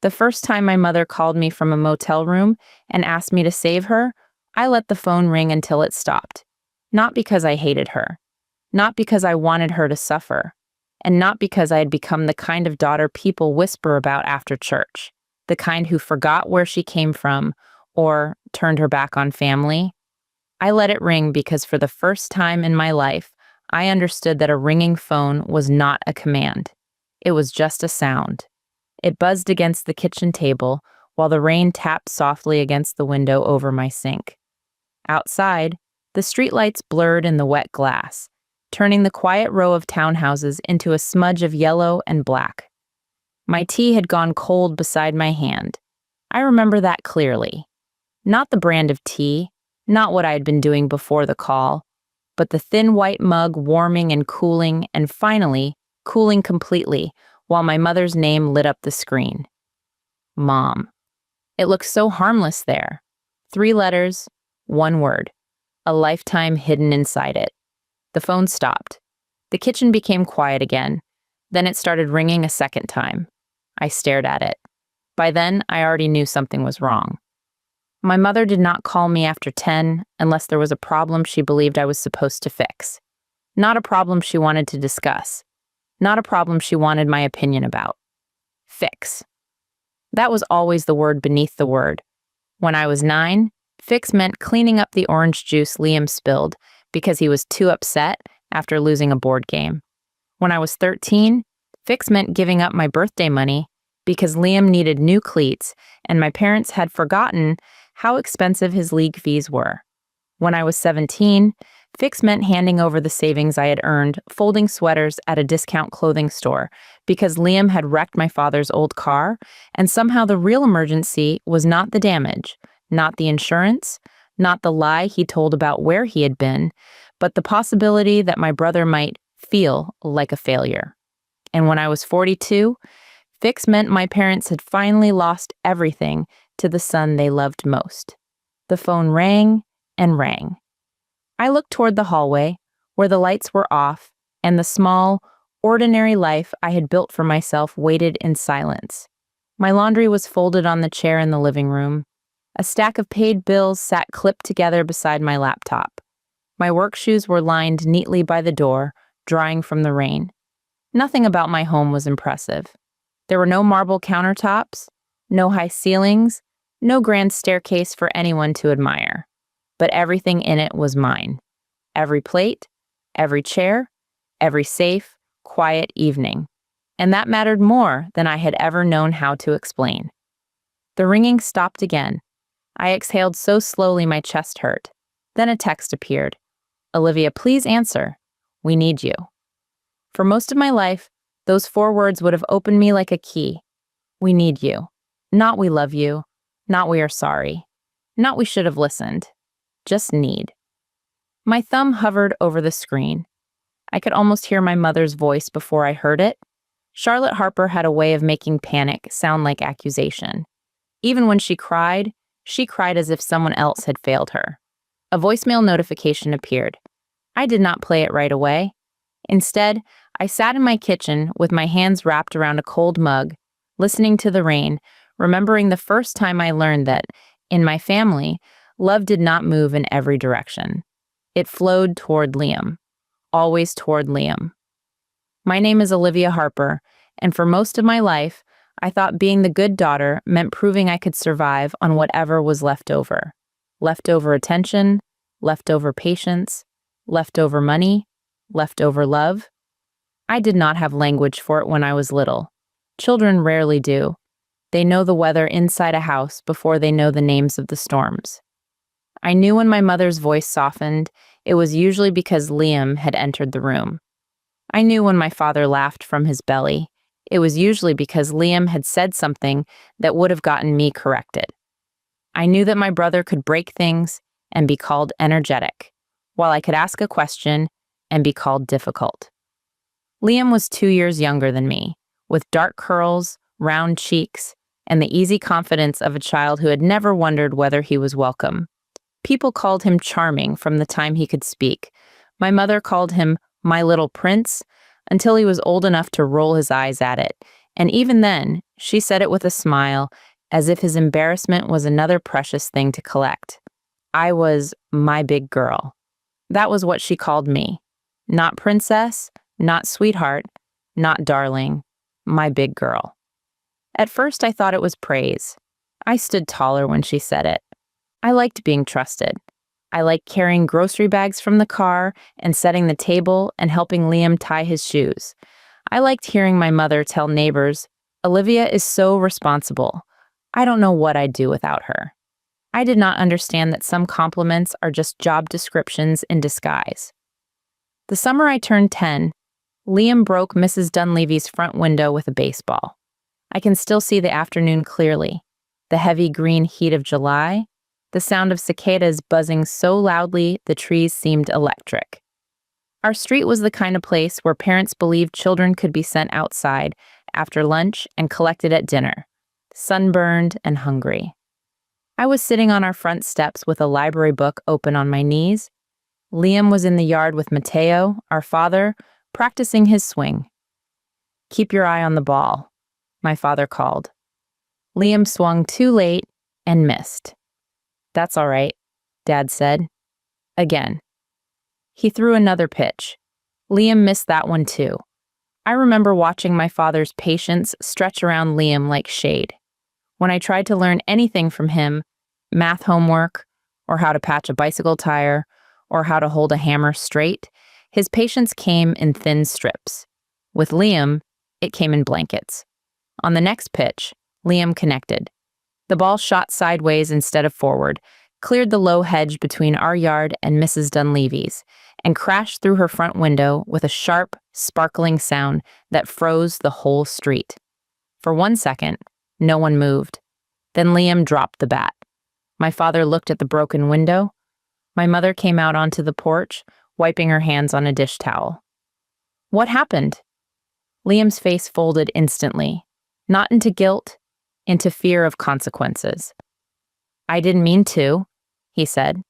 The first time my mother called me from a motel room and asked me to save her, I let the phone ring until it stopped. Not because I hated her, not because I wanted her to suffer, and not because I had become the kind of daughter people whisper about after church, the kind who forgot where she came from or turned her back on family. I let it ring because for the first time in my life, I understood that a ringing phone was not a command. It was just a sound. It buzzed against the kitchen table while the rain tapped softly against the window over my sink. Outside, the streetlights blurred in the wet glass, turning the quiet row of townhouses into a smudge of yellow and black. My tea had gone cold beside my hand. I remember that clearly. Not the brand of tea, not what I had been doing before the call, but the thin white mug warming and finally, cooling completely while my mother's name lit up the screen. Mom. It looked so harmless there. 3 letters, 1 word. A lifetime hidden inside it. The phone stopped. The kitchen became quiet again. Then it started ringing a second time. I stared at it. By then, I already knew something was wrong. My mother did not call me after 10 unless there was a problem she believed I was supposed to fix. Not a problem she wanted to discuss. Not a problem she wanted my opinion about. Fix. That was always the word beneath the word. When I was 9, fix meant cleaning up the orange juice Liam spilled because he was too upset after losing a board game. When I was 13, fix meant giving up my birthday money because Liam needed new cleats and my parents had forgotten how expensive his league fees were. When I was 17, fix meant handing over the savings I had earned folding sweaters at a discount clothing store because Liam had wrecked my father's old car, and somehow the real emergency was not the damage, not the insurance, not the lie he told about where he had been, but the possibility that my brother might feel like a failure. And when I was 42, fix meant my parents had finally lost everything to the son they loved most. The phone rang and rang. I looked toward the hallway, where the lights were off, and the small, ordinary life I had built for myself waited in silence. My laundry was folded on the chair in the living room. A stack of paid bills sat clipped together beside my laptop. My work shoes were lined neatly by the door, drying from the rain. Nothing about my home was impressive. There were no marble countertops, no high ceilings, no grand staircase for anyone to admire. But everything in it was mine. Every plate, every chair, every safe, quiet evening. And that mattered more than I had ever known how to explain. The ringing stopped again. I exhaled so slowly my chest hurt. Then a text appeared. Olivia, please answer. We need you. For most of my life, those 4 words would have opened me like a key. We need you. Not we love you. Not we are sorry. Not we should have listened. Just need. My thumb hovered over the screen. I could almost hear my mother's voice before I heard it. Charlotte Harper had a way of making panic sound like accusation. Even when she cried as if someone else had failed her. A voicemail notification appeared. I did not play it right away. Instead, I sat in my kitchen with my hands wrapped around a cold mug, listening to the rain, remembering the first time I learned that, in my family, love did not move in every direction. It flowed toward Liam. Always toward Liam. My name is Olivia Harper, and for most of my life, I thought being the good daughter meant proving I could survive on whatever was left over. Leftover attention, leftover patience, leftover money, leftover love. I did not have language for it when I was little. Children rarely do. They know the weather inside a house before they know the names of the storms. I knew when my mother's voice softened, it was usually because Liam had entered the room. I knew when my father laughed from his belly, it was usually because Liam had said something that would have gotten me corrected. I knew that my brother could break things and be called energetic, while I could ask a question and be called difficult. Liam was 2 years younger than me, with dark curls, round cheeks, and the easy confidence of a child who had never wondered whether he was welcome. People called him charming from the time he could speak. My mother called him my little prince until he was old enough to roll his eyes at it And even then, she said it with a smile, as if his embarrassment was another precious thing to collect. I was my big girl. That was what she called me. Not princess, not sweetheart, not darling, my big girl. At first, I thought it was praise. I stood taller when she said it. I liked being trusted. I liked carrying grocery bags from the car and setting the table and helping Liam tie his shoes. I liked hearing my mother tell neighbors, "Olivia is so responsible. I don't know what I'd do without her." I did not understand that some compliments are just job descriptions in disguise. The summer I turned 10, Liam broke Mrs. Dunleavy's front window with a baseball. I can still see the afternoon clearly, the heavy green heat of July, the sound of cicadas buzzing so loudly the trees seemed electric. Our street was the kind of place where parents believed children could be sent outside after lunch and collected at dinner, sunburned and hungry. I was sitting on our front steps with a library book open on my knees. Liam was in the yard with Mateo, our father, practicing his swing. "Keep your eye on the ball," my father called. Liam swung too late and missed. "That's all right," Dad said. Again. He threw another pitch. Liam missed that one too. I remember watching my father's patience stretch around Liam like shade. When I tried to learn anything from him, math homework, or how to patch a bicycle tire, or how to hold a hammer straight, his patience came in thin strips. With Liam, it came in blankets. On the next pitch, Liam connected. The ball shot sideways instead of forward, cleared the low hedge between our yard and Mrs. Dunleavy's, and crashed through her front window with a sharp, sparkling sound that froze the whole street. For 1 second, no one moved. Then Liam dropped the bat. My father looked at the broken window. My mother came out onto the porch, wiping her hands on a dish towel. "What happened?" Liam's face folded instantly, not into guilt, into fear of consequences. "I didn't mean to," he said.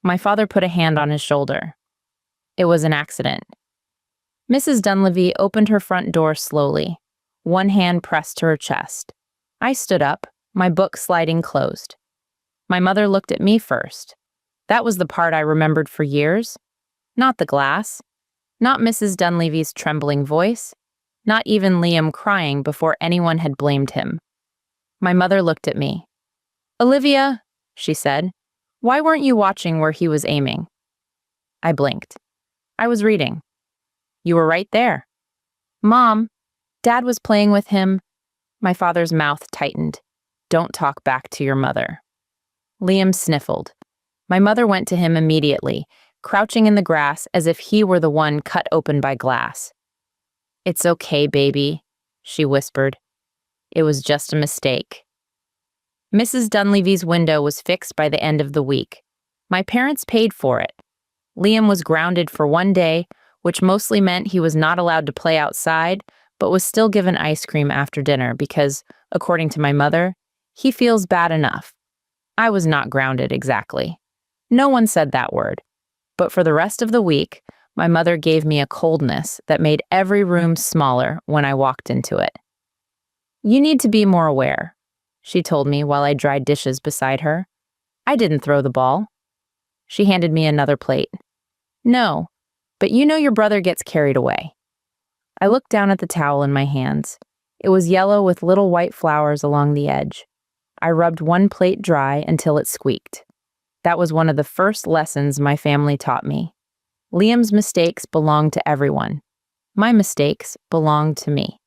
My father put a hand on his shoulder. "It was an accident." Mrs. Dunleavy opened her front door slowly, one hand pressed to her chest. I stood up, my book sliding closed. My mother looked at me first. That was the part I remembered for years. Not the glass, not Mrs. Dunleavy's trembling voice, not even Liam crying before anyone had blamed him. My mother looked at me. "Olivia," she said, "why weren't you watching where he was aiming?" I blinked. "I was reading." "You were right there." "Mom, Dad was playing with him." My father's mouth tightened. "Don't talk back to your mother." Liam sniffled. My mother went to him immediately, crouching in the grass as if he were the one cut open by glass. "It's okay, baby," she whispered. "It was just a mistake." Mrs. Dunleavy's window was fixed by the end of the week. My parents paid for it. Liam was grounded for 1 day, which mostly meant he was not allowed to play outside, but was still given ice cream after dinner because, according to my mother, he feels bad enough. I was not grounded exactly. No one said that word. But for the rest of the week, my mother gave me a coldness that made every room smaller when I walked into it. "You need to be more aware," she told me while I dried dishes beside her. "I didn't throw the ball." She handed me another plate. "No, but you know your brother gets carried away." I looked down at the towel in my hands. It was yellow with little white flowers along the edge. I rubbed one plate dry until it squeaked. That was one of the first lessons my family taught me. Liam's mistakes belonged to everyone. My mistakes belonged to me.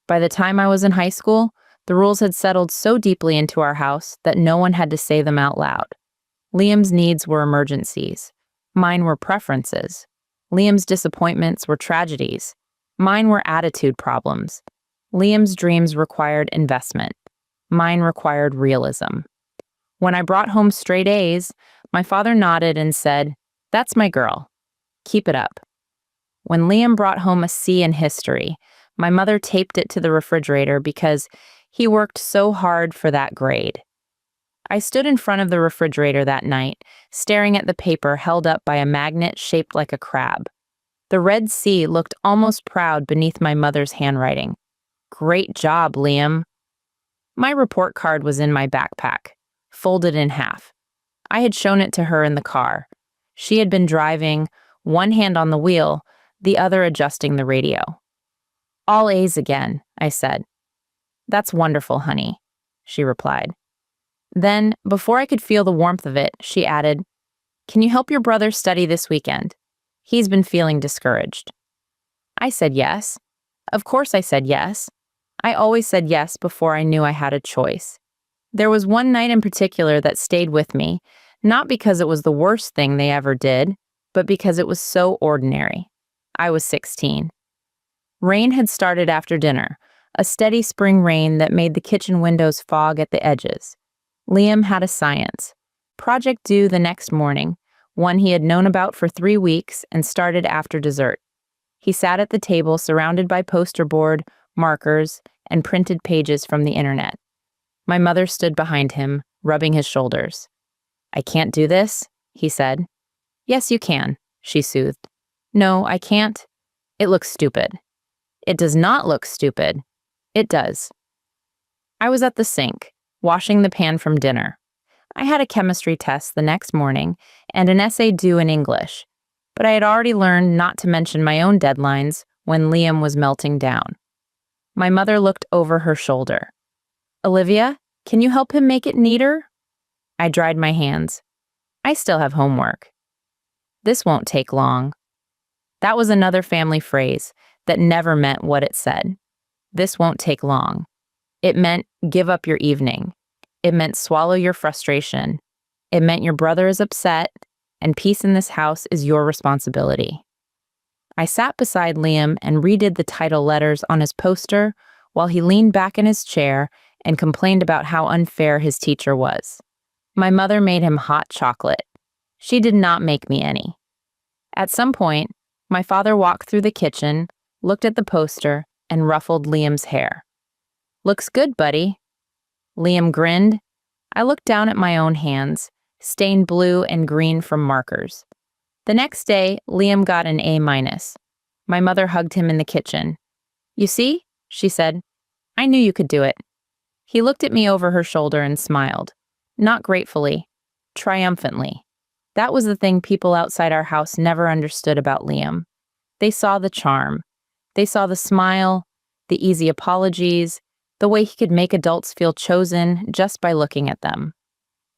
By the time I was in high school, the rules had settled so deeply into our house that no one had to say them out loud. Liam's needs were emergencies. Mine were preferences. Liam's disappointments were tragedies. Mine were attitude problems. Liam's dreams required investment. Mine required realism. When I brought home straight A's, my father nodded and said, "That's my girl. Keep it up." When Liam brought home a C in history, my mother taped it to the refrigerator because he worked so hard for that grade. I stood in front of the refrigerator that night, staring at the paper held up by a magnet shaped like a crab. The red C looked almost proud beneath my mother's handwriting. Great job, Liam. My report card was in my backpack, folded in half. I had shown it to her in the car. She had been driving, one hand on the wheel, the other adjusting the radio. All A's again, I said. That's wonderful, honey, she replied. Then, before I could feel the warmth of it, she added, Can you help your brother study this weekend? He's been feeling discouraged. I said yes. Of course I said yes. I always said yes before I knew I had a choice. There was one night in particular that stayed with me, not because it was the worst thing they ever did, but because it was so ordinary. I was 16. Rain had started after dinner, a steady spring rain that made the kitchen windows fog at the edges. Liam had a science project due the next morning, one he had known about for 3 weeks and started after dessert. He sat at the table surrounded by poster board, markers, and printed pages from the internet. My mother stood behind him, rubbing his shoulders. I can't do this, he said. Yes, you can, she soothed. No, I can't. It looks stupid. It does not look stupid. It does. I was at the sink, washing the pan from dinner. I had a chemistry test the next morning and an essay due in English, but I had already learned not to mention my own deadlines when Liam was melting down. My mother looked over her shoulder. Olivia, can you help him make it neater? I dried my hands. I still have homework. This won't take long. That was another family phrase that never meant what it said. This won't take long. It meant give up your evening. It meant swallow your frustration. It meant your brother is upset, and peace in this house is your responsibility. I sat beside Liam and redid the title letters on his poster while he leaned back in his chair and complained about how unfair his teacher was. My mother made him hot chocolate. She did not make me any. At some point, my father walked through the kitchen, looked at the poster, and ruffled Liam's hair. Looks good, buddy. Liam grinned. I looked down at my own hands, stained blue and green from markers. The next day, Liam got an A-. My mother hugged him in the kitchen. You see, she said, I knew you could do it. He looked at me over her shoulder and smiled. Not gratefully, triumphantly. That was the thing people outside our house never understood about Liam. They saw the charm. They saw the smile, the easy apologies, the way he could make adults feel chosen just by looking at them.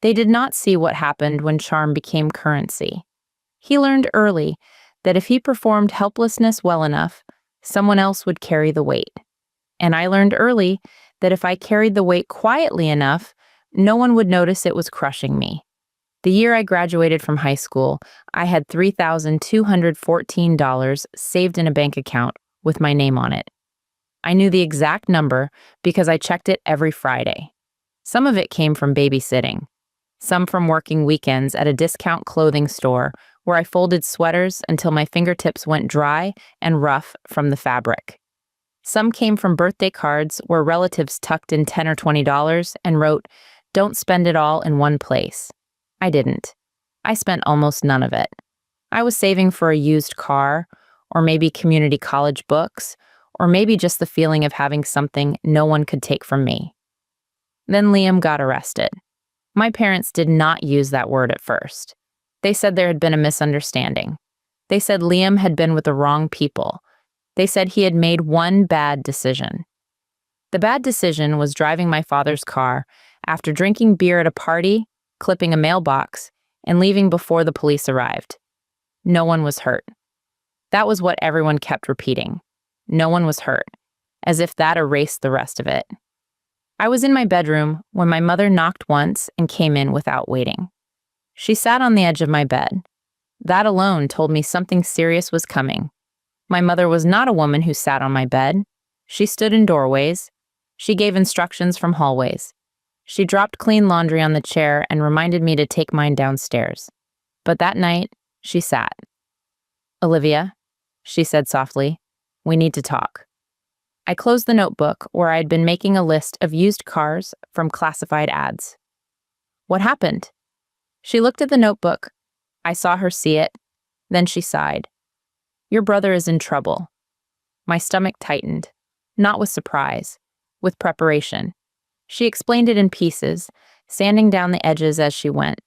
They did not see what happened when charm became currency. He learned early that if he performed helplessness well enough, someone else would carry the weight. And I learned early that if I carried the weight quietly enough, no one would notice it was crushing me. The year I graduated from high school, I had $3,214 saved in a bank account with my name on it. I knew the exact number because I checked it every Friday. Some of it came from babysitting, some from working weekends at a discount clothing store where I folded sweaters until my fingertips went dry and rough from the fabric. Some came from birthday cards where relatives tucked in $10 or $20 and wrote, "Don't spend it all in one place." I didn't. I spent almost none of it. I was saving for a used car, or maybe community college books, or maybe just the feeling of having something no one could take from me. Then Liam got arrested. My parents did not use that word at first. They said there had been a misunderstanding. They said Liam had been with the wrong people. They said he had made one bad decision. The bad decision was driving my father's car after drinking beer at a party, clipping a mailbox, and leaving before the police arrived. No one was hurt. That was what everyone kept repeating. No one was hurt, as if that erased the rest of it. I was in my bedroom when my mother knocked once and came in without waiting. She sat on the edge of my bed. That alone told me something serious was coming. My mother was not a woman who sat on my bed. She stood in doorways. She gave instructions from hallways. She dropped clean laundry on the chair and reminded me to take mine downstairs. But that night, she sat. "Olivia," she said softly, "we need to talk." I closed the notebook where I had been making a list of used cars from classified ads. "What happened?" She looked at the notebook. I saw her see it. Then she sighed. "Your brother is in trouble." My stomach tightened. not with surprise, with preparation. She explained it in pieces, sanding down the edges as she went.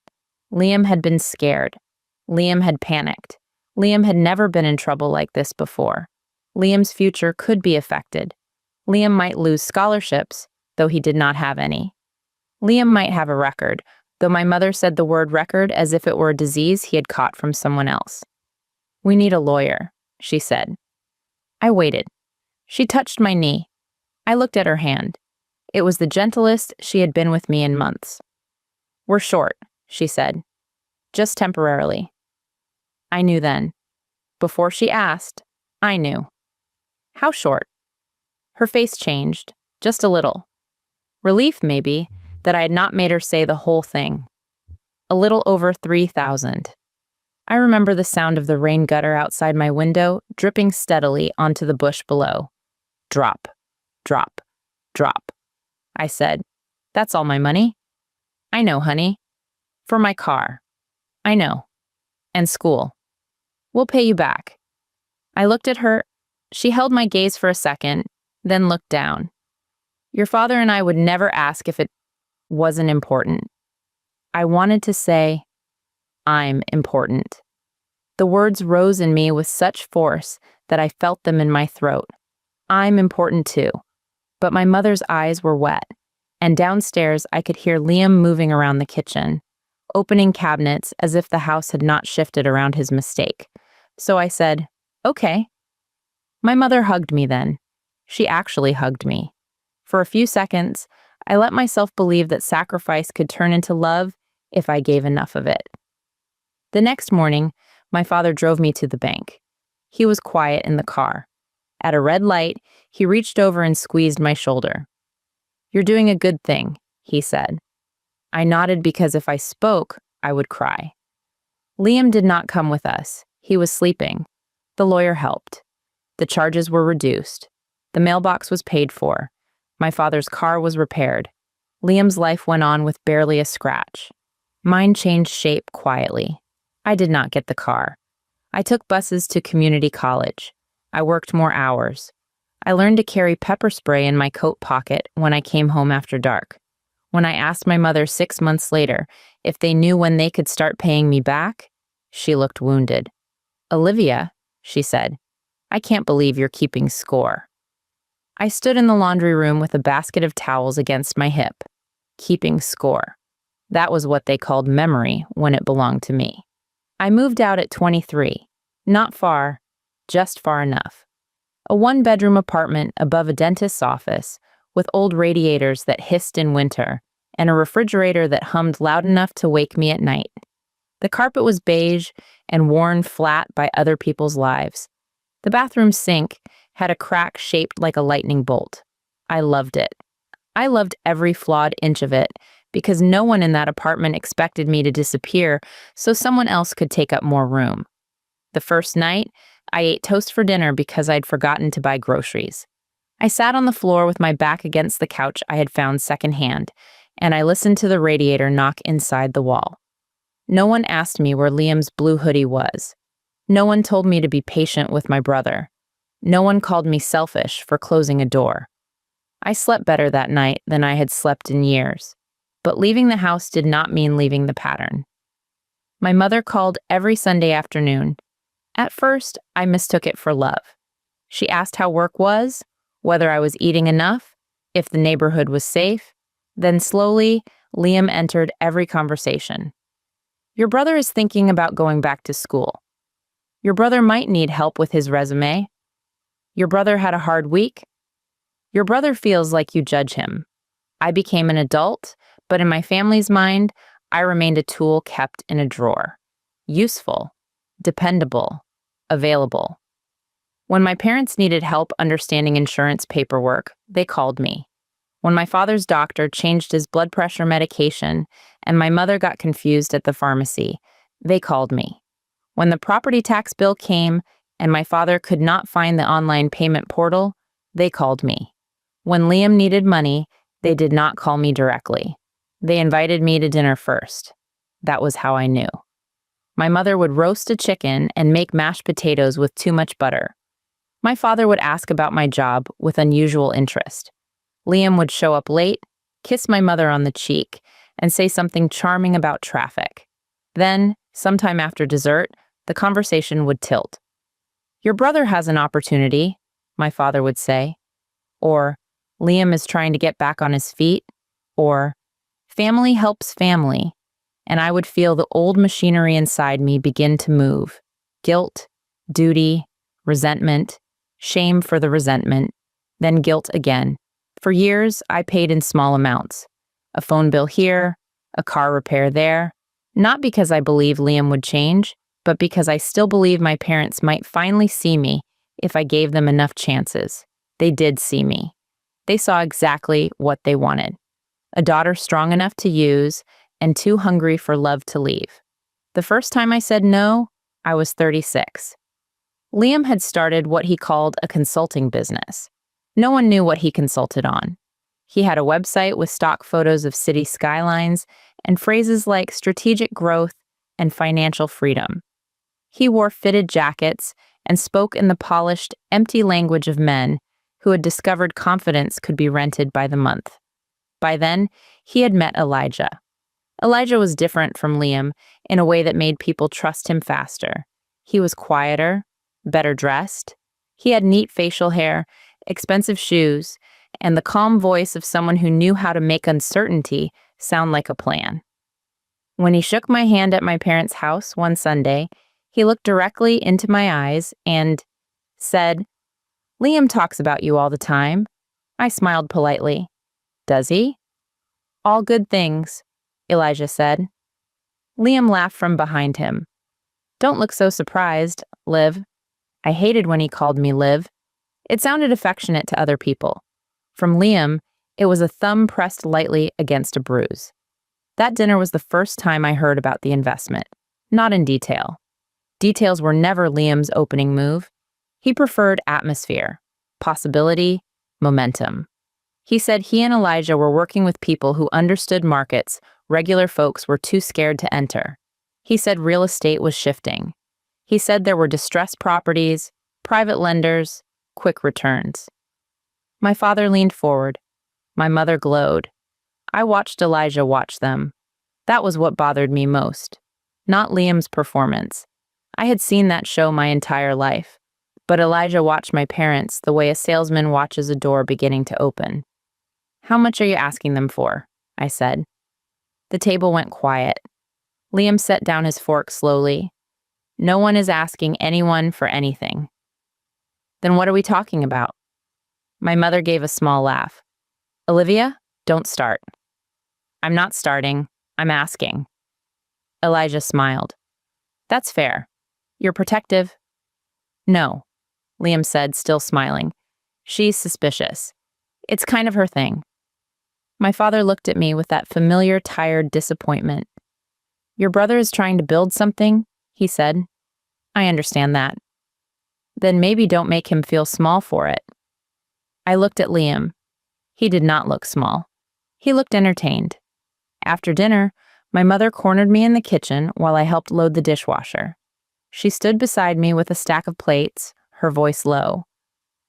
Liam had been scared. Liam had panicked. Liam had never been in trouble like this before. Liam's future could be affected. Liam might lose scholarships, though he did not have any. Liam might have a record, though my mother said the word record as if it were a disease he had caught from someone else. "We need a lawyer," she said. I waited. She touched my knee. I looked at her hand. It was the gentlest she had been with me in months. "We're short," she said. "Just temporarily." I knew then. Before she asked, I knew. "How short?" Her face changed, just a little. Relief, maybe, that I had not made her say the whole thing. "A little over 3,000. I remember the sound of the rain gutter outside my window dripping steadily onto the bush below. Drop, drop, drop. I said, "That's all my money?" "I know, honey. For my car." "I know. And school." "We'll pay you back." I looked at her. She held my gaze for a second, then looked down. "Your father and I would never ask if it wasn't important." I wanted to say, "I'm important." The words rose in me with such force that I felt them in my throat. I'm important too. But my mother's eyes were wet, and downstairs I could hear Liam moving around the kitchen, opening cabinets as if the house had not shifted around his mistake. So I said, "Okay." My mother hugged me then. She actually hugged me. For a few seconds, I let myself believe that sacrifice could turn into love if I gave enough of it. The next morning, my father drove me to the bank. He was quiet in the car. At a red light, he reached over and squeezed my shoulder. "You're doing a good thing," he said. I nodded because if I spoke, I would cry. Liam did not come with us. He was sleeping. The lawyer helped. The charges were reduced. The mailbox was paid for. My father's car was repaired. Liam's life went on with barely a scratch. Mine changed shape quietly. I did not get the car. I took buses to community college. I worked more hours. I learned to carry pepper spray in my coat pocket when I came home after dark. When I asked my mother 6 months later if they knew when they could start paying me back, she looked wounded. "Olivia," she said, "I can't believe you're keeping score." I stood in the laundry room with a basket of towels against my hip. Keeping score. That was what they called memory when it belonged to me. I moved out at 23. Not far, just far enough. A one-bedroom apartment above a dentist's office with old radiators that hissed in winter and a refrigerator that hummed loud enough to wake me at night. The carpet was beige and worn flat by other people's lives. The bathroom sink had a crack shaped like a lightning bolt. I loved it. I loved every flawed inch of it because no one in that apartment expected me to disappear so someone else could take up more room. The first night, I ate toast for dinner because I'd forgotten to buy groceries. I sat on the floor with my back against the couch I had found secondhand, and I listened to the radiator knock inside the wall. No one asked me where Liam's blue hoodie was. No one told me to be patient with my brother. No one called me selfish for closing a door. I slept better that night than I had slept in years, but leaving the house did not mean leaving the pattern. My mother called every Sunday afternoon. At first, I mistook it for love. She asked how work was, whether I was eating enough, if the neighborhood was safe. Then slowly, Liam entered every conversation. Your brother is thinking about going back to school. Your brother might need help with his resume. Your brother had a hard week. Your brother feels like you judge him. I became an adult, but in my family's mind, I remained a tool kept in a drawer. Useful, dependable, available. When my parents needed help understanding insurance paperwork, they called me. When my father's doctor changed his blood pressure medication and my mother got confused at the pharmacy, they called me. When the property tax bill came and my father could not find the online payment portal, they called me. When Liam needed money, they did not call me directly. They invited me to dinner first. That was how I knew. My mother would roast a chicken and make mashed potatoes with too much butter. My father would ask about my job with unusual interest. Liam would show up late, kiss my mother on the cheek, and say something charming about traffic. Then, sometime after dessert, the conversation would tilt. "Your brother has an opportunity," my father would say. Or, "Liam is trying to get back on his feet." Or, "Family helps family." And I would feel the old machinery inside me begin to move. Guilt, duty, resentment, shame for the resentment, then guilt again. For years, I paid in small amounts. A phone bill here, a car repair there. Not because I believe Liam would change, but because I still believe my parents might finally see me if I gave them enough chances. They did see me. They saw exactly what they wanted. A daughter strong enough to use and too hungry for love to leave. The first time I said no, I was 36. Liam had started what he called a consulting business. No one knew what he consulted on. He had a website with stock photos of city skylines and phrases like strategic growth and financial freedom. He wore fitted jackets and spoke in the polished, empty language of men who had discovered confidence could be rented by the month. By then, he had met Elijah. Elijah was different from Liam in a way that made people trust him faster. He was quieter, better dressed. He had neat facial hair, expensive shoes, and the calm voice of someone who knew how to make uncertainty sound like a plan. When he shook my hand at my parents' house one Sunday, he looked directly into my eyes and said, "Liam talks about you all the time." I smiled politely. "Does he?" "All good things," Elijah said. Liam laughed from behind him. "Don't look so surprised, Liv." I hated when he called me Liv. It sounded affectionate to other people. From Liam, it was a thumb pressed lightly against a bruise. That dinner was the first time I heard about the investment, not in detail. Details were never Liam's opening move. He preferred atmosphere, possibility, momentum. He said he and Elijah were working with people who understood markets regular folks were too scared to enter. He said real estate was shifting. He said there were distressed properties, private lenders, quick returns. My father leaned forward. My mother glowed. I watched Elijah watch them. That was what bothered me most. Not Liam's performance. I had seen that show my entire life. But Elijah watched my parents the way a salesman watches a door beginning to open. "How much are you asking them for?" I said. The table went quiet. Liam set down his fork slowly. "No one is asking anyone for anything." "Then what are we talking about?" My mother gave a small laugh. "Olivia, don't start." "I'm not starting. I'm asking." Elijah smiled. "That's fair. You're protective." "No," Liam said, still smiling. "She's suspicious. It's kind of her thing." My father looked at me with that familiar, tired disappointment. "Your brother is trying to build something," he said. "I understand that." "Then maybe don't make him feel small for it." I looked at Liam. He did not look small. He looked entertained. After dinner, my mother cornered me in the kitchen while I helped load the dishwasher. She stood beside me with a stack of plates, her voice low.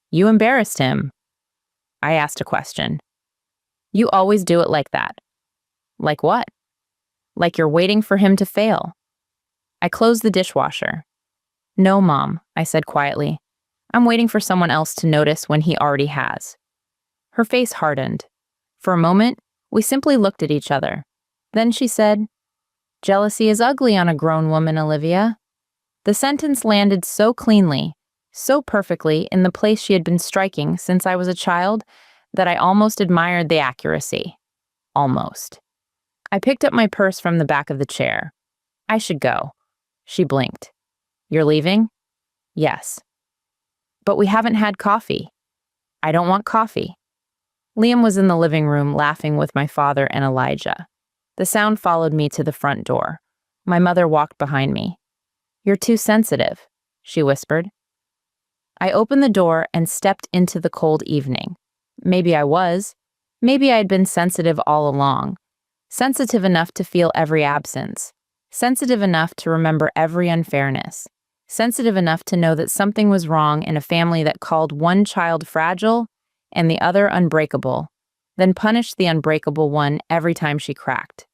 "You embarrassed him." I asked a question. "You always do it like that." "Like what?" "Like you're waiting for him to fail." I closed the dishwasher. "No, Mom," I said quietly. "I'm waiting for someone else to notice when he already has." Her face hardened. For a moment, we simply looked at each other. Then she said, "Jealousy is ugly on a grown woman, Olivia." The sentence landed so cleanly, so perfectly in the place she had been striking since I was a child, that I almost admired the accuracy. Almost. I picked up my purse from the back of the chair. "I should go." She blinked. "You're leaving?" "Yes." "But we haven't had coffee." "I don't want coffee." Liam was in the living room laughing with my father and Elijah. The sound followed me to the front door. My mother walked behind me. "You're too sensitive," she whispered. I opened the door and stepped into the cold evening. Maybe I was. Maybe I had been sensitive all along. Sensitive enough to feel every absence. Sensitive enough to remember every unfairness. sensitive enough to know that something was wrong in a family that called one child fragile and the other unbreakable, then punished the unbreakable one every time she cracked.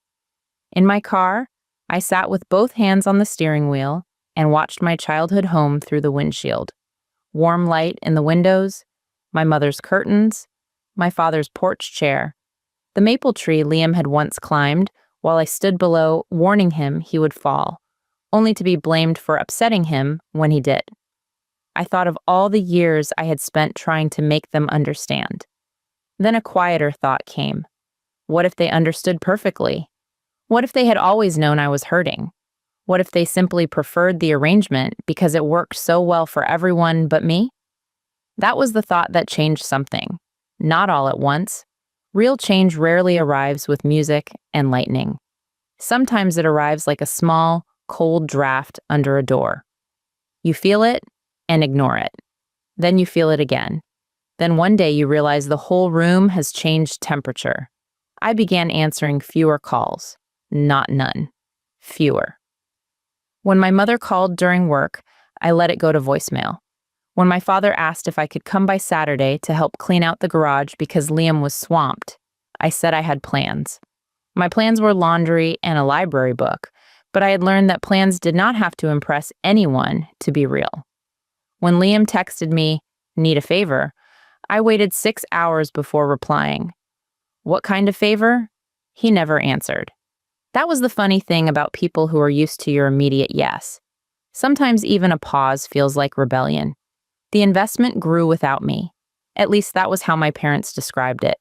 In my car, I sat with both hands on the steering wheel and watched my childhood home through the windshield. Warm light in the windows, my mother's curtains, my father's porch chair, the maple tree Liam had once climbed while I stood below warning him he would fall, only to be blamed for upsetting him when he did. I thought of all the years I had spent trying to make them understand. Then a quieter thought came. What if they understood perfectly? What if they had always known I was hurting? What if they simply preferred the arrangement because it worked so well for everyone but me? That was the thought that changed something. Not all at once. Real change rarely arrives with music and lightning. Sometimes it arrives like a small, cold draft under a door. You feel it and ignore it. Then you feel it again. Then one day you realize the whole room has changed temperature. I began answering fewer calls. Not none. Fewer. When my mother called during work, I let it go to voicemail. When my father asked if I could come by Saturday to help clean out the garage because Liam was swamped, I said I had plans. My plans were laundry and a library book, but I had learned that plans did not have to impress anyone to be real. When Liam texted me, "Need a favor," I waited 6 hours before replying. What kind of favor? He never answered. That was the funny thing about people who are used to your immediate yes. Sometimes even a pause feels like rebellion. The investment grew without me. At least that was how my parents described it.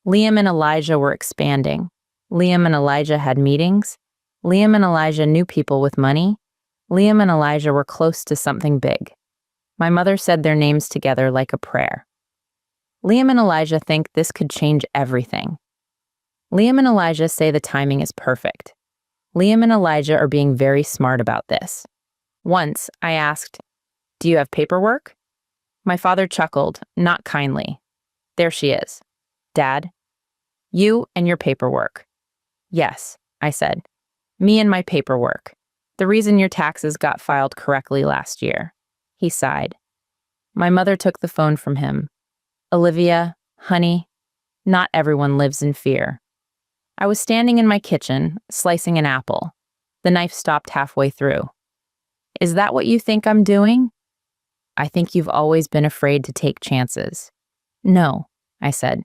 Liam and Elijah were expanding. Liam and Elijah had meetings. Liam and Elijah knew people with money. Liam and Elijah were close to something big. My mother said their names together like a prayer. Liam and Elijah think this could change everything. Liam and Elijah say the timing is perfect. Liam and Elijah are being very smart about this. Once, I asked, "Do you have paperwork?" My father chuckled, not kindly. "There she is. Dad, you and your paperwork." "Yes," I said. "Me and my paperwork. The reason your taxes got filed correctly last year." He sighed. My mother took the phone from him. "Olivia, honey, not everyone lives in fear." I was standing in my kitchen, slicing an apple. The knife stopped halfway through. "Is that what you think I'm doing?" "I think you've always been afraid to take chances." "No," I said.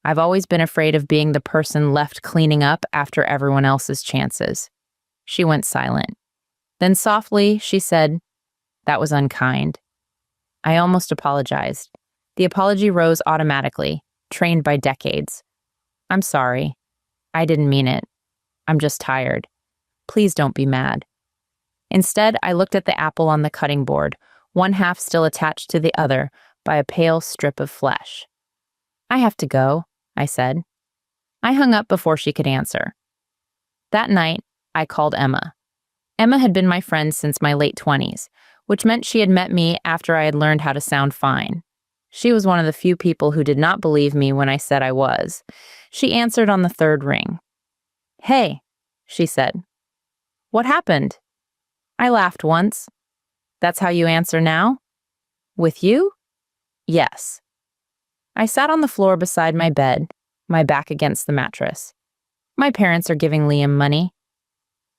"I've always been afraid of being the person left cleaning up after everyone else's chances." She went silent. Then softly, she said, "That was unkind." I almost apologized. The apology rose automatically, trained by decades. "I'm sorry. I didn't mean it. I'm just tired. Please don't be mad." Instead, I looked at the apple on the cutting board, one half still attached to the other by a pale strip of flesh. "I have to go," I said. I hung up before she could answer. That night, I called Emma. Emma had been my friend since my late 20s, which meant she had met me after I had learned how to sound fine. She was one of the few people who did not believe me when I said I was. She answered on the third ring. "Hey," she said. "What happened?" I laughed once. "That's how you answer now?" "With you?" "Yes." I sat on the floor beside my bed, my back against the mattress. "My parents are giving Liam money."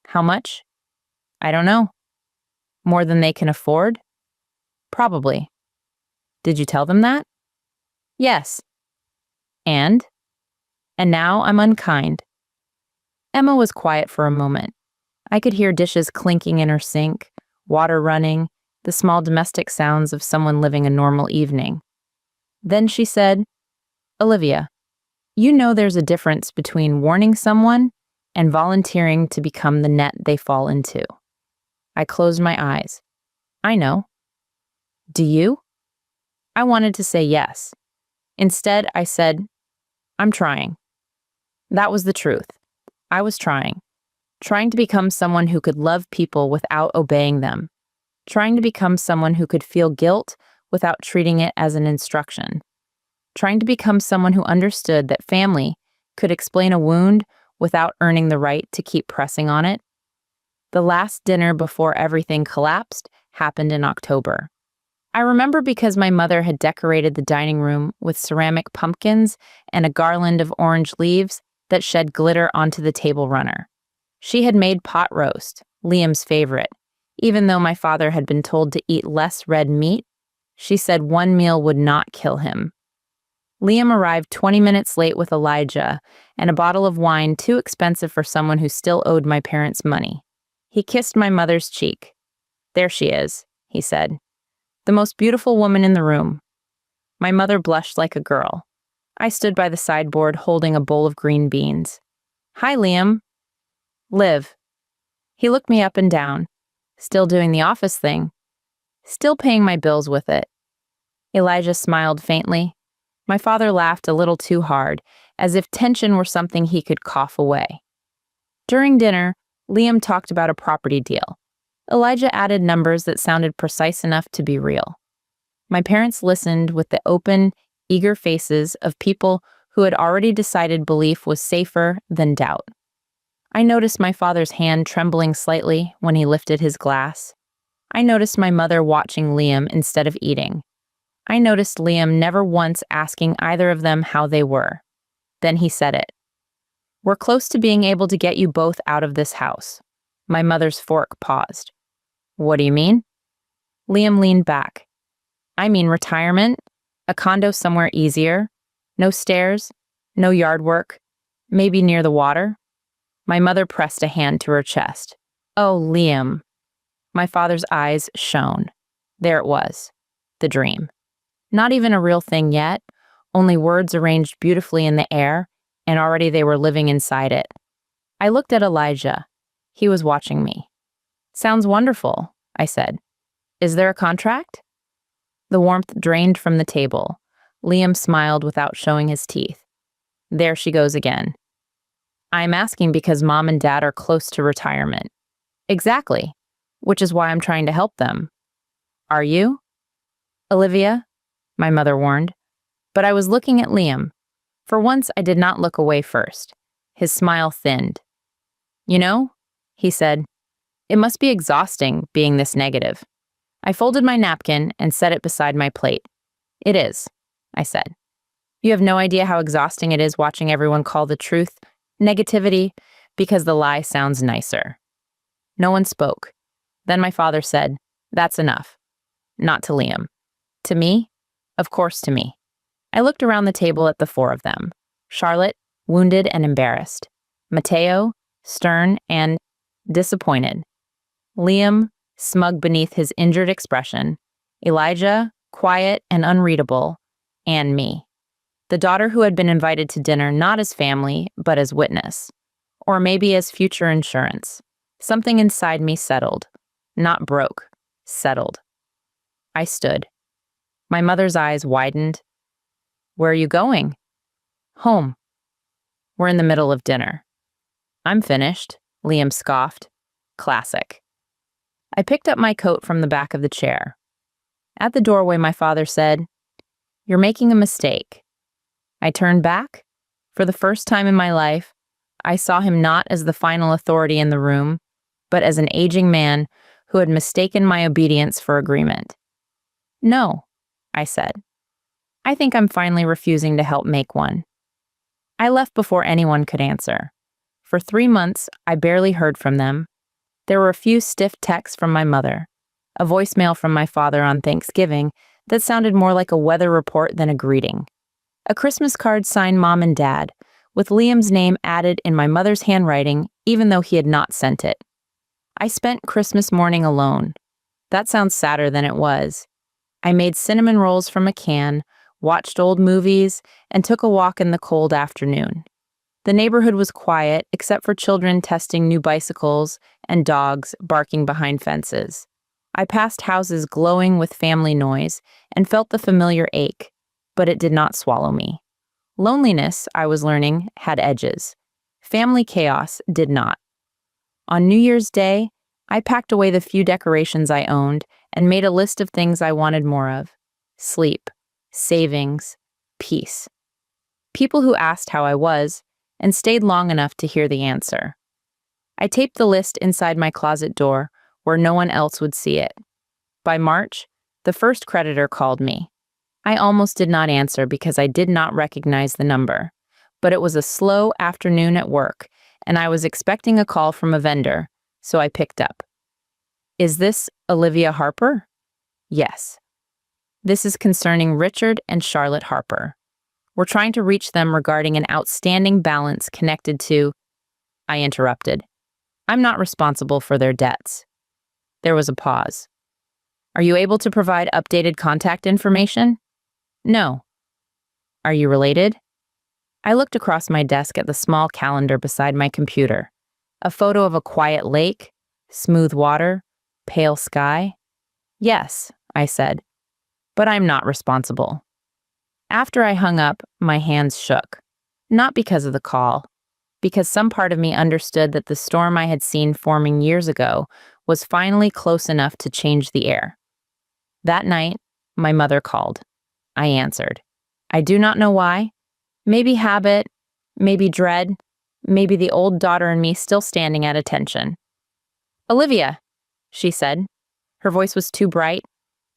"How much?" "I don't know." "More than they can afford?" "Probably." "Did you tell them that?" "Yes." "And?" "And now I'm unkind." Emma was quiet for a moment. I could hear dishes clinking in her sink, water running, the small domestic sounds of someone living a normal evening. Then she said, "Olivia, you know there's a difference between warning someone and volunteering to become the net they fall into." I closed my eyes. "I know." "Do you?" I wanted to say yes. Instead, I said, "I'm trying." That was the truth. I was trying to become someone who could love people without obeying them, trying to become someone who could feel guilt without treating it as an instruction, trying to become someone who understood that family could explain a wound without earning the right to keep pressing on it. The last dinner before everything collapsed happened in October. I remember because my mother had decorated the dining room with ceramic pumpkins and a garland of orange leaves that shed glitter onto the table runner. She had made pot roast, Liam's favorite. Even though my father had been told to eat less red meat, she said one meal would not kill him. Liam arrived 20 minutes late with Elijah and a bottle of wine too expensive for someone who still owed my parents money. He kissed my mother's cheek. "There she is," he said. "The most beautiful woman in the room." My mother blushed like a girl. I stood by the sideboard holding a bowl of green beans. "Hi, Liam." "Liv." He looked me up and down. Still doing the office thing. Still paying my bills with it. Elijah smiled faintly. My father laughed a little too hard, as if tension were something he could cough away. During dinner, Liam talked about a property deal. Elijah added numbers that sounded precise enough to be real. My parents listened with the open, eager faces of people who had already decided belief was safer than doubt. I noticed my father's hand trembling slightly when he lifted his glass. I noticed my mother watching Liam instead of eating. I noticed Liam never once asking either of them how they were. Then he said it. "We're close to being able to get you both out of this house." My mother's fork paused. "What do you mean?" Liam leaned back. "I mean retirement, a condo somewhere easier, no stairs, no yard work, maybe near the water." My mother pressed a hand to her chest. "Oh, Liam." My father's eyes shone. There it was, the dream. Not even a real thing yet, only words arranged beautifully in the air, and already they were living inside it. I looked at Elijah. He was watching me. "Sounds wonderful," I said. "Is there a contract?" The warmth drained from the table. Liam smiled without showing his teeth. "There she goes again." "I'm asking because Mom and Dad are close to retirement." "Exactly, which is why I'm trying to help them." "Are you?" "Olivia," my mother warned. But I was looking at Liam. For once, I did not look away first. His smile thinned. "You know," he said, "it must be exhausting being this negative." I folded my napkin and set it beside my plate. "It is," I said. "You have no idea how exhausting it is watching everyone call the truth negativity because the lie sounds nicer." No one spoke. Then my father said, "That's enough." Not to Liam. To me? Of course to me. I looked around the table at the four of them. Charlotte, wounded and embarrassed. Mateo, stern and disappointed. Liam, smug beneath his injured expression. Elijah, quiet and unreadable. And me. The daughter who had been invited to dinner not as family, but as witness. Or maybe as future insurance. Something inside me settled. Not broke. Settled. I stood. My mother's eyes widened. "Where are you going?" "Home." "We're in the middle of dinner." "I'm finished," Liam scoffed. Classic. I picked up my coat from the back of the chair. At the doorway, my father said, "You're making a mistake." I turned back. For the first time in my life, I saw him not as the final authority in the room, but as an aging man who had mistaken my obedience for agreement. "No," I said. "I think I'm finally refusing to help make one." I left before anyone could answer. For 3 months, I barely heard from them. There were a few stiff texts from my mother, a voicemail from my father on Thanksgiving that sounded more like a weather report than a greeting, a Christmas card signed Mom and Dad, with Liam's name added in my mother's handwriting, even though he had not sent it. I spent Christmas morning alone. That sounds sadder than it was. I made cinnamon rolls from a can, watched old movies, and took a walk in the cold afternoon. The neighborhood was quiet, except for children testing new bicycles and dogs barking behind fences. I passed houses glowing with family noise and felt the familiar ache, but it did not swallow me. Loneliness, I was learning, had edges. Family chaos did not. On New Year's Day, I packed away the few decorations I owned and made a list of things I wanted more of. Sleep, savings, peace. People who asked how I was and stayed long enough to hear the answer. I taped the list inside my closet door where no one else would see it. By March, the first creditor called me. I almost did not answer because I did not recognize the number, but it was a slow afternoon at work, and I was expecting a call from a vendor, so I picked up. Is this Olivia Harper? Yes. This is concerning Richard and Charlotte Harper. We're trying to reach them regarding an outstanding balance connected to... I interrupted. I'm not responsible for their debts. There was a pause. Are you able to provide updated contact information? No. Are you related? I looked across my desk at the small calendar beside my computer. A photo of a quiet lake, smooth water, pale sky. Yes, I said, but I'm not responsible. After I hung up, my hands shook. Not because of the call, because some part of me understood that the storm I had seen forming years ago was finally close enough to change the air. That night, my mother called. I answered. I do not know why. Maybe habit, maybe dread, maybe the old daughter in me still standing at attention. Olivia, she said. Her voice was too bright.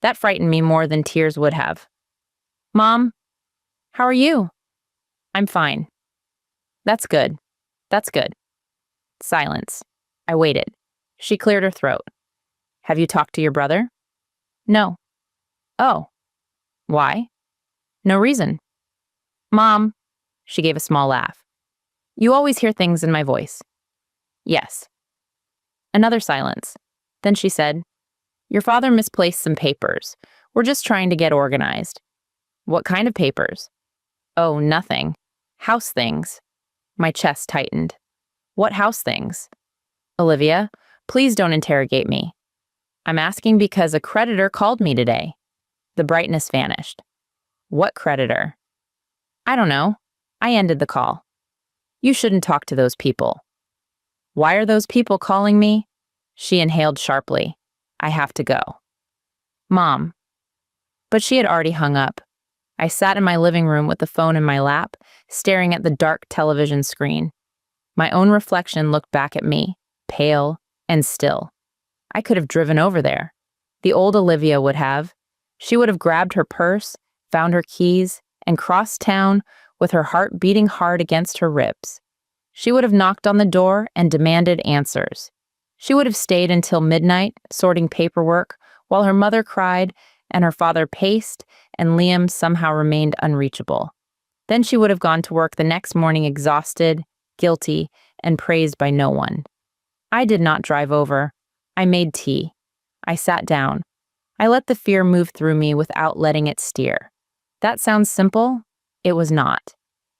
That frightened me more than tears would have. Mom, how are you? I'm fine. That's good. That's good. Silence. I waited. She cleared her throat. Have you talked to your brother? No. Oh. Why? No reason. Mom, she gave a small laugh. You always hear things in my voice. Yes. Another silence. Then she said, your father misplaced some papers. We're just trying to get organized. What kind of papers? Oh, nothing. House things. My chest tightened. What house things? Olivia, please don't interrogate me. I'm asking because a creditor called me today. The brightness vanished. What creditor? I don't know. I ended the call. You shouldn't talk to those people. Why are those people calling me? She inhaled sharply. I have to go. Mom. But she had already hung up. I sat in my living room with the phone in my lap, staring at the dark television screen. My own reflection looked back at me, pale and still. I could have driven over there. The old Olivia would have. She would have grabbed her purse, found her keys, and crossed town with her heart beating hard against her ribs. She would have knocked on the door and demanded answers. She would have stayed until midnight, sorting paperwork, while her mother cried and her father paced and Liam somehow remained unreachable. Then she would have gone to work the next morning exhausted, guilty, and praised by no one. I did not drive over. I made tea. I sat down. I let the fear move through me without letting it steer. That sounds simple. It was not.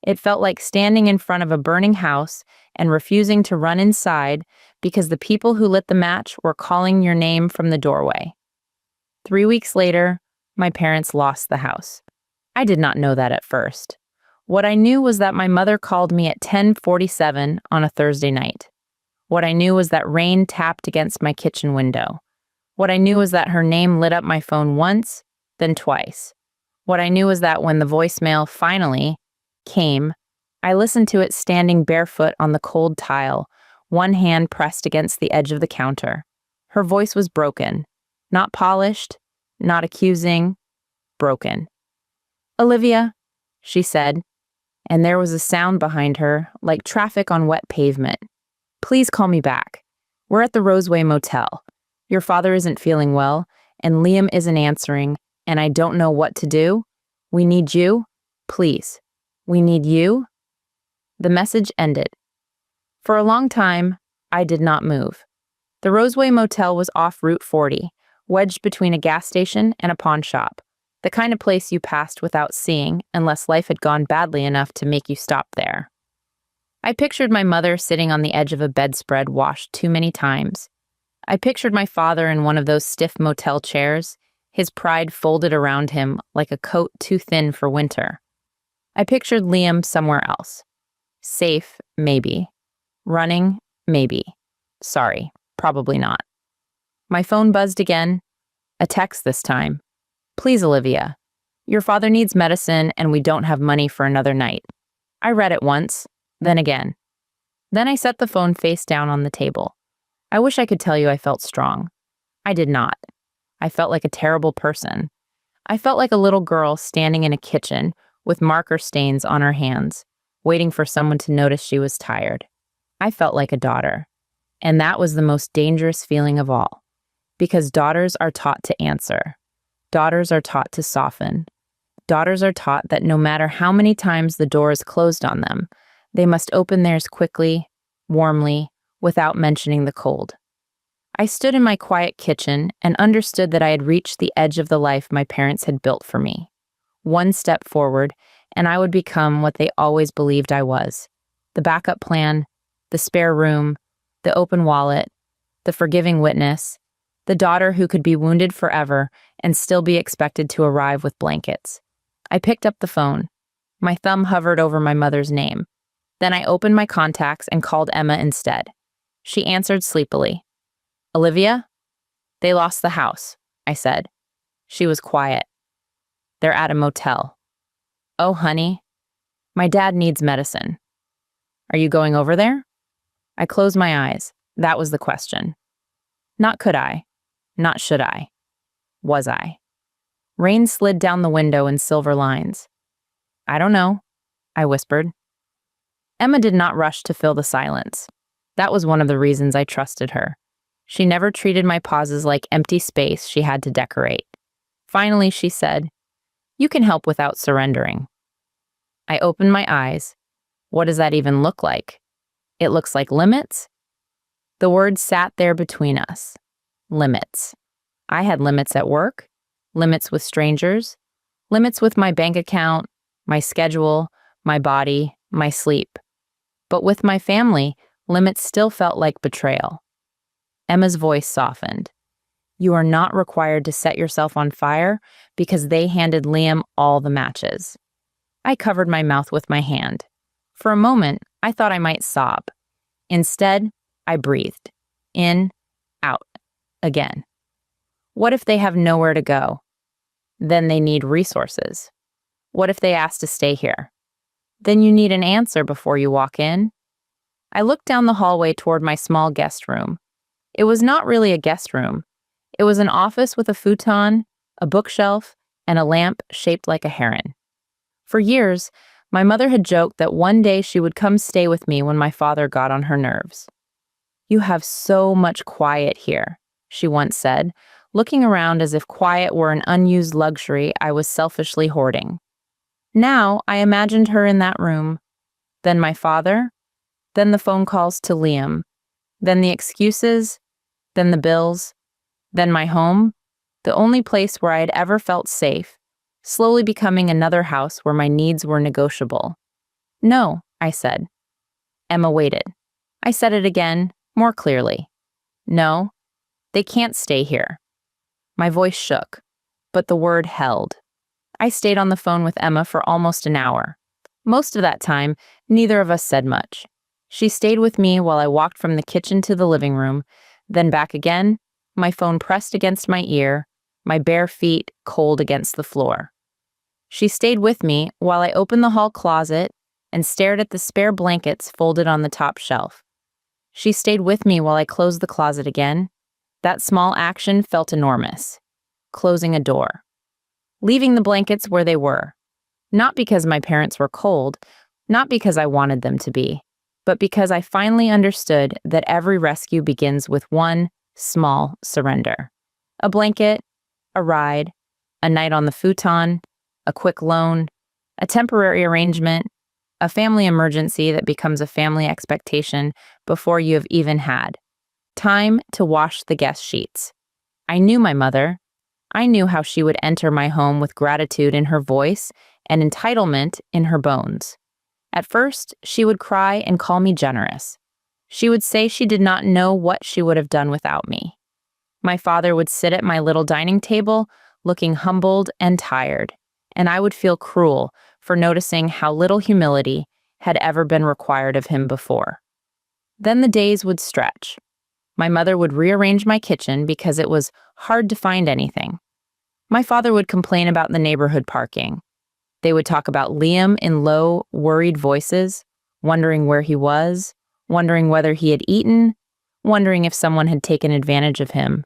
It felt like standing in front of a burning house and refusing to run inside because the people who lit the match were calling your name from the doorway. 3 weeks later, my parents lost the house. I did not know that at first. What I knew was that my mother called me at 10:47 on a Thursday night. What I knew was that rain tapped against my kitchen window. What I knew was that her name lit up my phone once, then twice. What I knew was that when the voicemail finally came, I listened to it standing barefoot on the cold tile, one hand pressed against the edge of the counter. Her voice was broken, not polished, not accusing, broken. Olivia, she said, and there was a sound behind her, like traffic on wet pavement. Please call me back. We're at the Roseway Motel. Your father isn't feeling well, and Liam isn't answering, and I don't know what to do. We need you. Please. We need you. The message ended. For a long time, I did not move. The Roseway Motel was off Route 40, wedged between a gas station and a pawn shop, the kind of place you passed without seeing unless life had gone badly enough to make you stop there. I pictured my mother sitting on the edge of a bedspread washed too many times. I pictured my father in one of those stiff motel chairs, his pride folded around him like a coat too thin for winter. I pictured Liam somewhere else. Safe, maybe. Running, maybe. Sorry, probably not. My phone buzzed again. A text this time. Please, Olivia. Your father needs medicine and we don't have money for another night. I read it once, then again. Then I set the phone face down on the table. I wish I could tell you I felt strong. I did not. I felt like a terrible person. I felt like a little girl standing in a kitchen with marker stains on her hands, waiting for someone to notice she was tired. I felt like a daughter. And that was the most dangerous feeling of all, because daughters are taught to answer. Daughters are taught to soften. Daughters are taught that no matter how many times the door is closed on them, they must open theirs quickly, warmly, without mentioning the cold. I stood in my quiet kitchen and understood that I had reached the edge of the life my parents had built for me. One step forward, and I would become what they always believed I was: the backup plan, the spare room, the open wallet, the forgiving witness, the daughter who could be wounded forever and still be expected to arrive with blankets. I picked up the phone. My thumb hovered over my mother's name. Then I opened my contacts and called Emma instead. She answered sleepily. "Olivia?" "They lost the house," I said. She was quiet. "They're at a motel." "Oh, honey, my dad needs medicine." "Are you going over there?" I closed my eyes. That was the question. Not could I. Not should I. Was I? Rain slid down the window in silver lines. "I don't know," I whispered. Emma did not rush to fill the silence. That was one of the reasons I trusted her. She never treated my pauses like empty space she had to decorate. Finally, she said, "You can help without surrendering." I opened my eyes. What does that even look like? It looks like limits? The word sat there between us. Limits. I had limits at work, limits with strangers, limits with my bank account, my schedule, my body, my sleep. But with my family, limits still felt like betrayal. Emma's voice softened. "You are not required to set yourself on fire because they handed Liam all the matches." I covered my mouth with my hand. For a moment, I thought I might sob. Instead, I breathed. In, out, again. What if they have nowhere to go? Then they need resources. What if they ask to stay here? Then you need an answer before you walk in. I looked down the hallway toward my small guest room. It was not really a guest room. It was an office with a futon, a bookshelf, and a lamp shaped like a heron. For years, my mother had joked that one day she would come stay with me when my father got on her nerves. "You have so much quiet here," she once said, looking around as if quiet were an unused luxury I was selfishly hoarding. Now I imagined her in that room, then my father, then the phone calls to Liam, then the excuses, then the bills, then my home, the only place where I had ever felt safe, slowly becoming another house where my needs were negotiable. "No," I said. Emma waited. I said it again, more clearly. "No, they can't stay here." My voice shook, but the word held. I stayed on the phone with Emma for almost an hour. Most of that time, neither of us said much. She stayed with me while I walked from the kitchen to the living room, then back again, my phone pressed against my ear, my bare feet cold against the floor. She stayed with me while I opened the hall closet and stared at the spare blankets folded on the top shelf. She stayed with me while I closed the closet again. That small action felt enormous. Closing a door. Leaving the blankets where they were. Not because my parents were cold, not because I wanted them to be, but because I finally understood that every rescue begins with one small surrender. A blanket, a ride, a night on the futon, a quick loan, a temporary arrangement, a family emergency that becomes a family expectation before you have even had. Time to wash the guest sheets. I knew my mother. I knew how she would enter my home with gratitude in her voice and entitlement in her bones. At first, she would cry and call me generous. She would say she did not know what she would have done without me. My father would sit at my little dining table, looking humbled and tired, and I would feel cruel for noticing how little humility had ever been required of him before. Then the days would stretch. My mother would rearrange my kitchen because it was hard to find anything. My father would complain about the neighborhood parking. They would talk about Liam in low, worried voices, wondering where he was, wondering whether he had eaten, wondering if someone had taken advantage of him.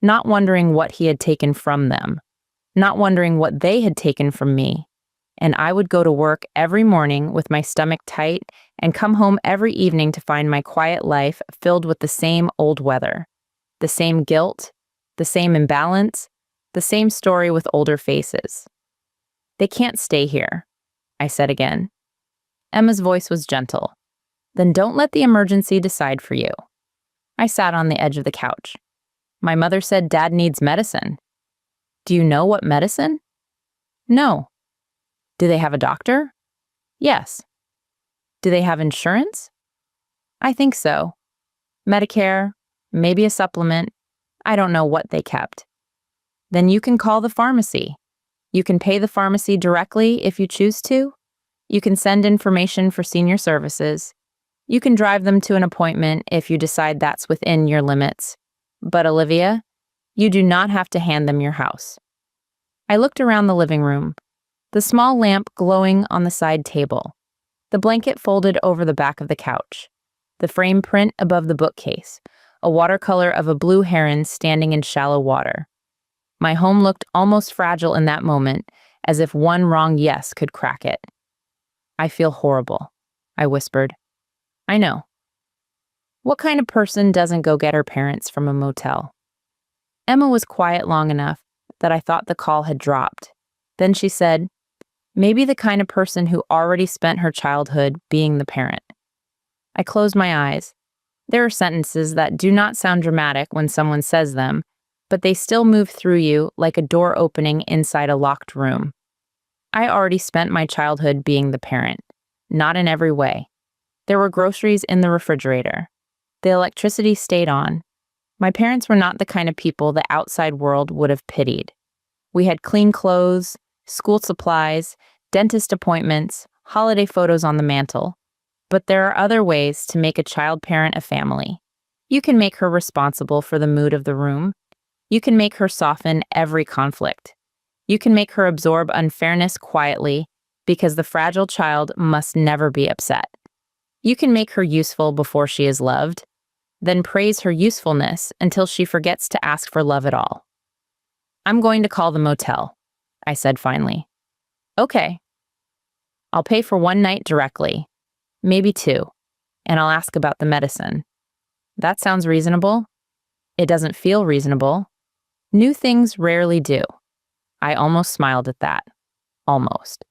not wondering what he had taken from them, not wondering what they had taken from me. And I would go to work every morning with my stomach tight and come home every evening to find my quiet life filled with the same old weather, the same guilt, the same imbalance, the same story with older faces. They can't stay here, I said again. Emma's voice was gentle. Then don't let the emergency decide for you. I sat on the edge of the couch. My mother said Dad needs medicine. Do you know what medicine? No. Do they have a doctor? Yes. Do they have insurance? I think so. Medicare, maybe a supplement. I don't know what they kept. Then you can call the pharmacy. You can pay the pharmacy directly if you choose to. You can send information for senior services. You can drive them to an appointment if you decide that's within your limits. But Olivia, you do not have to hand them your house. I looked around the living room, the small lamp glowing on the side table, the blanket folded over the back of the couch, the frame print above the bookcase, a watercolor of a blue heron standing in shallow water. My home looked almost fragile in that moment, as if one wrong yes could crack it. I feel horrible, I whispered. I know. What kind of person doesn't go get her parents from a motel? Emma was quiet long enough that I thought the call had dropped. Then she said, maybe the kind of person who already spent her childhood being the parent. I closed my eyes. There are sentences that do not sound dramatic when someone says them, but they still move through you like a door opening inside a locked room. I already spent my childhood being the parent, not in every way. There were groceries in the refrigerator. The electricity stayed on. My parents were not the kind of people the outside world would have pitied. We had clean clothes, school supplies, dentist appointments, holiday photos on the mantle. But there are other ways to make a child parent a family. You can make her responsible for the mood of the room. You can make her soften every conflict. You can make her absorb unfairness quietly because the fragile child must never be upset. You can make her useful before she is loved, then praise her usefulness until she forgets to ask for love at all. I'm going to call the motel, I said finally. Okay. I'll pay for one night directly, maybe two, and I'll ask about the medicine. That sounds reasonable. It doesn't feel reasonable. New things rarely do. I almost smiled at that. Almost.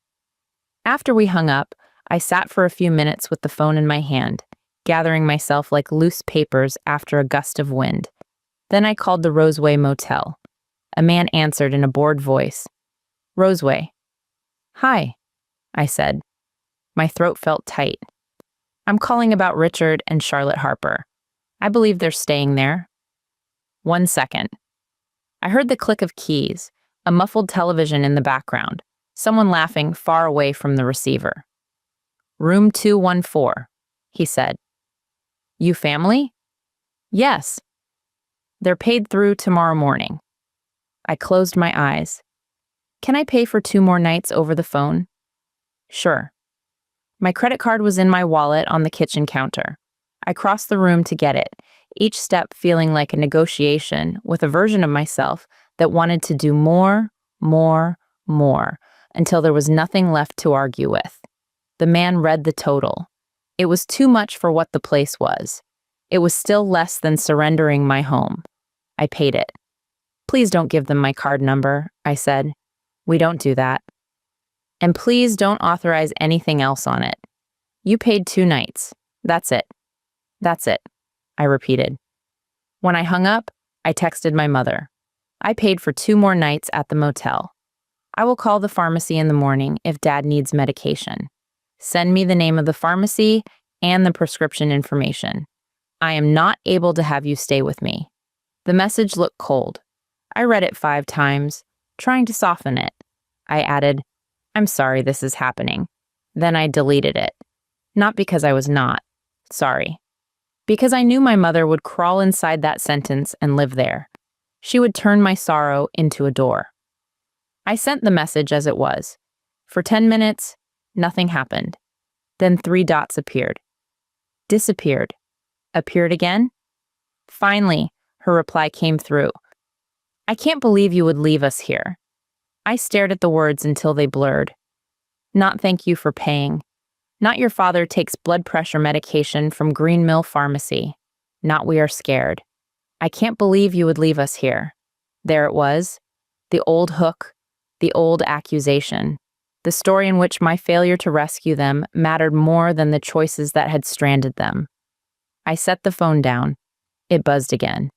After we hung up, I sat for a few minutes with the phone in my hand, gathering myself like loose papers after a gust of wind. Then I called the Roseway Motel. A man answered in a bored voice. Roseway. Hi, I said. My throat felt tight. I'm calling about Richard and Charlotte Harper. I believe they're staying there. 1 second. I heard the click of keys, a muffled television in the background, someone laughing far away from the receiver. Room 214, he said. You family? Yes. They're paid through tomorrow morning. I closed my eyes. Can I pay for 2 more nights over the phone? Sure. My credit card was in my wallet on the kitchen counter. I crossed the room to get it, each step feeling like a negotiation with a version of myself that wanted to do more, until there was nothing left to argue with. The man read the total. It was too much for what the place was. It was still less than surrendering my home. I paid it. Please don't give them my card number, I said. We don't do that. And please don't authorize anything else on it. You paid 2 nights. That's it. That's it, I repeated. When I hung up, I texted my mother. I paid for 2 more nights at the motel. I will call the pharmacy in the morning if Dad needs medication. Send me the name of the pharmacy and the prescription information. I am not able to have you stay with me. The message looked cold. I read it 5 times, trying to soften it. I added, I'm sorry this is happening. Then I deleted it. Not because I was not sorry. Because I knew my mother would crawl inside that sentence and live there. She would turn my sorrow into a door. I sent the message as it was. For 10 minutes, nothing happened. Then 3 dots appeared. Disappeared. Appeared again. Finally, her reply came through. I can't believe you would leave us here. I stared at the words until they blurred. Not thank you for paying. Not your father takes blood pressure medication from Green Mill Pharmacy. Not we are scared. I can't believe you would leave us here. There it was. The old hook. The old accusation. The story in which my failure to rescue them mattered more than the choices that had stranded them. I set the phone down. It buzzed again.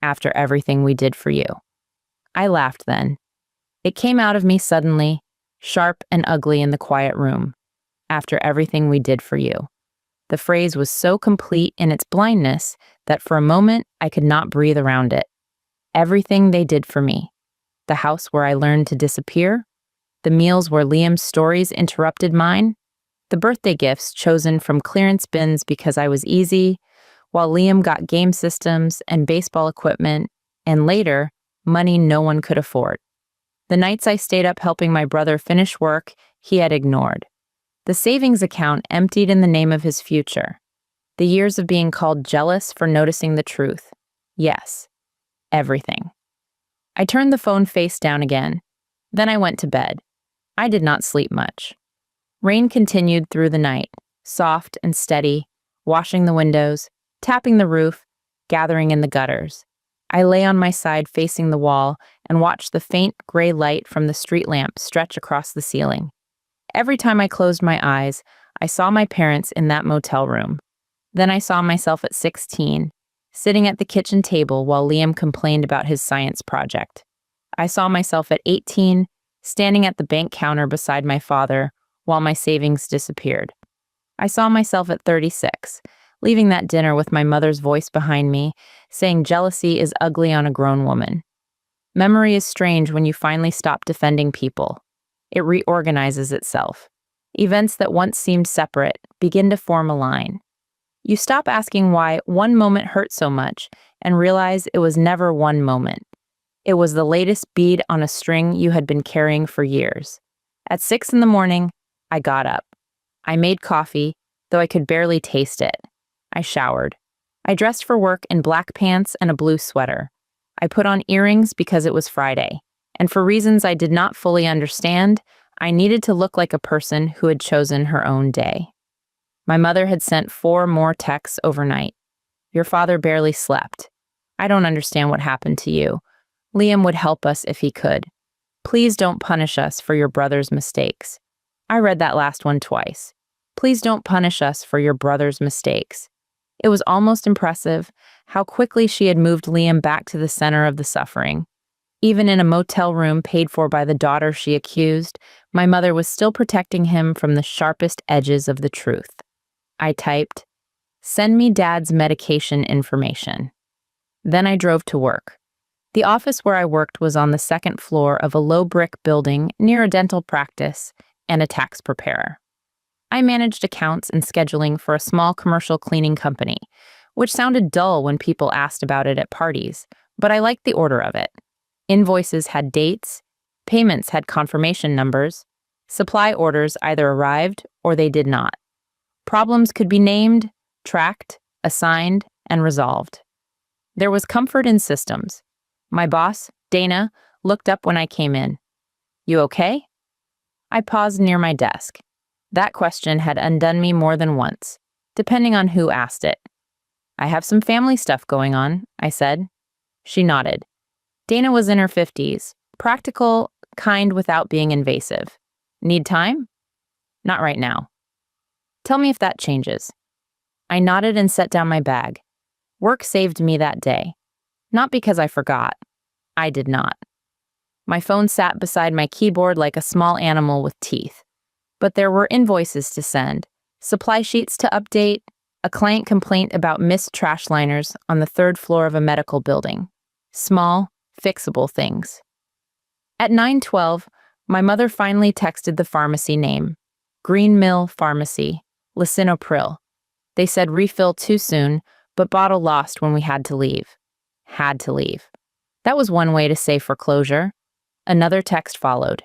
After everything we did for you. I laughed then. It came out of me suddenly, sharp and ugly in the quiet room. After everything we did for you. The phrase was so complete in its blindness that for a moment I could not breathe around it. Everything they did for me. The house where I learned to disappear. The meals where Liam's stories interrupted mine. The birthday gifts chosen from clearance bins because I was easy, while Liam got game systems and baseball equipment, and later, money no one could afford. The nights I stayed up helping my brother finish work he had ignored. The savings account emptied in the name of his future. The years of being called jealous for noticing the truth. Yes, everything. I turned the phone face down again. Then I went to bed. I did not sleep much. Rain continued through the night, soft and steady, washing the windows, tapping the roof, gathering in the gutters. I lay on my side facing the wall and watched the faint gray light from the street lamp stretch across the ceiling. Every time I closed my eyes, I saw my parents in that motel room. Then I saw myself at 16, sitting at the kitchen table while Liam complained about his science project. I saw myself at 18, standing at the bank counter beside my father while my savings disappeared. I saw myself at 36, leaving that dinner with my mother's voice behind me, saying jealousy is ugly on a grown woman. Memory is strange when you finally stop defending people. It reorganizes itself. Events that once seemed separate begin to form a line. You stop asking why one moment hurt so much and realize it was never one moment. It was the latest bead on a string you had been carrying for years. At 6 a.m, I got up. I made coffee, though I could barely taste it. I showered. I dressed for work in black pants and a blue sweater. I put on earrings because it was Friday. And for reasons I did not fully understand, I needed to look like a person who had chosen her own day. My mother had sent 4 more texts overnight. Your father barely slept. I don't understand what happened to you. Liam would help us if he could. Please don't punish us for your brother's mistakes. I read that last one twice. Please don't punish us for your brother's mistakes. It was almost impressive how quickly she had moved Liam back to the center of the suffering. Even in a motel room paid for by the daughter she accused, my mother was still protecting him from the sharpest edges of the truth. I typed, "Send me Dad's medication information." Then I drove to work. The office where I worked was on the 2nd floor of a low brick building near a dental practice and a tax preparer. I managed accounts and scheduling for a small commercial cleaning company, which sounded dull when people asked about it at parties, but I liked the order of it. Invoices had dates, payments had confirmation numbers, supply orders either arrived or they did not. Problems could be named, tracked, assigned, and resolved. There was comfort in systems. My boss, Dana, looked up when I came in. "You okay?" I paused near my desk. That question had undone me more than once, depending on who asked it. "I have some family stuff going on," I said. She nodded. Dana was in her 50s, practical, kind without being invasive. "Need time?" "Not right now." "Tell me if that changes." I nodded and set down my bag. Work saved me that day. Not because I forgot. I did not. My phone sat beside my keyboard like a small animal with teeth. But there were invoices to send, supply sheets to update, a client complaint about missed trash liners on the 3rd floor of a medical building. Small, fixable things. At 9:12, my mother finally texted the pharmacy name. Green Mill Pharmacy, lisinopril. They said refill too soon, but bottle lost when we had to leave. Had to leave. That was one way to say foreclosure. Another text followed.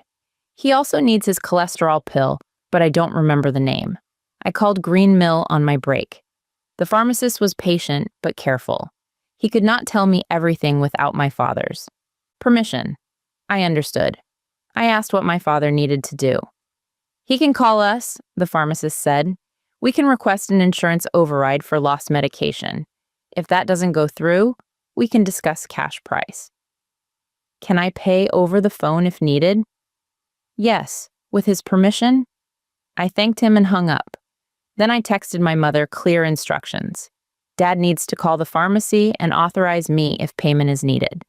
He also needs his cholesterol pill, but I don't remember the name. I called Green Mill on my break. The pharmacist was patient, but careful. He could not tell me everything without my father's Permission. I understood. I asked what my father needed to do. He can call us, the pharmacist said. We can request an insurance override for lost medication. If that doesn't go through, we can discuss cash price. Can I pay over the phone if needed? Yes, with his permission. I thanked him and hung up. Then I texted my mother clear instructions. Dad needs to call the pharmacy and authorize me if payment is needed.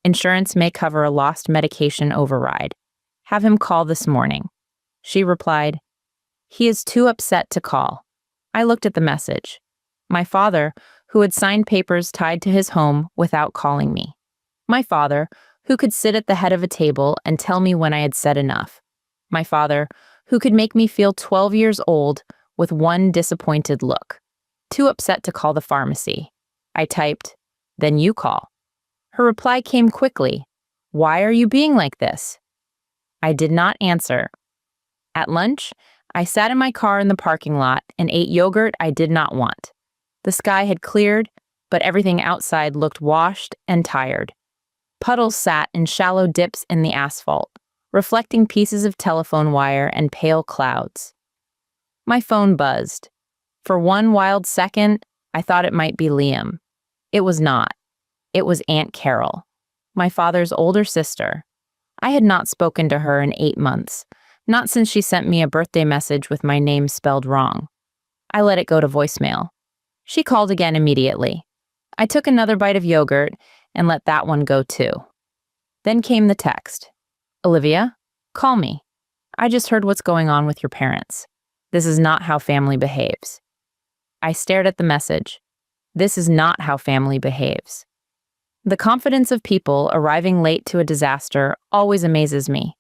Insurance may cover a lost medication override. Have him call this morning. She replied, he is too upset to call. I looked at the message. My father, who had signed papers tied to his home without calling me. My father, who could sit at the head of a table and tell me when I had said enough. My father, who could make me feel 12 years old with one disappointed look. Too upset to call the pharmacy. I typed, then you call. Her reply came quickly. Why are you being like this? I did not answer. At lunch, I sat in my car in the parking lot and ate yogurt I did not want. The sky had cleared, but everything outside looked washed and tired. Puddles sat in shallow dips in the asphalt, reflecting pieces of telephone wire and pale clouds. My phone buzzed. For one wild second, I thought it might be Liam. It was not. It was Aunt Carol, my father's older sister. I had not spoken to her in 8 months, not since she sent me a birthday message with my name spelled wrong. I let it go to voicemail. She called again immediately. I took another bite of yogurt and let that one go too. Then came the text. Olivia, call me. I just heard what's going on with your parents. This is not how family behaves. I stared at the message. This is not how family behaves. The confidence of people arriving late to a disaster always amazes me.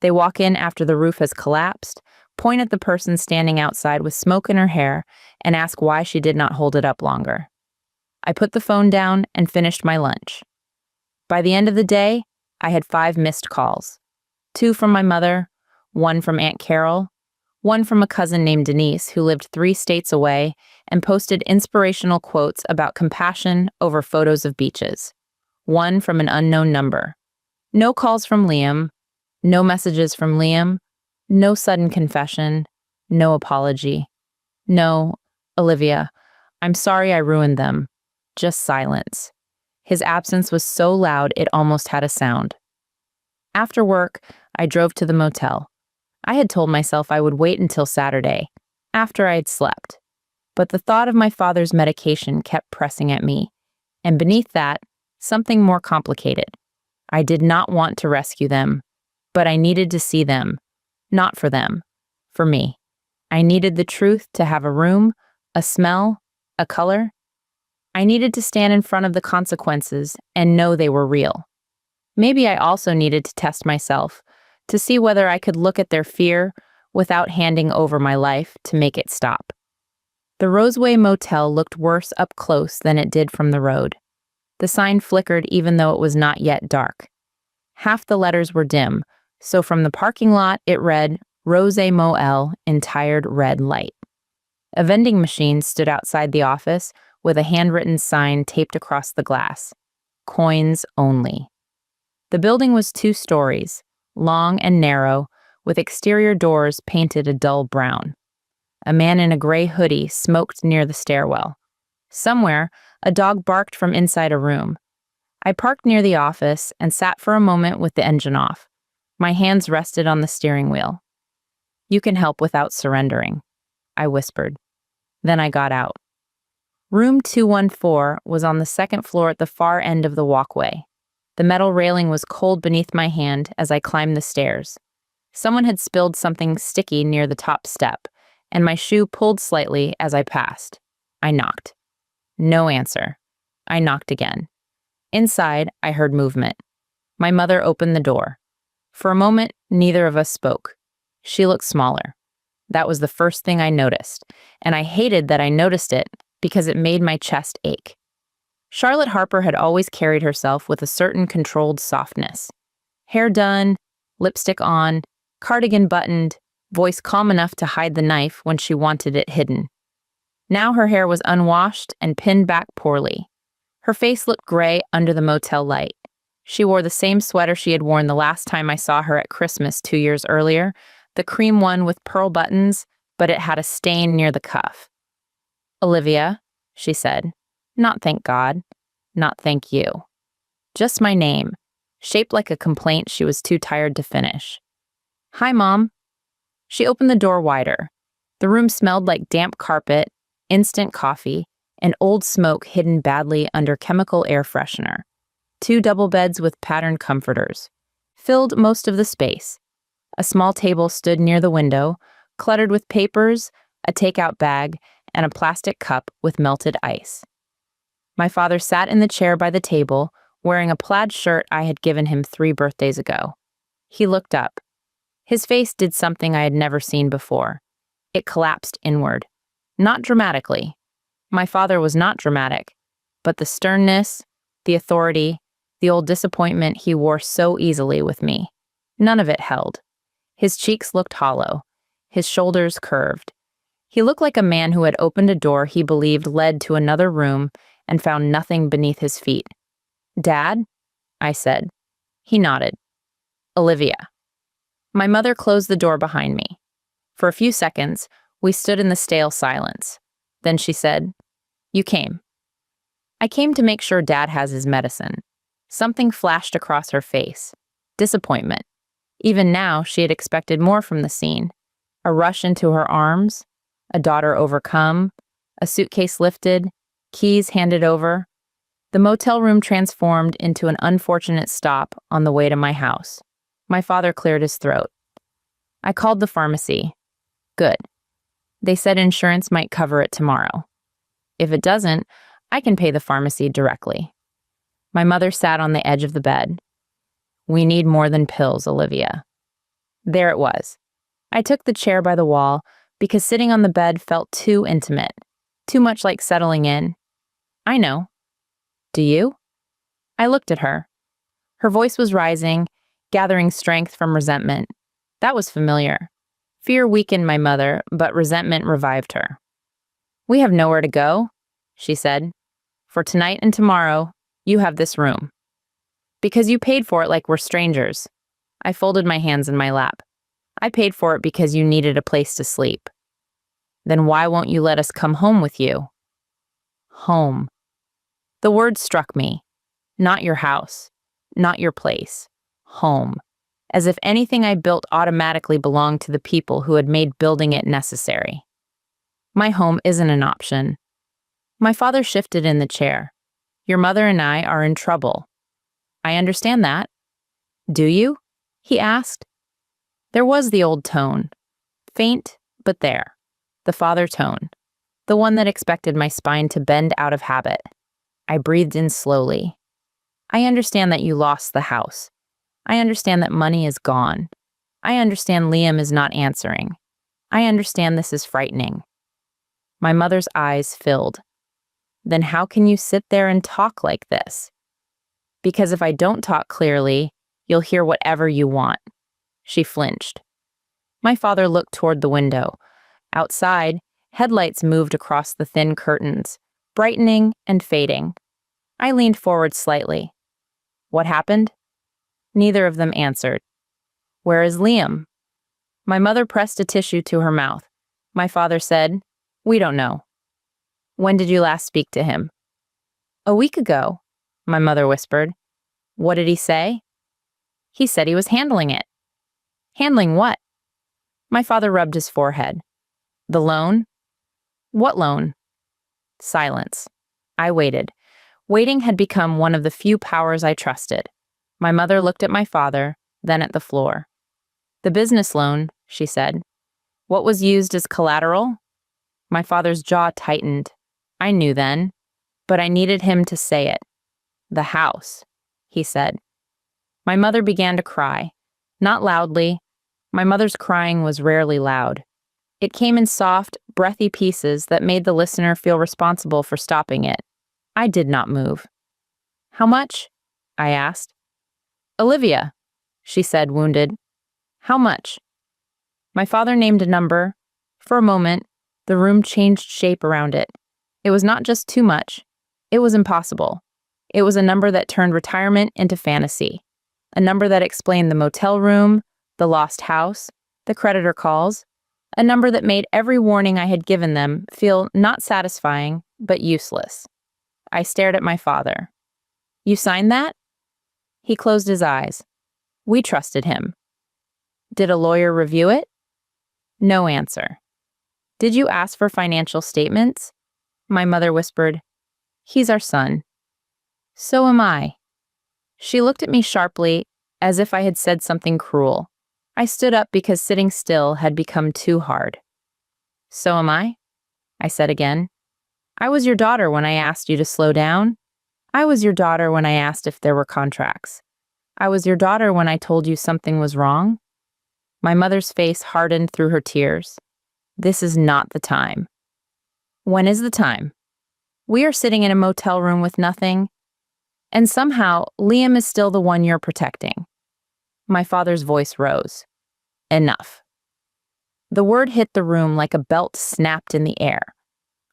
They walk in after the roof has collapsed, point at the person standing outside with smoke in her hair, and ask why she did not hold it up longer. I put the phone down and finished my lunch. By the end of the day, I had 5 missed calls. 2 from my mother, 1 from Aunt Carol, 1 from a cousin named Denise who lived 3 states away and posted inspirational quotes about compassion over photos of beaches. 1 from an unknown number. No calls from Liam, no messages from Liam, no sudden confession, no apology. No, Olivia, I'm sorry I ruined them. Just silence. His absence was so loud it almost had a sound. After work, I drove to the motel. I had told myself I would wait until Saturday, after I had slept. But the thought of my father's medication kept pressing at me, and beneath that, something more complicated. I did not want to rescue them, but I needed to see them. Not for them, for me. I needed the truth to have a room, a smell, a color. I needed to stand in front of the consequences and know they were real. Maybe I also needed to test myself, to see whether I could look at their fear without handing over my life to make it stop. The Roseway Motel looked worse up close than it did from the road. The sign flickered even though it was not yet dark. Half the letters were dim, so from the parking lot it read, Rose Motel in tired red light. A vending machine stood outside the office with a handwritten sign taped across the glass. Coins only. The building was 2 stories, long and narrow, with exterior doors painted a dull brown. A man in a gray hoodie smoked near the stairwell. Somewhere, a dog barked from inside a room. I parked near the office and sat for a moment with the engine off. My hands rested on the steering wheel. You can help without surrendering, I whispered. Then I got out. Room 214 was on the 2nd floor at the far end of the walkway. The metal railing was cold beneath my hand as I climbed the stairs. Someone had spilled something sticky near the top step, and my shoe pulled slightly as I passed. I knocked. No answer. I knocked again. Inside, I heard movement. My mother opened the door. For a moment, neither of us spoke. She looked smaller. That was the first thing I noticed, and I hated that I noticed it because it made my chest ache. Charlotte Harper had always carried herself with a certain controlled softness. Hair done, lipstick on, cardigan buttoned, voice calm enough to hide the knife when she wanted it hidden. Now her hair was unwashed and pinned back poorly. Her face looked gray under the motel light. She wore the same sweater she had worn the last time I saw her at Christmas 2 years earlier, the cream one with pearl buttons, but it had a stain near the cuff. "Olivia," she said. Not "thank God," not "thank you." Just my name, shaped like a complaint she was too tired to finish. "Hi, Mom." She opened the door wider. The room smelled like damp carpet, instant coffee, and old smoke hidden badly under chemical air freshener. 2 double beds with patterned comforters filled most of the space. A small table stood near the window, cluttered with papers, a takeout bag, and a plastic cup with melted ice. My father sat in the chair by the table, wearing a plaid shirt I had given him 3 birthdays ago. He looked up. His face did something I had never seen before. It collapsed inward. Not dramatically. My father was not dramatic, but the sternness, the authority, the old disappointment he wore so easily with me. None of it held. His cheeks looked hollow, his shoulders curved. He looked like a man who had opened a door he believed led to another room and found nothing beneath his feet. "Dad?" I said. He nodded. "Olivia." My mother closed the door behind me. For a few seconds, we stood in the stale silence. Then she said, "You came." "I came to make sure Dad has his medicine." Something flashed across her face. Disappointment. Even now, she had expected more from the scene. A rush into her arms, a daughter overcome, a suitcase lifted, keys handed over. The motel room transformed into an unfortunate stop on the way to my house. My father cleared his throat. "I called the pharmacy." "Good. They said insurance might cover it tomorrow. If it doesn't, I can pay the pharmacy directly." My mother sat on the edge of the bed. "We need more than pills, Olivia." There it was. I took the chair by the wall because sitting on the bed felt too intimate, too much like settling in. "I know." "Do you?" I looked at her. Her voice was rising, gathering strength from resentment. That was familiar. Fear weakened my mother, but resentment revived her. "We have nowhere to go," she said. "For tonight and tomorrow, you have this room. Because you paid for it like we're strangers." I folded my hands in my lap. "I paid for it because you needed a place to sleep." "Then why won't you let us come home with you?" Home. The word struck me. Not your house. Not your place. Home. As if anything I built automatically belonged to the people who had made building it necessary. My home isn't an option. My father shifted in the chair. "Your mother and I are in trouble." "I understand that." "Do you?" he asked. There was the old tone. Faint, but there. The father tone. The one that expected my spine to bend out of habit. I breathed in slowly. "I understand that you lost the house. I understand that money is gone. I understand Liam is not answering. I understand this is frightening." My mother's eyes filled. "Then how can you sit there and talk like this?" "Because if I don't talk clearly, you'll hear whatever you want." She flinched. My father looked toward the window. Outside, headlights moved across the thin curtains, brightening and fading. I leaned forward slightly. "What happened?" Neither of them answered. "Where is Liam?" My mother pressed a tissue to her mouth. My father said, "We don't know." "When did you last speak to him?" "A week ago," my mother whispered. "What did he say?" "He said he was handling it." "Handling what?" My father rubbed his forehead. "The loan?" "What loan?" Silence. I waited. Waiting had become one of the few powers I trusted. My mother looked at my father, then at the floor. "The business loan," she said. "What was used as collateral?" My father's jaw tightened. I knew then, but I needed him to say it. "The house," he said. My mother began to cry. Not loudly. My mother's crying was rarely loud. It came in soft, breathy pieces that made the listener feel responsible for stopping it. I did not move. "How much?" I asked. "Olivia," she said, wounded. "How much?" My father named a number. For a moment, the room changed shape around it. It was not just too much. It was impossible. It was a number that turned retirement into fantasy. A number that explained the motel room, the lost house, the creditor calls. A number that made every warning I had given them feel not satisfying, but useless. I stared at my father. You signed that? He closed his eyes. We trusted him. Did a lawyer review it? No answer. Did you ask for financial statements? My mother whispered, He's our son. So am I. She looked at me sharply, as if I had said something cruel. I stood up because sitting still had become too hard. So am I said again. I was your daughter when I asked you to slow down. I was your daughter when I asked if there were contracts. I was your daughter when I told you something was wrong. My mother's face hardened through her tears. This is not the time. When is the time? We are sitting in a motel room with nothing, and somehow Liam is still the one you're protecting. My father's voice rose. Enough. The word hit the room like a belt snapped in the air.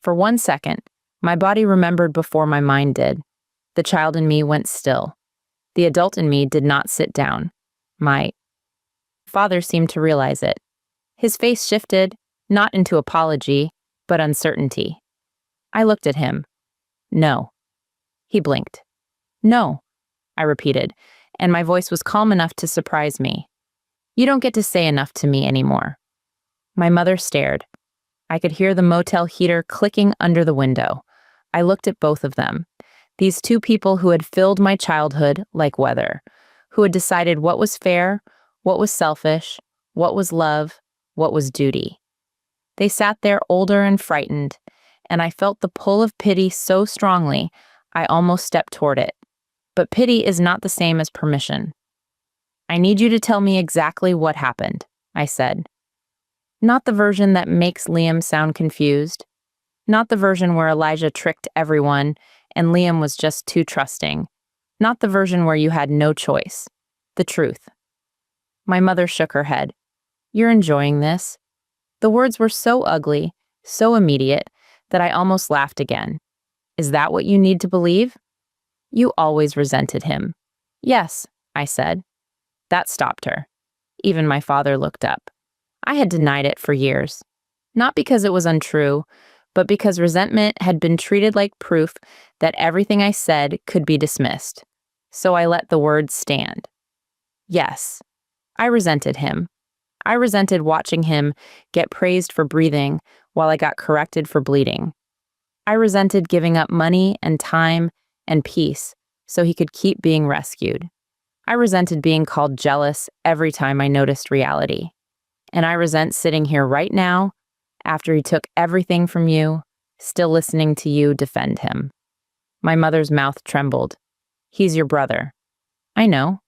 For 1 second, my body remembered before my mind did. The child in me went still. The adult in me did not sit down. My father seemed to realize it. His face shifted, not into apology, but uncertainty. I looked at him. No. He blinked. No, I repeated, and my voice was calm enough to surprise me. You don't get to say enough to me anymore. My mother stared. I could hear the motel heater clicking under the window. I looked at both of them. These two people who had filled my childhood like weather, who had decided what was fair, what was selfish, what was love, what was duty. They sat there older and frightened, and I felt the pull of pity so strongly I almost stepped toward it. But pity is not the same as permission. I need you to tell me exactly what happened, I said. Not the version that makes Liam sound confused. Not the version where Elijah tricked everyone and Liam was just too trusting. Not the version where you had no choice. The truth. My mother shook her head. You're enjoying this. The words were so ugly, so immediate, that I almost laughed again. Is that what you need to believe? You always resented him. Yes, I said. That stopped her. Even my father looked up. I had denied it for years. Not because it was untrue, but because resentment had been treated like proof that everything I said could be dismissed. So I let the words stand. Yes, I resented him. I resented watching him get praised for breathing while I got corrected for bleeding. I resented giving up money and time and peace so he could keep being rescued. I resented being called jealous every time I noticed reality. And I resent sitting here right now, after he took everything from you, still listening to you defend him. My mother's mouth trembled. He's your brother. I know.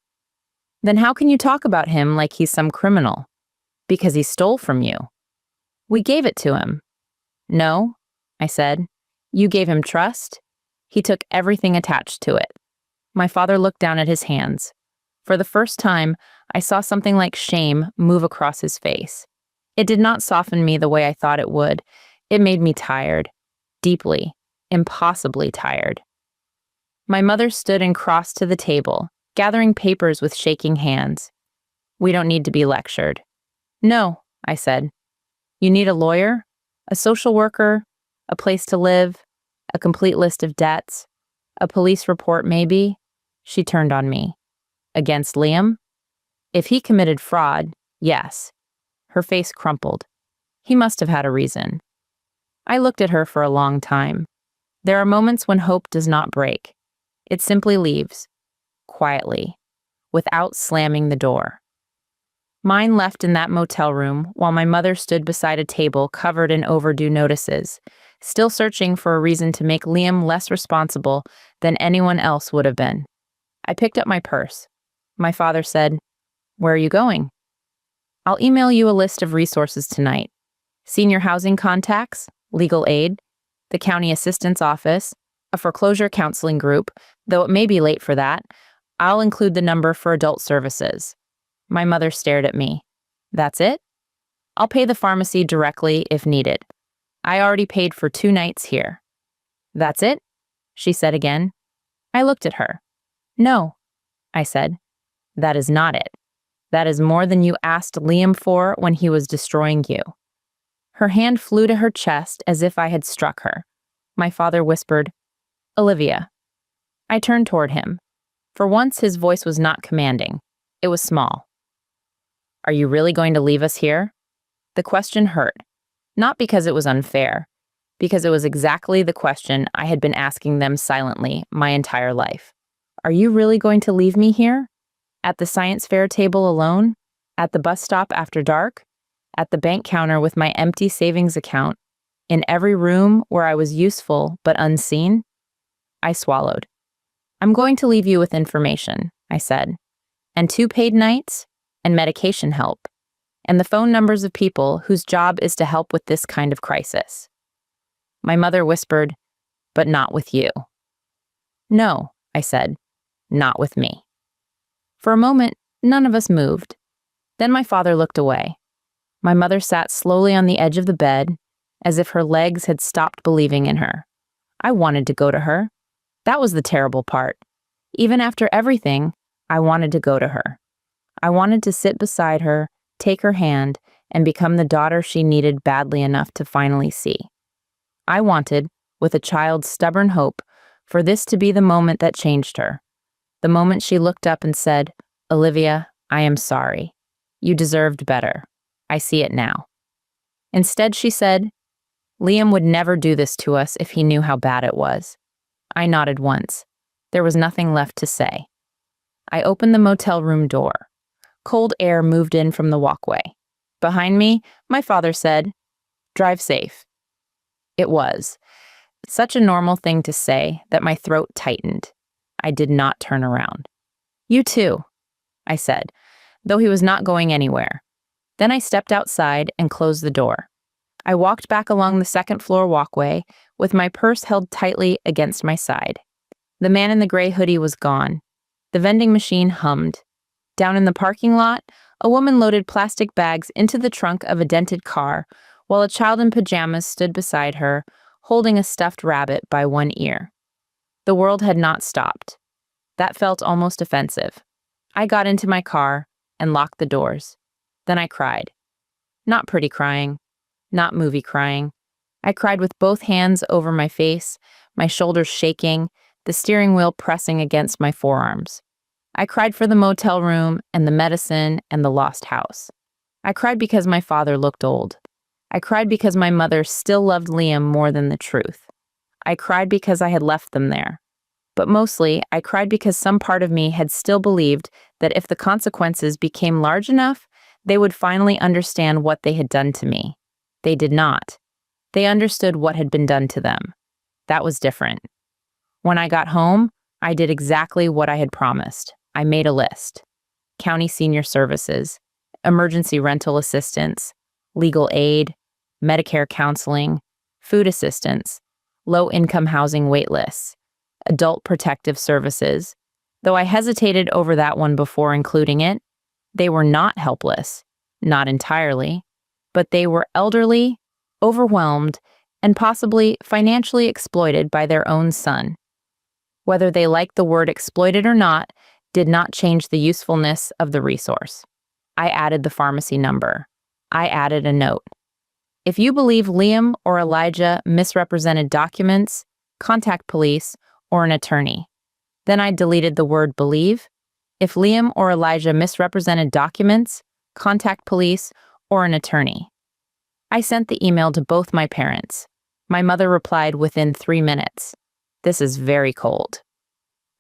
Then how can you talk about him like he's some criminal? Because he stole from you. We gave it to him. No, I said. You gave him trust. He took everything attached to it. My father looked down at his hands. For the first time, I saw something like shame move across his face. It did not soften me the way I thought it would. It made me tired. Deeply, impossibly tired. My mother stood and crossed to the table, gathering papers with shaking hands. We don't need to be lectured. No, I said. You need a lawyer, a social worker, a place to live, a complete list of debts, a police report maybe. She turned on me. Against Liam? If he committed fraud, yes. Her face crumpled. He must have had a reason. I looked at her for a long time. There are moments when hope does not break. It simply leaves, quietly, without slamming the door. Mine left in that motel room while my mother stood beside a table covered in overdue notices, still searching for a reason to make Liam less responsible than anyone else would have been. I picked up my purse. My father said, "Where are you going?" "I'll email you a list of resources tonight. Senior housing contacts, legal aid, the county assistance office, a foreclosure counseling group, though it may be late for that. I'll include the number for adult services." My mother stared at me. "That's it? I'll pay the pharmacy directly if needed. I already paid for 2 nights here." "That's it?" she said again. I looked at her. "No," I said. "That is not it. That is more than you asked Liam for when he was destroying you." Her hand flew to her chest as if I had struck her. My father whispered, "Olivia." I turned toward him. For once, his voice was not commanding. It was small. "Are you really going to leave us here?" The question hurt, not because it was unfair, because it was exactly the question I had been asking them silently my entire life. "Are you really going to leave me here? At the science fair table alone? At the bus stop after dark? At the bank counter with my empty savings account? In every room where I was useful but unseen?" I swallowed. "I'm going to leave you with information," I said, "and 2 paid nights, and medication help, and the phone numbers of people whose job is to help with this kind of crisis." My mother whispered, "But not with you." "No," I said, "not with me." For a moment, none of us moved. Then my father looked away. My mother sat slowly on the edge of the bed, as if her legs had stopped believing in her. I wanted to go to her. That was the terrible part. Even after everything, I wanted to go to her. I wanted to sit beside her, take her hand, and become the daughter she needed badly enough to finally see. I wanted, with a child's stubborn hope, for this to be the moment that changed her. The moment she looked up and said, "Olivia, I am sorry. You deserved better. I see it now." Instead, she said, "Liam would never do this to us if he knew how bad it was." I nodded once. There was nothing left to say. I opened the motel room door. Cold air moved in from the walkway. Behind me, my father said, "Drive safe." It was such a normal thing to say that my throat tightened. I did not turn around. "You too," I said, though he was not going anywhere. Then I stepped outside and closed the door. I walked back along the second-floor walkway with my purse held tightly against my side. The man in the gray hoodie was gone. The vending machine hummed. Down in the parking lot, a woman loaded plastic bags into the trunk of a dented car, while a child in pajamas stood beside her, holding a stuffed rabbit by one ear. The world had not stopped. That felt almost offensive. I got into my car and locked the doors. Then I cried. Not pretty crying. Not movie crying. I cried with both hands over my face, my shoulders shaking, the steering wheel pressing against my forearms. I cried for the motel room and the medicine and the lost house. I cried because my father looked old. I cried because my mother still loved Liam more than the truth. I cried because I had left them there. But mostly, I cried because some part of me had still believed that if the consequences became large enough, they would finally understand what they had done to me. They did not. They understood what had been done to them. That was different. When I got home, I did exactly what I had promised. I made a list. County senior services, emergency rental assistance, legal aid, Medicare counseling, food assistance, low-income housing wait lists, adult protective services. Though I hesitated over that one before including it, they were not helpless, not entirely, but they were elderly, overwhelmed, and possibly financially exploited by their own son. Whether they liked the word exploited or not did not change the usefulness of the resource. I added the pharmacy number. I added a note. If you believe Liam or Elijah misrepresented documents, contact police or an attorney. Then I deleted the word believe. If Liam or Elijah misrepresented documents, contact police or an attorney. I sent the email to both my parents. My mother replied within 3 minutes. This is very cold.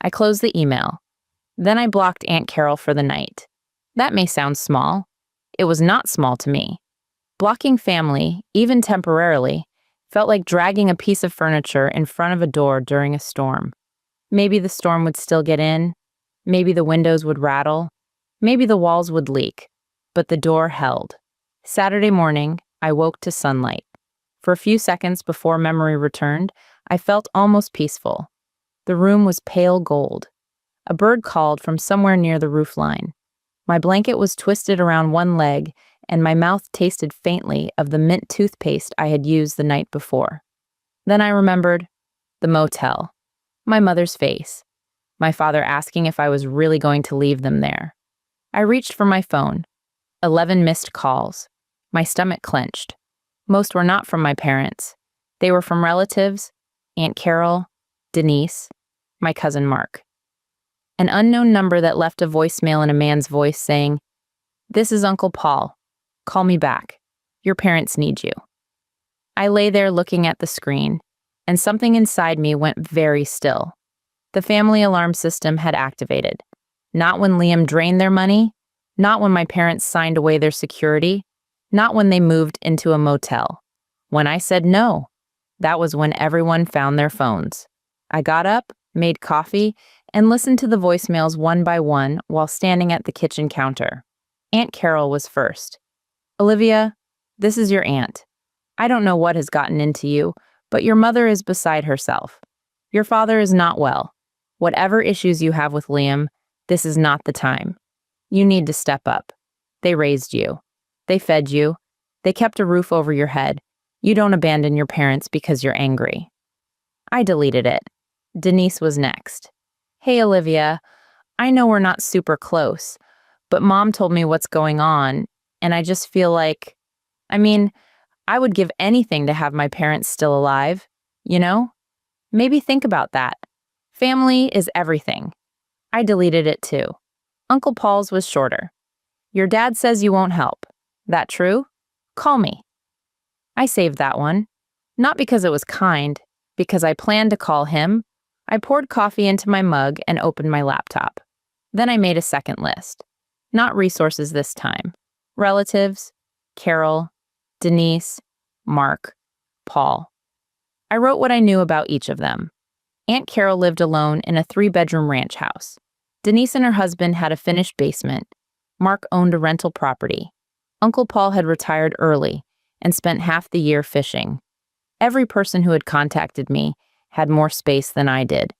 I closed the email. Then I blocked Aunt Carol for the night. That may sound small. It was not small to me. Blocking family, even temporarily, felt like dragging a piece of furniture in front of a door during a storm. Maybe the storm would still get in. Maybe the windows would rattle. Maybe the walls would leak. But the door held. Saturday morning, I woke to sunlight. For a few seconds before memory returned, I felt almost peaceful. The room was pale gold. A bird called from somewhere near the roofline. My blanket was twisted around one leg, and my mouth tasted faintly of the mint toothpaste I had used the night before. Then I remembered the motel, my mother's face, My father asking if I was really going to leave them there. I reached for my phone. 11 missed calls. My stomach clenched. Most were not from my parents. They were from relatives, Aunt Carol, Denise, my cousin Mark. An unknown number that left a voicemail in a man's voice saying, "This is Uncle Paul. Call me back. Your parents need you." I lay there looking at the screen, and something inside me went very still. The family alarm system had activated. Not when Liam drained their money, not when my parents signed away their security, not when they moved into a motel. When I said no, that was when everyone found their phones. I got up, made coffee, and listened to the voicemails one by one while standing at the kitchen counter. Aunt Carol was first. "Olivia, this is your aunt. I don't know what has gotten into you, but your mother is beside herself. Your father is not well. Whatever issues you have with Liam, this is not the time. You need to step up. They raised you. They fed you. They kept a roof over your head. You don't abandon your parents because you're angry." I deleted it. Denise was next. "Hey, Olivia, I know we're not super close, but Mom told me what's going on, and I just feel like, I would give anything to have my parents still alive, you know? Maybe think about that. Family is everything." I deleted it too. Uncle Paul's was shorter. "Your dad says you won't help. That true? Call me." I saved that one. Not because it was kind, because I planned to call him. I poured coffee into my mug and opened my laptop. Then I made a second list. Not resources this time. Relatives, Carol, Denise, Mark, Paul. I wrote what I knew about each of them. Aunt Carol lived alone in a 3-bedroom ranch house. Denise and her husband had a finished basement. Mark owned a rental property. Uncle Paul had retired early and spent half the year fishing. Every person who had contacted me had more space than I did.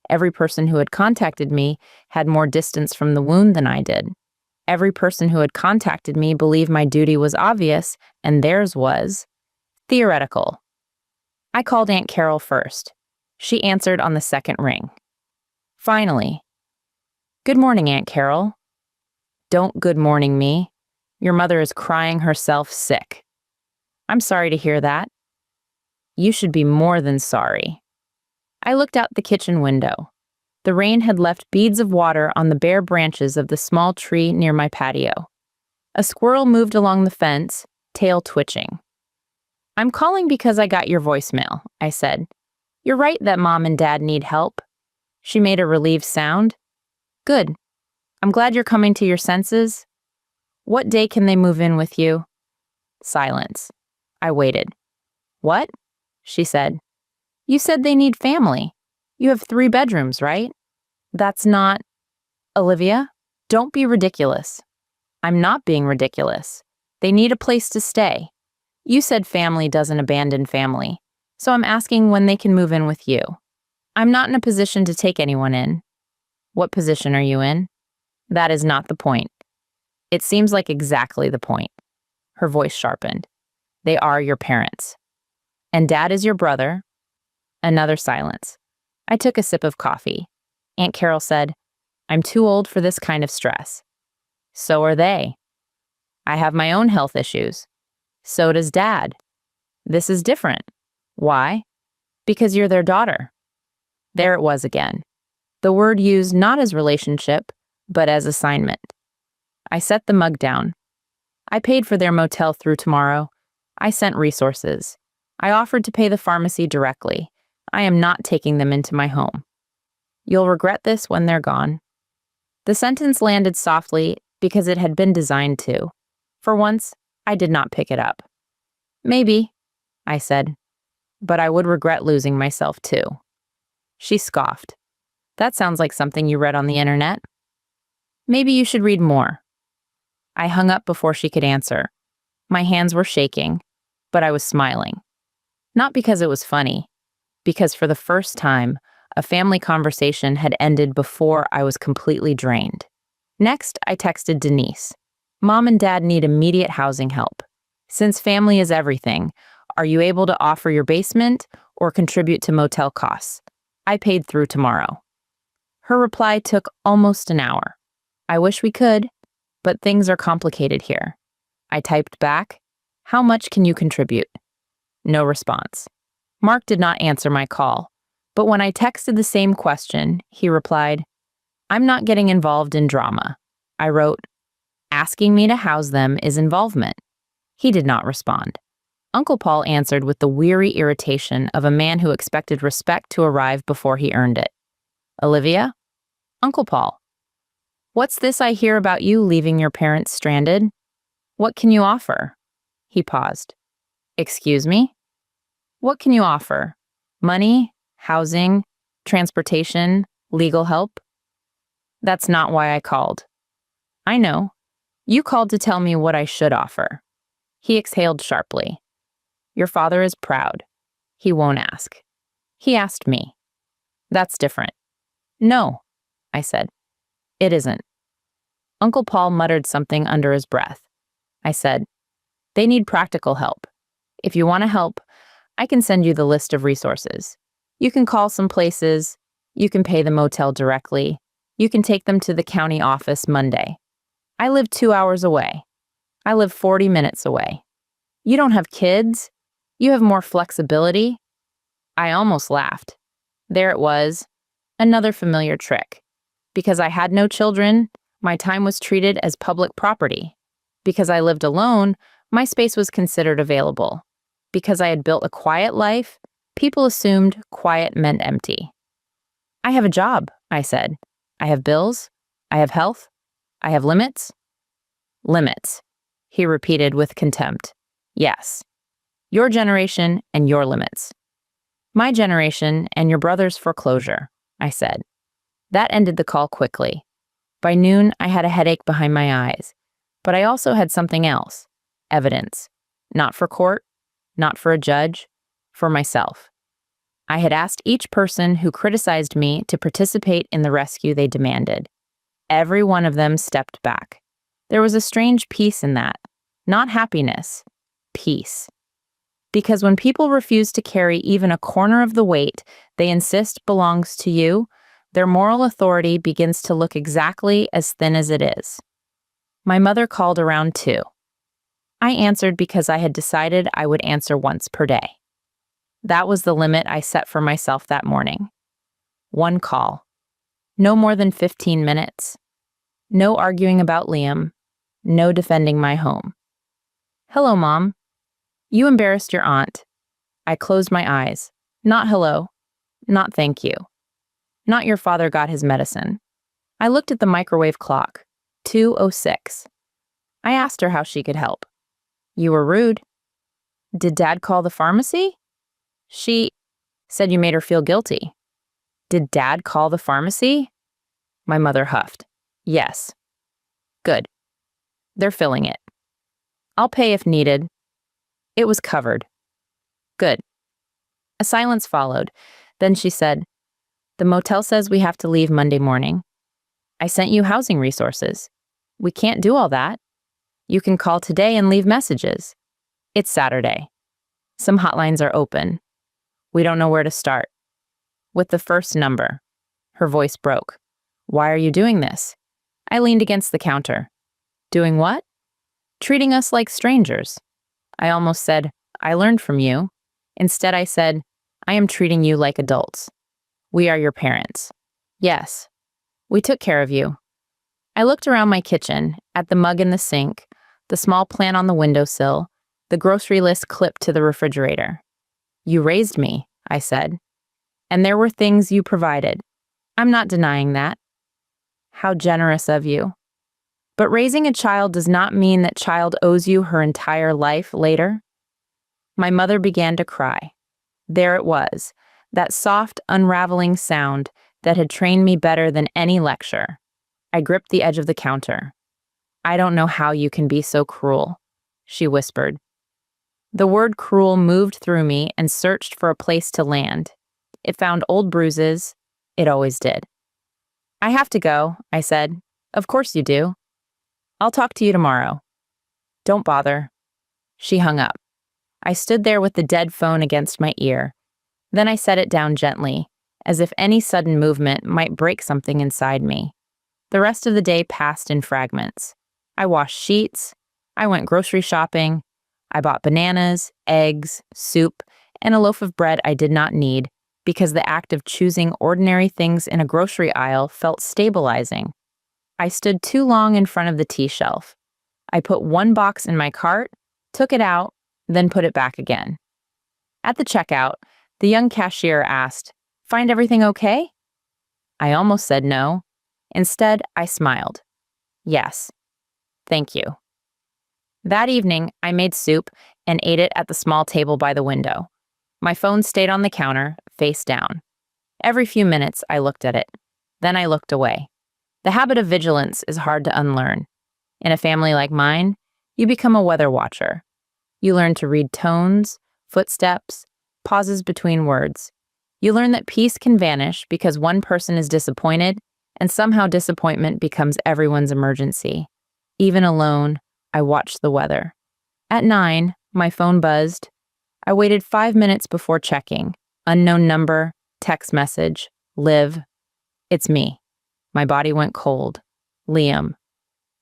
Every person who had contacted me had more distance from the wound than I did. Every person who had contacted me believed my duty was obvious and theirs was theoretical. I called Aunt Carol first. She answered on the second ring. Finally, "Good morning, Aunt Carol." "Don't good morning me. Your mother is crying herself sick." "I'm sorry to hear that." "You should be more than sorry." I looked out the kitchen window. The rain had left beads of water on the bare branches of the small tree near my patio. A squirrel moved along the fence, tail twitching. "I'm calling because I got your voicemail," I said. "You're right that Mom and Dad need help." She made a relieved sound. "Good. I'm glad you're coming to your senses. What day can they move in with you?" Silence. I waited. "What?" she said. "You said they need family. You have 3 bedrooms, right?" "That's not—" "Olivia, don't be ridiculous." "I'm not being ridiculous. They need a place to stay. You said family doesn't abandon family, so I'm asking when they can move in with you. I'm not in a position to take anyone in." "What position are you in?" "That is not the point." "It seems like exactly the point." Her voice sharpened. "They are your parents. And Dad is your brother." Another silence. I took a sip of coffee. Aunt Carol said, "I'm too old for this kind of stress." "So are they." "I have my own health issues." "So does Dad." "This is different." "Why?" "Because you're their daughter." There it was again. The word used not as relationship, but as assignment. I set the mug down. I paid for their motel through tomorrow. I sent resources. I offered to pay the pharmacy directly. I am not taking them into my home. You'll regret this when they're gone. The sentence landed softly because it had been designed to. For once, I did not pick it up. Maybe, I said, but I would regret losing myself too. She scoffed. That sounds like something you read on the internet. Maybe you should read more. I hung up before she could answer. My hands were shaking, but I was smiling. Not because it was funny, because for the first time, a family conversation had ended before I was completely drained. Next, I texted Denise. Mom and Dad need immediate housing help. Since family is everything, are you able to offer your basement or contribute to motel costs? I paid through tomorrow. Her reply took almost an hour. I wish we could, but things are complicated here. I typed back, how much can you contribute? No response. Mark did not answer my call, but when I texted the same question, he replied, I'm not getting involved in drama. I wrote, asking me to house them is involvement. He did not respond. Uncle Paul answered with the weary irritation of a man who expected respect to arrive before he earned it. Olivia? Uncle Paul. What's this I hear about you leaving your parents stranded? What can you offer? He paused. Excuse me? What can you offer? Money, housing, transportation, legal help? That's not why I called. I know. You called to tell me what I should offer. He exhaled sharply. Your father is proud. He won't ask. He asked me. That's different. No, I said. It isn't. Uncle Paul muttered something under his breath. I said, they need practical help. If you want to help, I can send you the list of resources. You can call some places. You can pay the motel directly. You can take them to the county office Monday. I live 2 hours away. I live 40 minutes away. You don't have kids. You have more flexibility. I almost laughed. There it was, another familiar trick. Because I had no children, my time was treated as public property. Because I lived alone, my space was considered available. Because I had built a quiet life, people assumed quiet meant empty. I have a job, I said. I have bills. I have health. I have limits. Limits, he repeated with contempt. Yes. Your generation and your limits. My generation and your brother's foreclosure, I said. That ended the call quickly. By noon, I had a headache behind my eyes, but I also had something else, evidence. Not for court, not for a judge, for myself. I had asked each person who criticized me to participate in the rescue they demanded. Every one of them stepped back. There was a strange peace in that. Not happiness, peace. Because when people refuse to carry even a corner of the weight they insist belongs to you, their moral authority begins to look exactly as thin as it is. My mother called around 2. I answered because I had decided I would answer once per day. That was the limit I set for myself that morning. 1 call. No more than 15 minutes. No arguing about Liam. No defending my home. Hello, Mom. You embarrassed your aunt. I closed my eyes. Not hello. Not thank you. Not your father got his medicine. I looked at the microwave clock. 2:06. I asked her how she could help. You were rude. Did Dad call the pharmacy? She said you made her feel guilty. Did Dad call the pharmacy? My mother huffed. Yes. Good. They're filling it. I'll pay if needed. It was covered. Good. A silence followed. Then she said, the motel says we have to leave Monday morning. I sent you housing resources. We can't do all that. You can call today and leave messages. It's Saturday. Some hotlines are open. We don't know where to start. With the first number. Her voice broke. Why are you doing this? I leaned against the counter. Doing what? Treating us like strangers. I almost said, I learned from you. Instead, I said, I am treating you like adults. We are your parents. Yes. We took care of you. I looked around my kitchen, at the mug in the sink, the small plant on the windowsill, the grocery list clipped to the refrigerator. You raised me, I said. And there were things you provided. I'm not denying that. How generous of you. But raising a child does not mean that child owes you her entire life later. My mother began to cry. There it was, that soft, unraveling sound that had trained me better than any lecture. I gripped the edge of the counter. I don't know how you can be so cruel, she whispered. The word cruel moved through me and searched for a place to land. It found old bruises. It always did. I have to go, I said. Of course you do. I'll talk to you tomorrow. Don't bother. She hung up. I stood there with the dead phone against my ear. Then I set it down gently, as if any sudden movement might break something inside me. The rest of the day passed in fragments. I washed sheets. I went grocery shopping. I bought bananas, eggs, soup, and a loaf of bread I did not need because the act of choosing ordinary things in a grocery aisle felt stabilizing. I stood too long in front of the tea shelf. I put one box in my cart, took it out, then put it back again. At the checkout, the young cashier asked, "Find everything okay?" I almost said no. Instead, I smiled. "Yes. Thank you." That evening, I made soup and ate it at the small table by the window. My phone stayed on the counter, face down. Every few minutes, I looked at it. Then I looked away. The habit of vigilance is hard to unlearn. In a family like mine, you become a weather watcher. You learn to read tones, footsteps, pauses between words. You learn that peace can vanish because one person is disappointed, and somehow disappointment becomes everyone's emergency. Even alone, I watched the weather. At 9, my phone buzzed. I waited 5 minutes before checking. Unknown number, text message, Liv. It's me. My body went cold. Liam.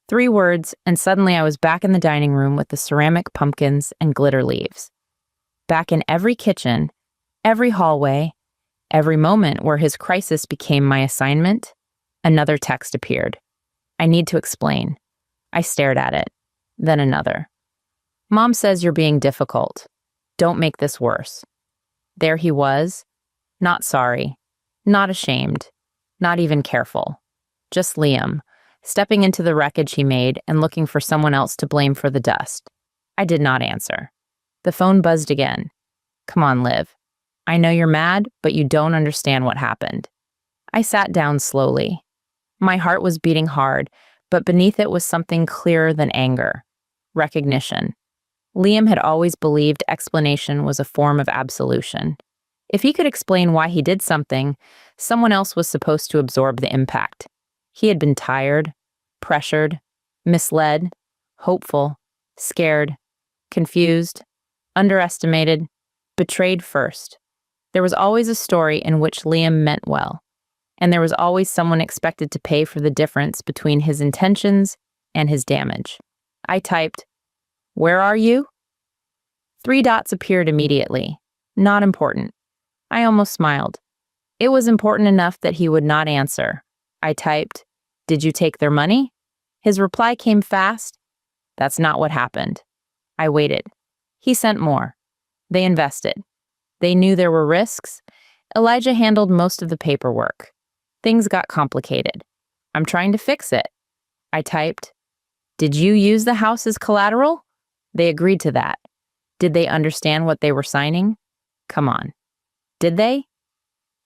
3 words, and suddenly I was back in the dining room with the ceramic pumpkins and glitter leaves. Back in every kitchen, every hallway, every moment where his crisis became my assignment, another text appeared. I need to explain. I stared at it. Then another. Mom says you're being difficult. Don't make this worse. There he was. Not sorry. Not ashamed. Not even careful. Just Liam, stepping into the wreckage he made and looking for someone else to blame for the dust. I did not answer. The phone buzzed again. Come on, Liv. I know you're mad, but you don't understand what happened. I sat down slowly. My heart was beating hard, but beneath it was something clearer than anger. Recognition. Liam had always believed explanation was a form of absolution. If he could explain why he did something, someone else was supposed to absorb the impact. He had been tired, pressured, misled, hopeful, scared, confused, underestimated, betrayed first. There was always a story in which Liam meant well, and there was always someone expected to pay for the difference between his intentions and his damage. I typed, "Where are you?" 3 dots appeared immediately. Not important. I almost smiled. It was important enough that he would not answer. I typed, "Did you take their money?" His reply came fast. "That's not what happened." I waited. He sent more. They invested. They knew there were risks. Elijah handled most of the paperwork. Things got complicated. I'm trying to fix it. I typed, "Did you use the house as collateral?" They agreed to that. Did they understand what they were signing? Come on. Did they?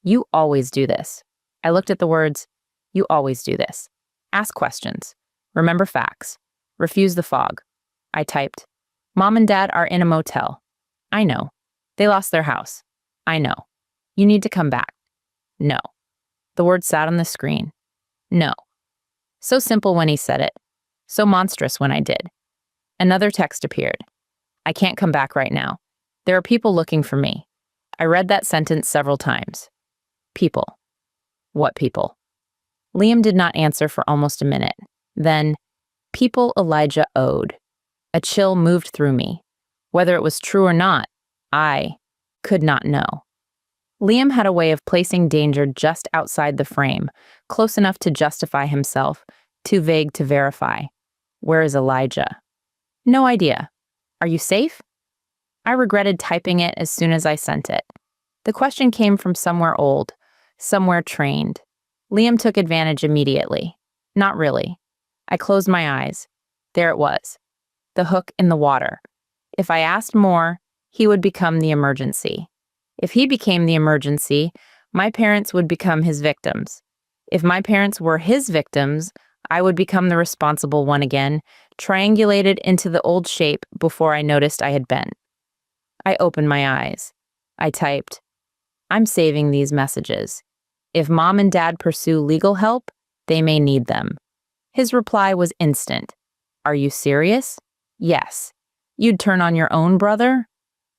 You always do this. I looked at the words. You always do this. Ask questions. Remember facts. Refuse the fog. I typed, "Mom and Dad are in a motel." I know. They lost their house. I know. You need to come back. No. The word sat on the screen. No. So simple when he said it. So monstrous when I did. Another text appeared. "I can't come back right now. There are people looking for me." I read that sentence several times. People. What people? Liam did not answer for almost a minute. Then, people Elijah owed. A chill moved through me. Whether it was true or not, I could not know. Liam had a way of placing danger just outside the frame, close enough to justify himself, too vague to verify. Where is Elijah? No idea. Are you safe? I regretted typing it as soon as I sent it. The question came from somewhere old, somewhere trained. Liam took advantage immediately. Not really. I closed my eyes. There it was. The hook in the water. If I asked more, he would become the emergency. If he became the emergency, my parents would become his victims. If my parents were his victims, I would become the responsible one again, triangulated into the old shape before I noticed I had bent. I opened my eyes. I typed, "I'm saving these messages. If Mom and Dad pursue legal help, they may need them." His reply was instant. "Are you serious?" "Yes." "You'd turn on your own brother?"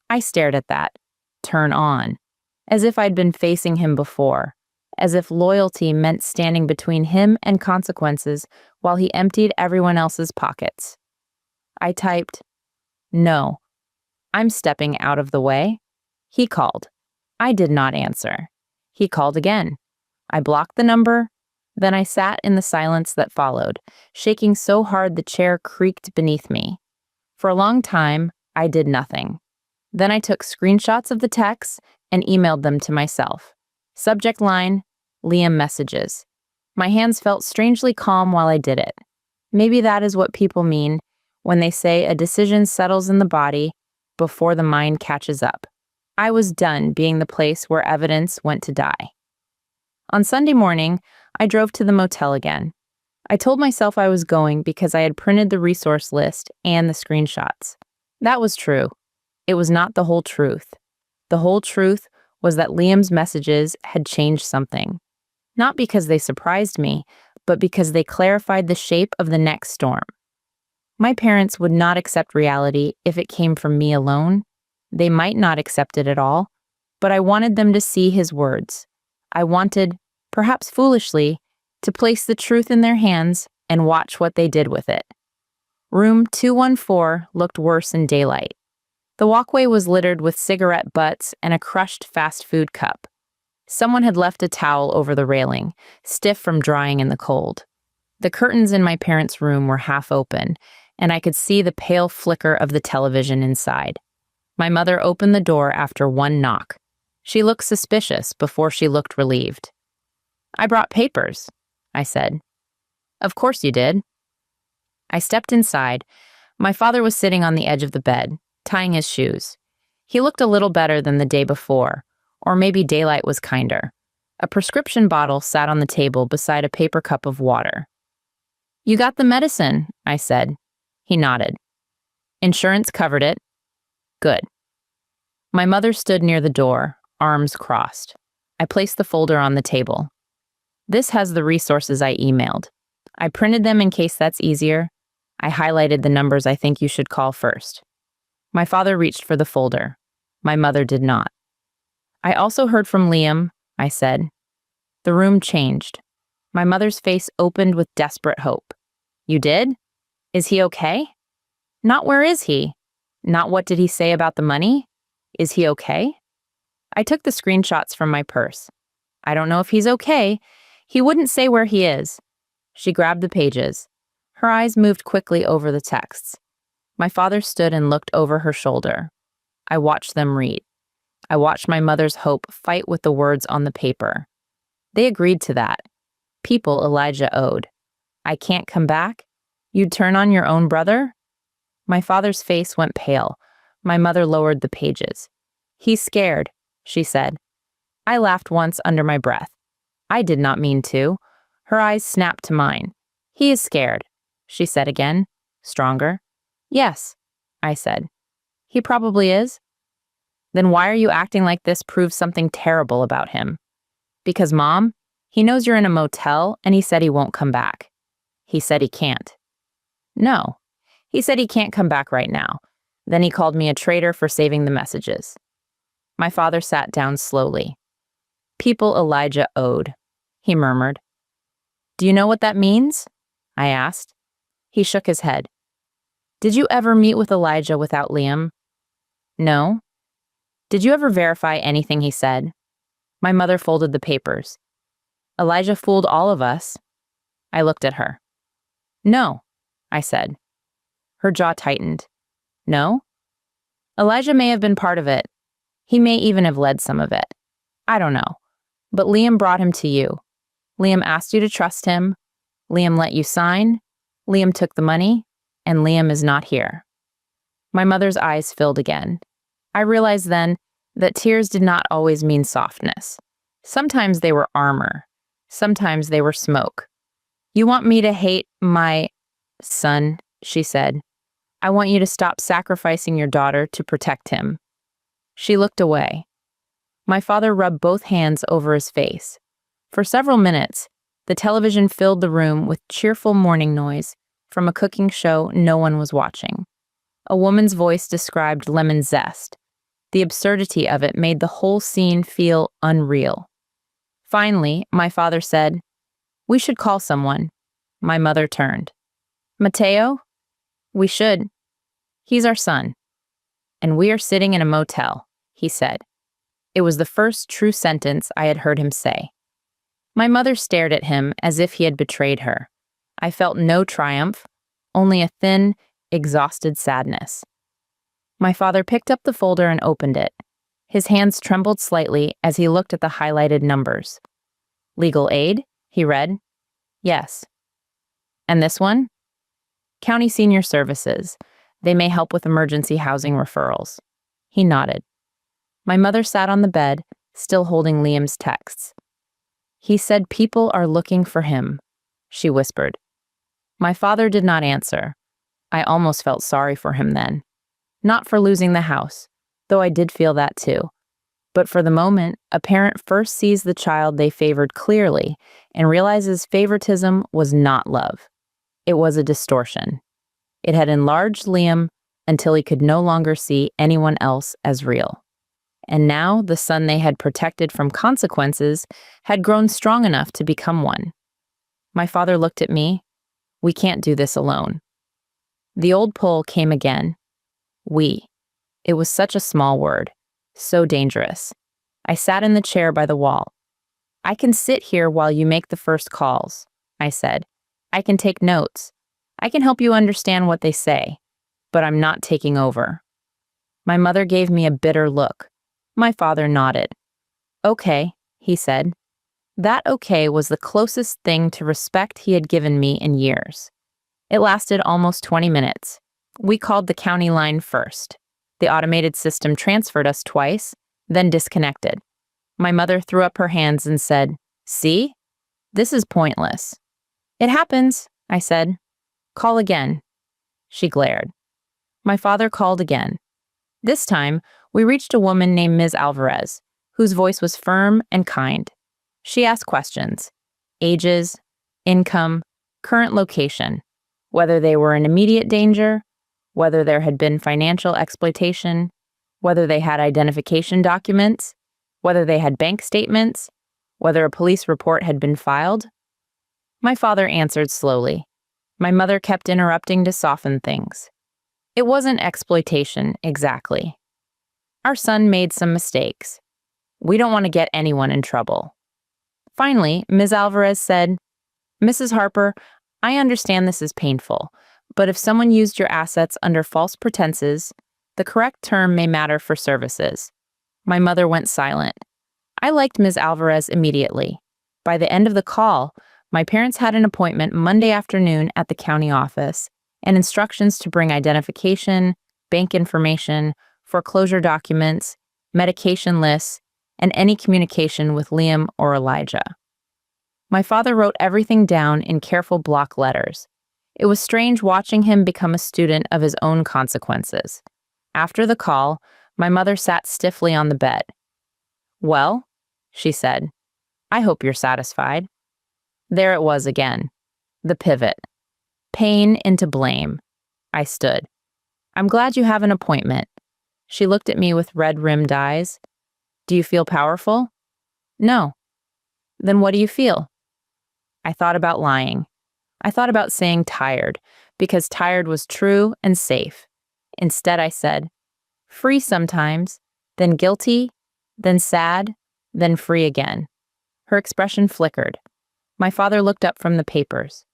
I stared at that. Turn on. as if I'd been facing him before, as if loyalty meant standing between him and consequences while he emptied everyone else's pockets. I typed, "No, I'm stepping out of the way." He called. I did not answer. He called again. I blocked the number. Then I sat in the silence that followed, shaking so hard the chair creaked beneath me. For a long time, I did nothing. Then I took screenshots of the texts and emailed them to myself. Subject line, Liam messages. My hands felt strangely calm while I did it. Maybe that is what people mean when they say a decision settles in the body before the mind catches up. I was done being the place where evidence went to die. On Sunday morning, I drove to the motel again. I told myself I was going because I had printed the resource list and the screenshots. That was true. It was not the whole truth. The whole truth was that Liam's messages had changed something. Not because they surprised me, but because they clarified the shape of the next storm. My parents would not accept reality if it came from me alone. They might not accept it at all, but I wanted them to see his words. I wanted, perhaps foolishly, to place the truth in their hands and watch what they did with it. Room 214 looked worse in daylight. The walkway was littered with cigarette butts and a crushed fast food cup. Someone had left a towel over the railing, stiff from drying in the cold. The curtains in my parents' room were half open, and I could see the pale flicker of the television inside. My mother opened the door after one knock. She looked suspicious before she looked relieved. "I brought papers," I said. "Of course you did." I stepped inside. My father was sitting on the edge of the bed, tying his shoes. He looked a little better than the day before, or maybe daylight was kinder. A prescription bottle sat on the table beside a paper cup of water. "You got the medicine," I said. He nodded. "Insurance covered it." "Good." My mother stood near the door, arms crossed. I placed the folder on the table. "This has the resources I emailed. I printed them in case that's easier. I highlighted the numbers I think you should call first." My father reached for the folder. My mother did not. "I also heard from Liam," I said. The room changed. My mother's face opened with desperate hope. "You did? Is he okay?" "Not where is he? Not what did he say about the money? Is he okay?" I took the screenshots from my purse. "I don't know if he's okay. He wouldn't say where he is." She grabbed the pages. Her eyes moved quickly over the texts. My father stood and looked over her shoulder. I watched them read. I watched my mother's hope fight with the words on the paper. They agreed to that. People Elijah owed. "I can't come back? You'd turn on your own brother?" My father's face went pale. My mother lowered the pages. "He's scared," she said. I laughed once under my breath. I did not mean to. Her eyes snapped to mine. "He is scared," she said again, stronger. "Yes," I said. "He probably is." "Then why are you acting like this proves something terrible about him?" "Because, Mom, he knows you're in a motel and he said he won't come back." "He said he can't." "No. He said he can't come back right now. Then he called me a traitor for saving the messages." My father sat down slowly. "People Elijah owed," he murmured. "Do you know what that means?" I asked. He shook his head. "Did you ever meet with Elijah without Liam?" "No." "Did you ever verify anything he said?" My mother folded the papers. "Elijah fooled all of us." I looked at her. "No," I said. Her jaw tightened. "No?" "Elijah may have been part of it. He may even have led some of it. I don't know. But Liam brought him to you. Liam asked you to trust him. Liam let you sign. Liam took the money. And Liam is not here." My mother's eyes filled again. I realized then that tears did not always mean softness. Sometimes they were armor. Sometimes they were smoke. "You want me to hate my son," she said. "I want you to stop sacrificing your daughter to protect him." She looked away. My father rubbed both hands over his face. For several minutes, the television filled the room with cheerful morning noise from a cooking show no one was watching. A woman's voice described lemon zest. The absurdity of it made the whole scene feel unreal. Finally, my father said, "We should call someone." My mother turned. "Mateo? We should. He's our son. And we are sitting in a motel," he said. It was the first true sentence I had heard him say. My mother stared at him as if he had betrayed her. I felt no triumph, only a thin, exhausted sadness. My father picked up the folder and opened it. His hands trembled slightly as he looked at the highlighted numbers. "Legal aid?" he read. "Yes." "And this one?" "County Senior Services. They may help with emergency housing referrals." He nodded. My mother sat on the bed, still holding Liam's texts. "He said people are looking for him," she whispered. My father did not answer. I almost felt sorry for him then. Not for losing the house, though I did feel that too. But for the moment, a parent first sees the child they favored clearly and realizes favoritism was not love. It was a distortion. It had enlarged Liam until he could no longer see anyone else as real. And now the son they had protected from consequences had grown strong enough to become one. My father looked at me. "We can't do this alone." The old pull came again. We. It was such a small word, so dangerous. I sat in the chair by the wall. "I can sit here while you make the first calls," I said. "I can take notes. I can help you understand what they say, but I'm not taking over." My mother gave me a bitter look. My father nodded. "Okay," he said. That okay was the closest thing to respect he had given me in years. It lasted almost 20 minutes. We called the county line first. The automated system transferred us twice, then disconnected. My mother threw up her hands and said, "See? This is pointless." "It happens," I said. "Call again." She glared. My father called again. This time, we reached a woman named Ms. Alvarez, whose voice was firm and kind. She asked questions: ages, income, current location, whether they were in immediate danger, whether there had been financial exploitation, whether they had identification documents, whether they had bank statements, whether a police report had been filed. My father answered slowly. My mother kept interrupting to soften things. It wasn't exploitation, exactly. Our son made some mistakes. We don't want to get anyone in trouble. Finally, Ms. Alvarez said, "Mrs. Harper, I understand this is painful, but if someone used your assets under false pretenses, the correct term may matter for services." My mother went silent. I liked Ms. Alvarez immediately. By the end of the call, my parents had an appointment Monday afternoon at the county office and instructions to bring identification, bank information, foreclosure documents, medication lists, and any communication with Liam or Elijah. My father wrote everything down in careful block letters. It was strange watching him become a student of his own consequences. After the call, my mother sat stiffly on the bed. "Well," she said, "I hope you're satisfied." There it was again. The pivot. Pain into blame. I stood. "I'm glad you have an appointment." She looked at me with red-rimmed eyes. "Do you feel powerful?" "No." "Then what do you feel?" I thought about lying. I thought about saying tired, because tired was true and safe. Instead, I said, "Free sometimes, then guilty, then sad, then free again." Her expression flickered. My father looked up from the papers.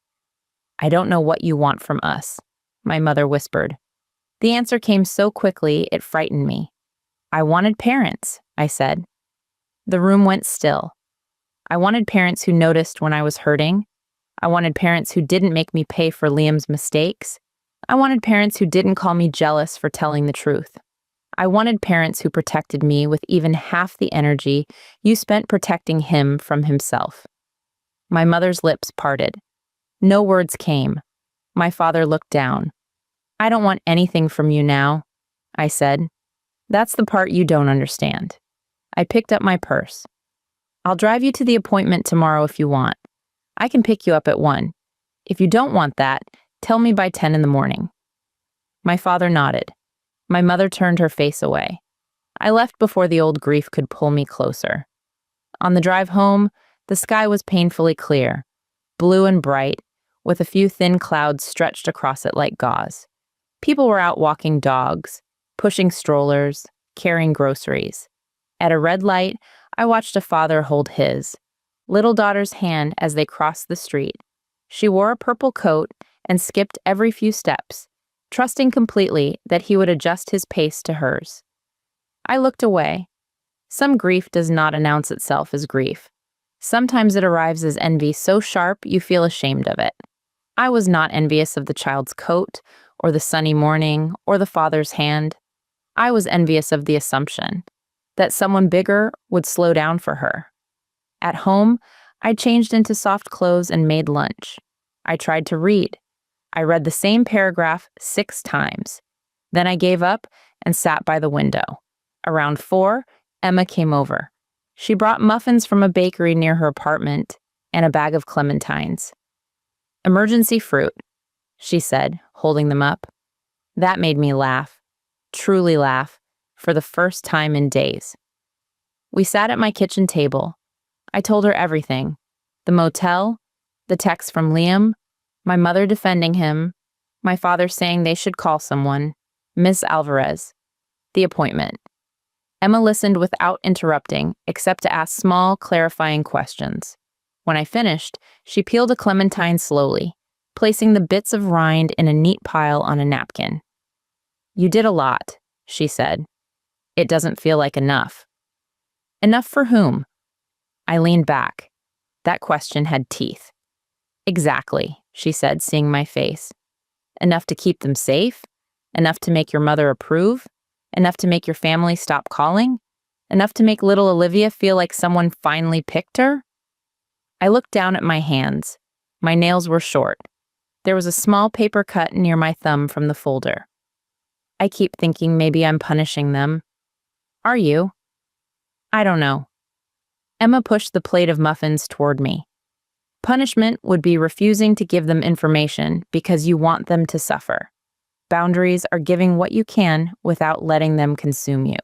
"I don't know what you want from us," my mother whispered. The answer came so quickly it frightened me. "I wanted parents," I said. The room went still. I wanted parents who noticed when I was hurting. I wanted parents who didn't make me pay for Liam's mistakes. I wanted parents who didn't call me jealous for telling the truth. I wanted parents who protected me with even half the energy you spent protecting him from himself. My mother's lips parted. No words came. My father looked down. "I don't want anything from you now," I said. "That's the part you don't understand." I picked up my purse. "I'll drive you to the appointment tomorrow if you want. I can pick you up at 1. If you don't want that, tell me by 10 in the morning." My father nodded. My mother turned her face away. I left before the old grief could pull me closer. On the drive home, the sky was painfully clear, blue and bright, with a few thin clouds stretched across it like gauze. People were out walking dogs, pushing strollers, carrying groceries. At a red light, I watched a father hold his little daughter's hand as they crossed the street. She wore a purple coat and skipped every few steps, trusting completely that he would adjust his pace to hers. I looked away. Some grief does not announce itself as grief. Sometimes it arrives as envy so sharp you feel ashamed of it. I was not envious of the child's coat, or the sunny morning, or the father's hand. I was envious of the assumption that someone bigger would slow down for her. At home, I changed into soft clothes and made lunch. I tried to read. I read the same paragraph 6 times. Then I gave up and sat by the window. Around 4, Emma came over. She brought muffins from a bakery near her apartment and a bag of clementines. "Emergency fruit," she said, holding them up. That made me laugh, truly laugh, for the first time in days. We sat at my kitchen table. I told her everything: the motel, the text from Liam, my mother defending him, my father saying they should call someone, Miss Alvarez, the appointment. Emma listened without interrupting, except to ask small, clarifying questions. When I finished, she peeled a clementine slowly, placing the bits of rind in a neat pile on a napkin. "You did a lot," she said. "It doesn't feel like enough." "Enough for whom?" I leaned back. That question had teeth. "Exactly," she said, seeing my face. "Enough to keep them safe? Enough to make your mother approve? Enough to make your family stop calling? Enough to make little Olivia feel like someone finally picked her?" I looked down at my hands. My nails were short. There was a small paper cut near my thumb from the folder. I keep thinking maybe I'm punishing them. Are you? I don't know. Emma pushed the plate of muffins toward me. Punishment would be refusing to give them information because you want them to suffer. Boundaries are giving what you can without letting them consume you.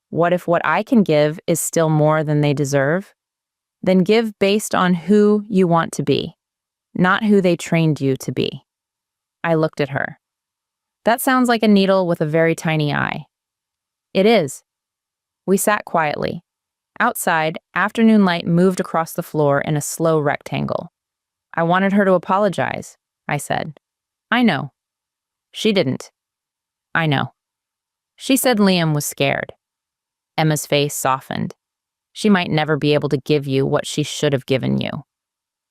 What if what I can give is still more than they deserve? Then give based on who you want to be, not who they trained you to be. I looked at her. That sounds like a needle with a very tiny eye. It is. We sat quietly. Outside, afternoon light moved across the floor in a slow rectangle. I wanted her to apologize, I said. I know. She didn't. I know. She said Liam was scared. Emma's face softened. She might never be able to give you what she should have given you.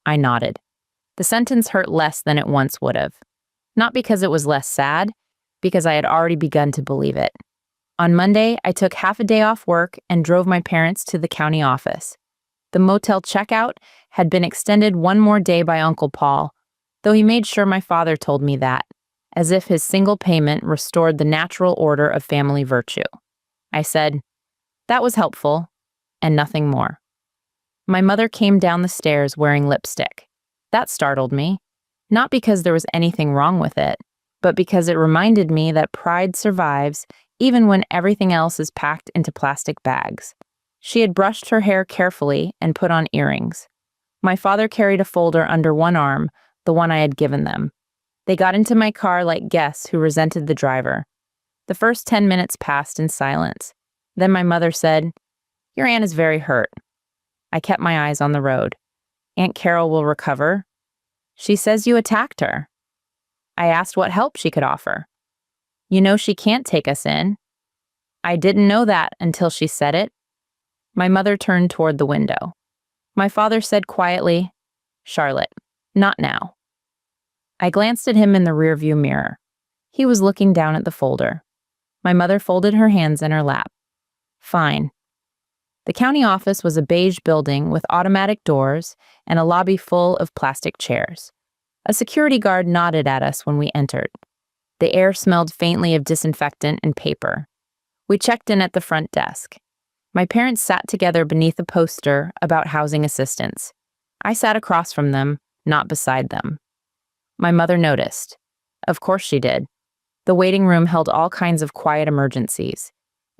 I nodded. The sentence hurt less than it once would have. Not because it was less sad, because I had already begun to believe it. On Monday, I took half a day off work and drove my parents to the county office. The motel checkout had been extended one more day by Uncle Paul, though he made sure my father told me that, as if his single payment restored the natural order of family virtue. I said, that was helpful, and nothing more. My mother came down the stairs wearing lipstick. That startled me, not because there was anything wrong with it, but because it reminded me that pride survives even when everything else is packed into plastic bags. She had brushed her hair carefully and put on earrings. My father carried a folder under one arm, the one I had given them. They got into my car like guests who resented the driver. The first 10 minutes passed in silence. Then my mother said, "Your aunt is very hurt." I kept my eyes on the road. "Aunt Carol will recover." "She says you attacked her." I asked what help she could offer. "You know she can't take us in." I didn't know that until she said it. My mother turned toward the window. My father said quietly, "Charlotte, not now." I glanced at him in the rearview mirror. He was looking down at the folder. My mother folded her hands in her lap. Fine. The county office was a beige building with automatic doors and a lobby full of plastic chairs. A security guard nodded at us when we entered. The air smelled faintly of disinfectant and paper. We checked in at the front desk. My parents sat together beneath a poster about housing assistance. I sat across from them, not beside them. My mother noticed. Of course she did. The waiting room held all kinds of quiet emergencies.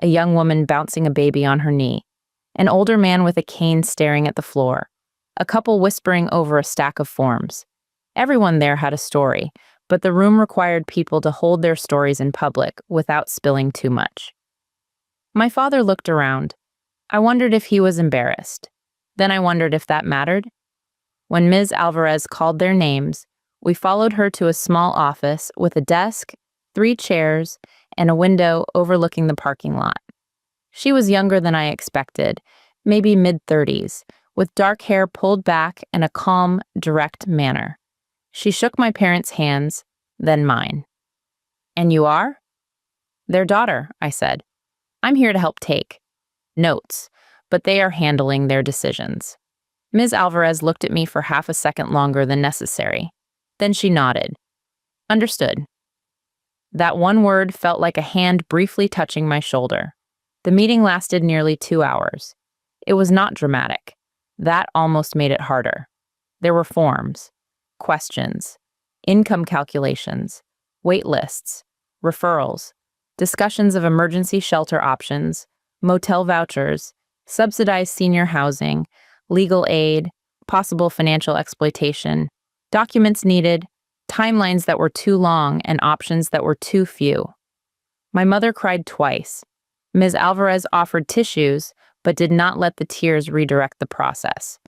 a young woman bouncing a baby on her knee, an older man with a cane staring at the floor, a couple whispering over a stack of forms. Everyone there had a story, but the room required people to hold their stories in public without spilling too much. My father looked around. I wondered if he was embarrassed. Then I wondered if that mattered. When Ms. Alvarez called their names, we followed her to a small office with a desk, 3 chairs, and a window overlooking the parking lot. She was younger than I expected, maybe mid-30s, with dark hair pulled back and a calm, direct manner. She shook my parents' hands, then mine. "And you are?" "Their daughter," I said. "I'm here to help take notes, but they are handling their decisions." Ms. Alvarez looked at me for half a second longer than necessary. Then she nodded. "Understood." That one word felt like a hand briefly touching my shoulder. The meeting lasted nearly 2 hours. It was not dramatic. That almost made it harder. There were forms, questions, income calculations, wait lists, referrals, discussions of emergency shelter options, motel vouchers, subsidized senior housing, legal aid, possible financial exploitation, documents needed, timelines that were too long, and options that were too few. My mother cried twice. Ms. Alvarez offered tissues, but did not let the tears redirect the process.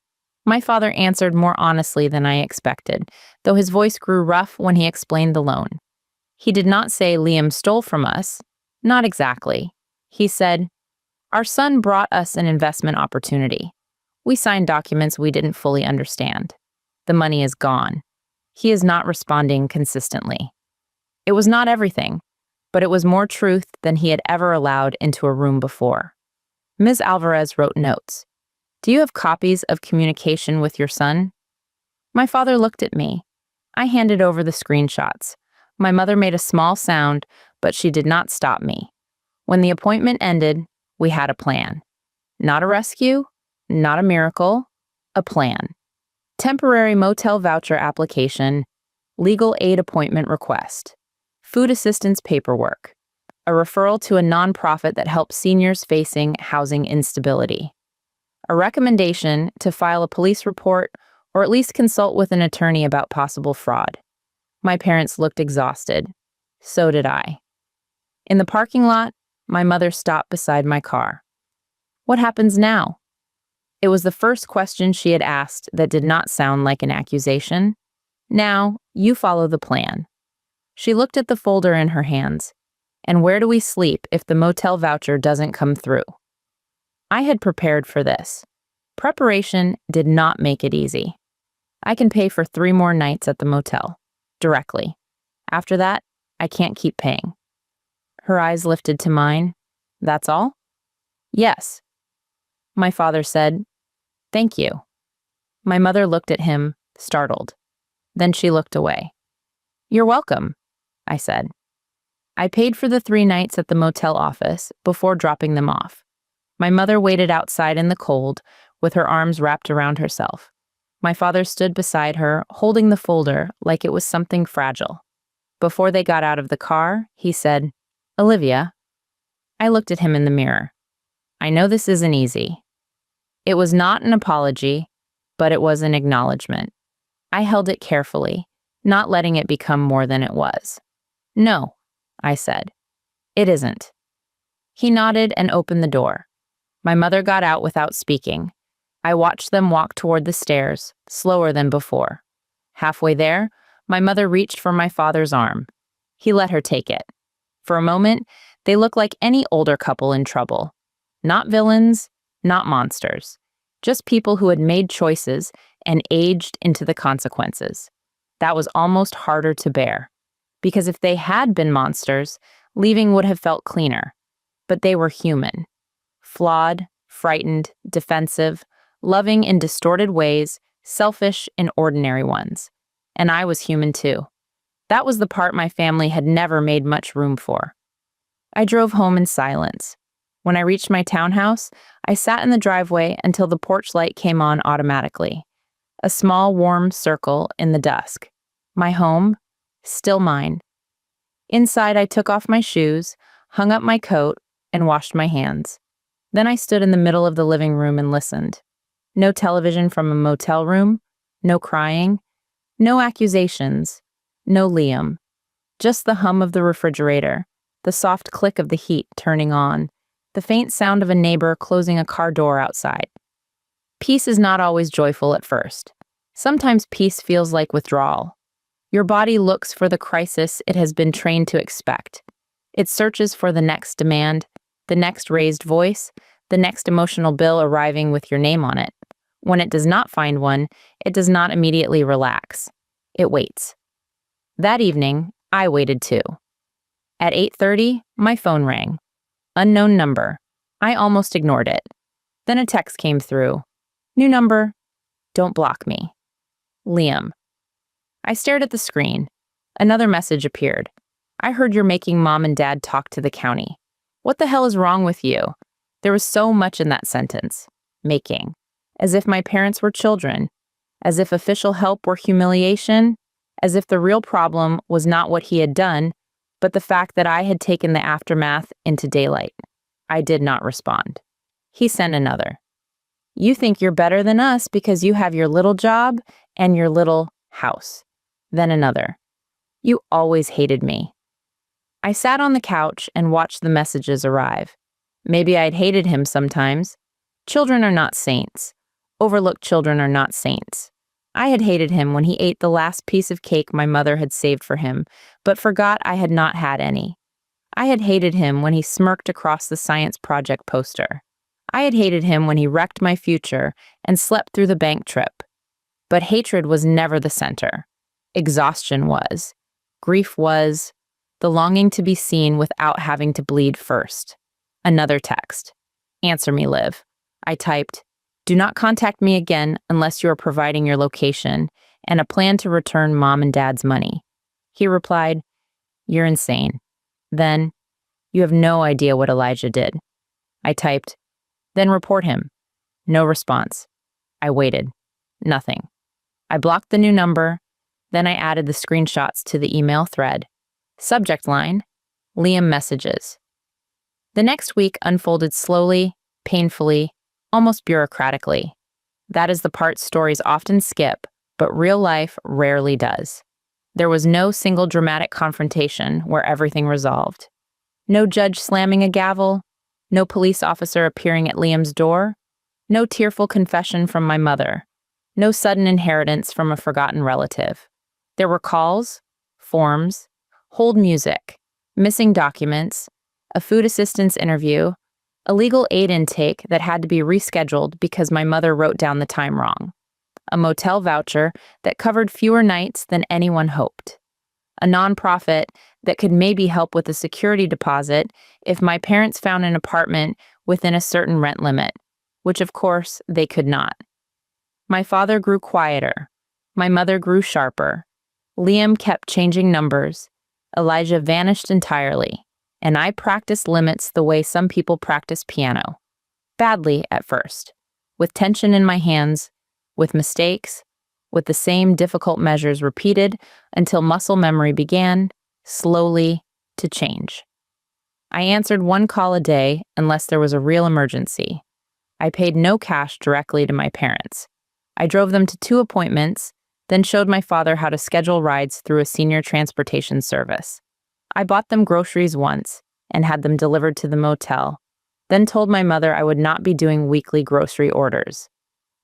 My father answered more honestly than I expected, though his voice grew rough when he explained the loan. He did not say Liam stole from us. Not exactly. He said, "Our son brought us an investment opportunity. We signed documents we didn't fully understand. The money is gone. He is not responding consistently." It was not everything, but it was more truth than he had ever allowed into a room before. Ms. Alvarez wrote notes. "Do you have copies of communication with your son?" My father looked at me. I handed over the screenshots. My mother made a small sound, but she did not stop me. When the appointment ended, we had a plan. Not a rescue, not a miracle, a plan. Temporary motel voucher application, legal aid appointment request, food assistance paperwork, a referral to a nonprofit that helps seniors facing housing instability, a recommendation to file a police report or at least consult with an attorney about possible fraud. My parents looked exhausted. So did I. In the parking lot, my mother stopped beside my car. "What happens now?" It was the first question she had asked that did not sound like an accusation. "Now, you follow the plan." She looked at the folder in her hands. "And where do we sleep if the motel voucher doesn't come through?" I had prepared for this. Preparation did not make it easy. "I can pay for 3 more nights at the motel, directly. After that, I can't keep paying." Her eyes lifted to mine. "That's all?" "Yes." My father said, "Thank you." My mother looked at him, startled. Then she looked away. "You're welcome," I said. I paid for the 3 nights at the motel office before dropping them off. My mother waited outside in the cold, with her arms wrapped around herself. My father stood beside her, holding the folder like it was something fragile. Before they got out of the car, he said, "Olivia." I looked at him in the mirror. "I know this isn't easy." It was not an apology, but it was an acknowledgement. I held it carefully, not letting it become more than it was. "No," I said. "It isn't." He nodded and opened the door. My mother got out without speaking. I watched them walk toward the stairs, slower than before. Halfway there, my mother reached for my father's arm. He let her take it. For a moment, they looked like any older couple in trouble. Not villains, not monsters. Just people who had made choices and aged into the consequences. That was almost harder to bear. Because if they had been monsters, leaving would have felt cleaner. But they were human. Flawed, frightened, defensive, loving in distorted ways, selfish in ordinary ones. And I was human too. That was the part my family had never made much room for. I drove home in silence. When I reached my townhouse, I sat in the driveway until the porch light came on automatically. A small, warm circle in the dusk. My home, still mine. Inside, I took off my shoes, hung up my coat, and washed my hands. Then I stood in the middle of the living room and listened. No television from a motel room, no crying, no accusations, no Liam. Just the hum of the refrigerator, the soft click of the heat turning on, the faint sound of a neighbor closing a car door outside. Peace is not always joyful at first. Sometimes peace feels like withdrawal. Your body looks for the crisis it has been trained to expect. It searches for the next demand, the next raised voice, the next emotional bill arriving with your name on it. When it does not find one, it does not immediately relax. It waits. That evening, I waited too. At 8:30, my phone rang. Unknown number. I almost ignored it. Then a text came through. New number. Don't block me. Liam. I stared at the screen. Another message appeared. I heard you're making mom and dad talk to the county. What the hell is wrong with you? There was so much in that sentence. Making. As if my parents were children. As if official help were humiliation. As if the real problem was not what he had done, but the fact that I had taken the aftermath into daylight. I did not respond. He sent another. You think you're better than us because you have your little job and your little house. Then another. You always hated me. I sat on the couch and watched the messages arrive. Maybe I'd hated him sometimes. Children are not saints. Overlooked children are not saints. I had hated him when he ate the last piece of cake my mother had saved for him, but forgot I had not had any. I had hated him when he smirked across the science project poster. I had hated him when he wrecked my future and slept through the bank trip. But hatred was never the center. Exhaustion was. Grief was. The longing to be seen without having to bleed first. Another text. Answer me, Liv. I typed, do not contact me again unless you are providing your location and a plan to return mom and dad's money. He replied, you're insane. Then, you have no idea what Elijah did. I typed, then report him. No response. I waited. Nothing. I blocked the new number. Then I added the screenshots to the email thread. Subject line, Liam messages. The next week unfolded slowly, painfully, almost bureaucratically. That is the part stories often skip, but real life rarely does. There was no single dramatic confrontation where everything resolved. No judge slamming a gavel, no police officer appearing at Liam's door, no tearful confession from my mother, no sudden inheritance from a forgotten relative. There were calls, forms, hold music, missing documents, a food assistance interview, a legal aid intake that had to be rescheduled because my mother wrote down the time wrong, a motel voucher that covered fewer nights than anyone hoped, a nonprofit that could maybe help with a security deposit if my parents found an apartment within a certain rent limit, which of course they could not. My father grew quieter. My mother grew sharper. Liam kept changing numbers. Elijah vanished entirely. And I practiced limits the way some people practice piano. Badly at first, with tension in my hands, with mistakes, with the same difficult measures repeated until muscle memory began, slowly, to change. I answered one call a day unless there was a real emergency. I paid no cash directly to my parents. I drove them to 2 appointments, then showed my father how to schedule rides through a senior transportation service. I bought them groceries once and had them delivered to the motel, then told my mother I would not be doing weekly grocery orders.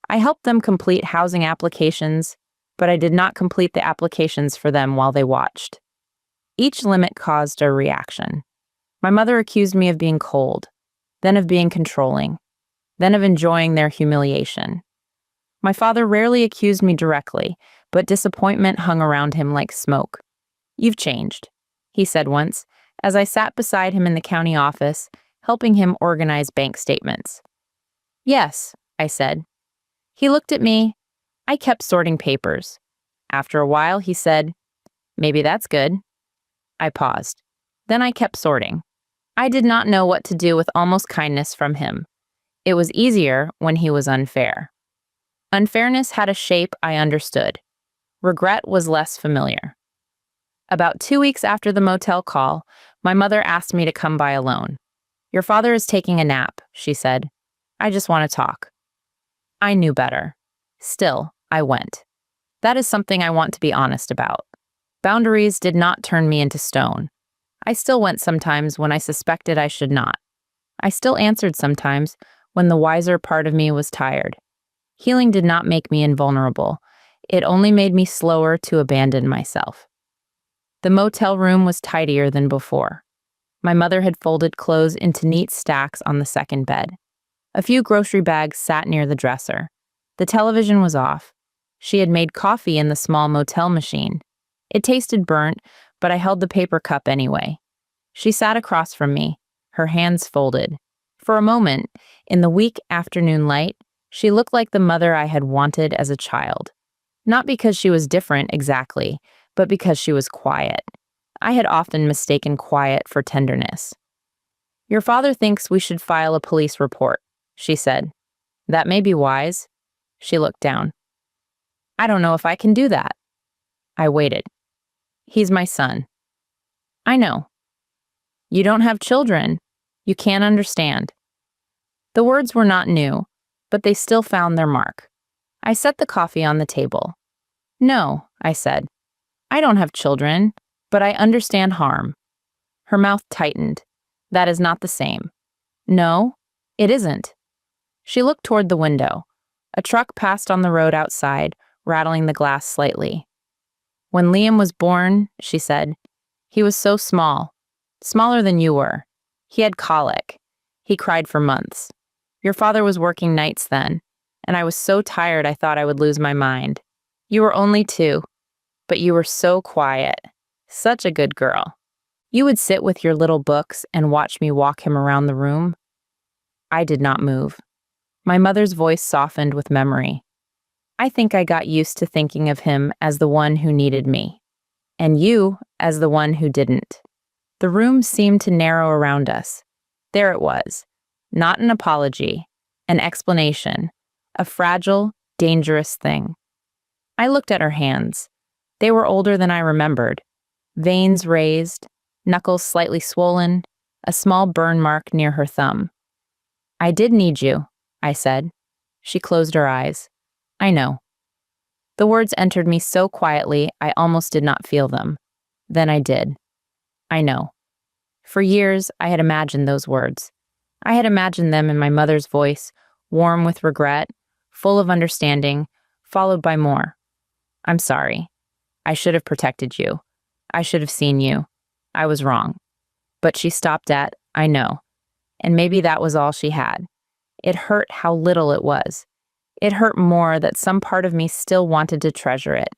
I helped them complete housing applications, but I did not complete the applications for them while they watched. Each limit caused a reaction. My mother accused me of being cold, then of being controlling, then of enjoying their humiliation. My father rarely accused me directly, but disappointment hung around him like smoke. You've changed, he said once, as I sat beside him in the county office, helping him organize bank statements. Yes, I said. He looked at me. I kept sorting papers. After a while, he said, maybe that's good. I paused. Then I kept sorting. I did not know what to do with almost kindness from him. It was easier when he was unfair. Unfairness had a shape I understood. Regret was less familiar. About 2 weeks after the motel call, my mother asked me to come by alone. Your father is taking a nap, she said. I just want to talk. I knew better. Still, I went. That is something I want to be honest about. Boundaries did not turn me into stone. I still went sometimes when I suspected I should not. I still answered sometimes when the wiser part of me was tired. Healing did not make me invulnerable. It only made me slower to abandon myself. The motel room was tidier than before. My mother had folded clothes into neat stacks on the second bed. A few grocery bags sat near the dresser. The television was off. She had made coffee in the small motel machine. It tasted burnt, but I held the paper cup anyway. She sat across from me, her hands folded. For a moment, in the weak afternoon light, she looked like the mother I had wanted as a child. Not because she was different exactly, but because she was quiet. I had often mistaken quiet for tenderness. Your father thinks we should file a police report, she said. That may be wise. She looked down. I don't know if I can do that. I waited. He's my son. I know. You don't have children. You can't understand. The words were not new, but they still found their mark. I set the coffee on the table. No, I said. I don't have children, but I understand harm. Her mouth tightened. That is not the same. No, it isn't. She looked toward the window. A truck passed on the road outside, rattling the glass slightly. When Liam was born, she said, he was so small, smaller than you were. He had colic. He cried for months. Your father was working nights then, and I was so tired I thought I would lose my mind. You were only 2, but you were so quiet. Such a good girl. You would sit with your little books and watch me walk him around the room. I did not move. My mother's voice softened with memory. I think I got used to thinking of him as the one who needed me, and you as the one who didn't. The room seemed to narrow around us. There it was, not an apology, an explanation, a fragile, dangerous thing. I looked at her hands. They were older than I remembered. Veins raised, knuckles slightly swollen, a small burn mark near her thumb. I did need you, I said. She closed her eyes. I know. The words entered me so quietly I almost did not feel them. Then I did. I know. For years, I had imagined those words. I had imagined them in my mother's voice, warm with regret, full of understanding, followed by more. I'm sorry. I should have protected you. I should have seen you. I was wrong. But she stopped at, I know. And maybe that was all she had. It hurt how little it was. It hurt more that some part of me still wanted to treasure it.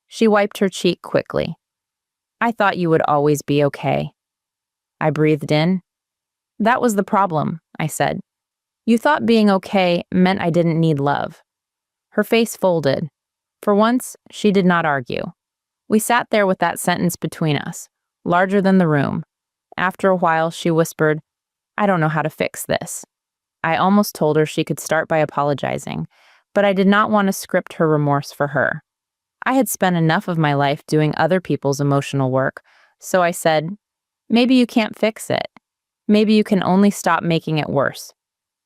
She wiped her cheek quickly. I thought you would always be okay. I breathed in. That was the problem, I said. You thought being okay meant I didn't need love. Her face folded. For once, she did not argue. We sat there with that sentence between us, larger than the room. After a while, she whispered, I don't know how to fix this. I almost told her she could start by apologizing, but I did not want to script her remorse for her. I had spent enough of my life doing other people's emotional work, so I said, maybe you can't fix it. Maybe you can only stop making it worse.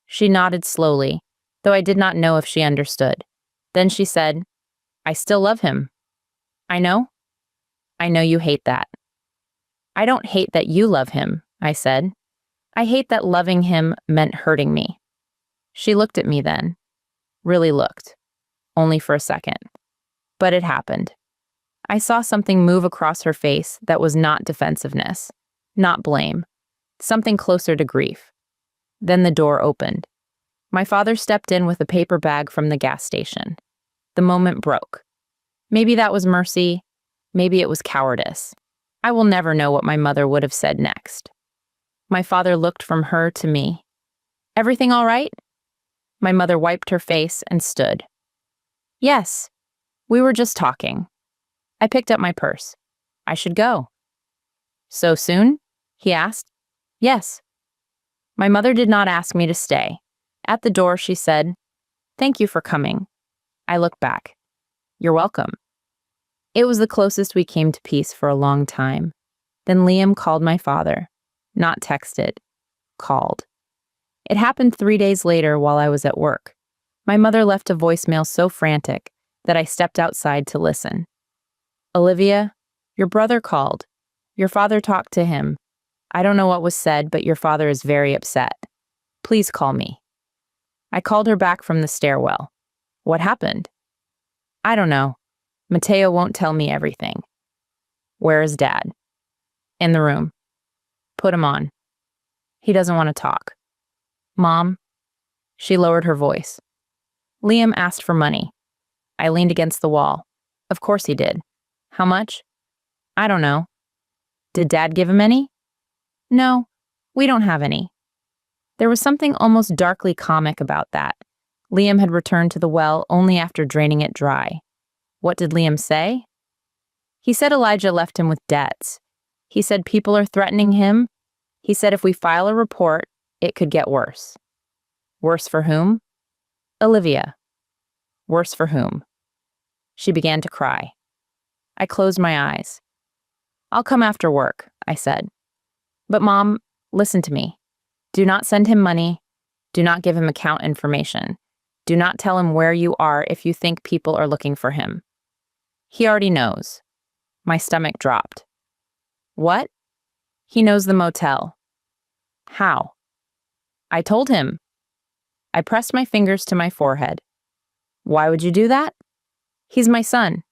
She nodded slowly, though I did not know if she understood. Then she said, I still love him. I know. I know you hate that. I don't hate that you love him, I said. I hate that loving him meant hurting me. She looked at me then. Really looked. Only for a second. But it happened. I saw something move across her face that was not defensiveness, not blame, something closer to grief. Then the door opened. My father stepped in with a paper bag from the gas station. The moment broke. Maybe that was mercy. Maybe it was cowardice. I will never know what my mother would have said next. My father looked from her to me. Everything all right? My mother wiped her face and stood. Yes, we were just talking. I picked up my purse. I should go. So soon? He asked. Yes. My mother did not ask me to stay. At the door, she said, Thank you for coming. I looked back. You're welcome. It was the closest we came to peace for a long time. Then Liam called my father. Not texted. called. It happened 3 days later while I was at work. My mother left a voicemail so frantic that I stepped outside to listen. Olivia, your brother called. Your father talked to him. I don't know what was said, but your father is very upset. Please call me. I called her back from the stairwell. What happened? I don't know. Mateo won't tell me everything. Where is Dad? In the room. Put him on. He doesn't want to talk. Mom? She lowered her voice. Liam asked for money. I leaned against the wall. Of course he did. How much? I don't know. Did Dad give him any? No, we don't have any. There was something almost darkly comic about that. Liam had returned to the well only after draining it dry. What did Liam say? He said Elijah left him with debts. He said people are threatening him. He said if we file a report, it could get worse. Worse for whom? Olivia. Worse for whom? She began to cry. I closed my eyes. I'll come after work, I said. But Mom, listen to me. Do not send him money. Do not give him account information. Do not tell him where you are if you think people are looking for him. He already knows. My stomach dropped. What? He knows the motel. How? I told him. I pressed my fingers to my forehead. Why would you do that? He's my son.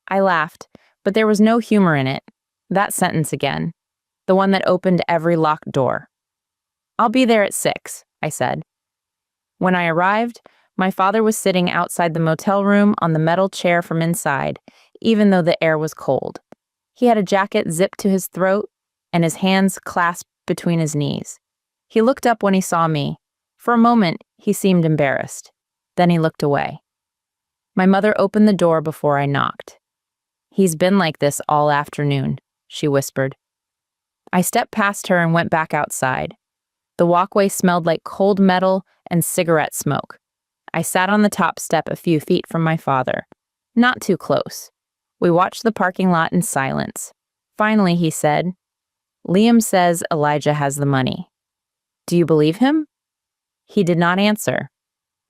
I laughed, but there was no humor in it. That sentence again. The one that opened every locked door. I'll be there at 6, I said. When I arrived, my father was sitting outside the motel room on the metal chair from inside, even though the air was cold. He had a jacket zipped to his throat and his hands clasped between his knees. He looked up when he saw me. For a moment, he seemed embarrassed. Then he looked away. My mother opened the door before I knocked. He's been like this all afternoon, she whispered. I stepped past her and went back outside. The walkway smelled like cold metal and cigarette smoke. I sat on the top step a few feet from my father. Not too close. We watched the parking lot in silence. Finally, he said, Liam says Elijah has the money. Do you believe him? He did not answer.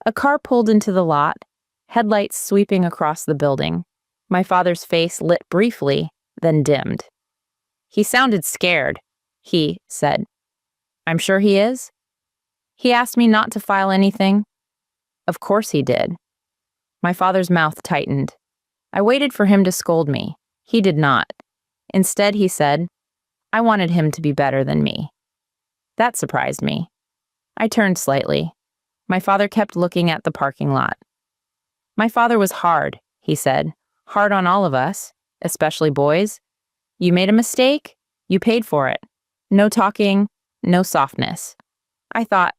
A car pulled into the lot, headlights sweeping across the building. My father's face lit briefly, then dimmed. He sounded scared, he said. I'm sure he is. He asked me not to file anything. Of course he did. My father's mouth tightened. I waited for him to scold me. He did not. Instead, he said, I wanted him to be better than me. That surprised me. I turned slightly. My father kept looking at the parking lot. My father was hard, he said. Hard on all of us, especially boys. You made a mistake, you paid for it. No talking, no softness. I thought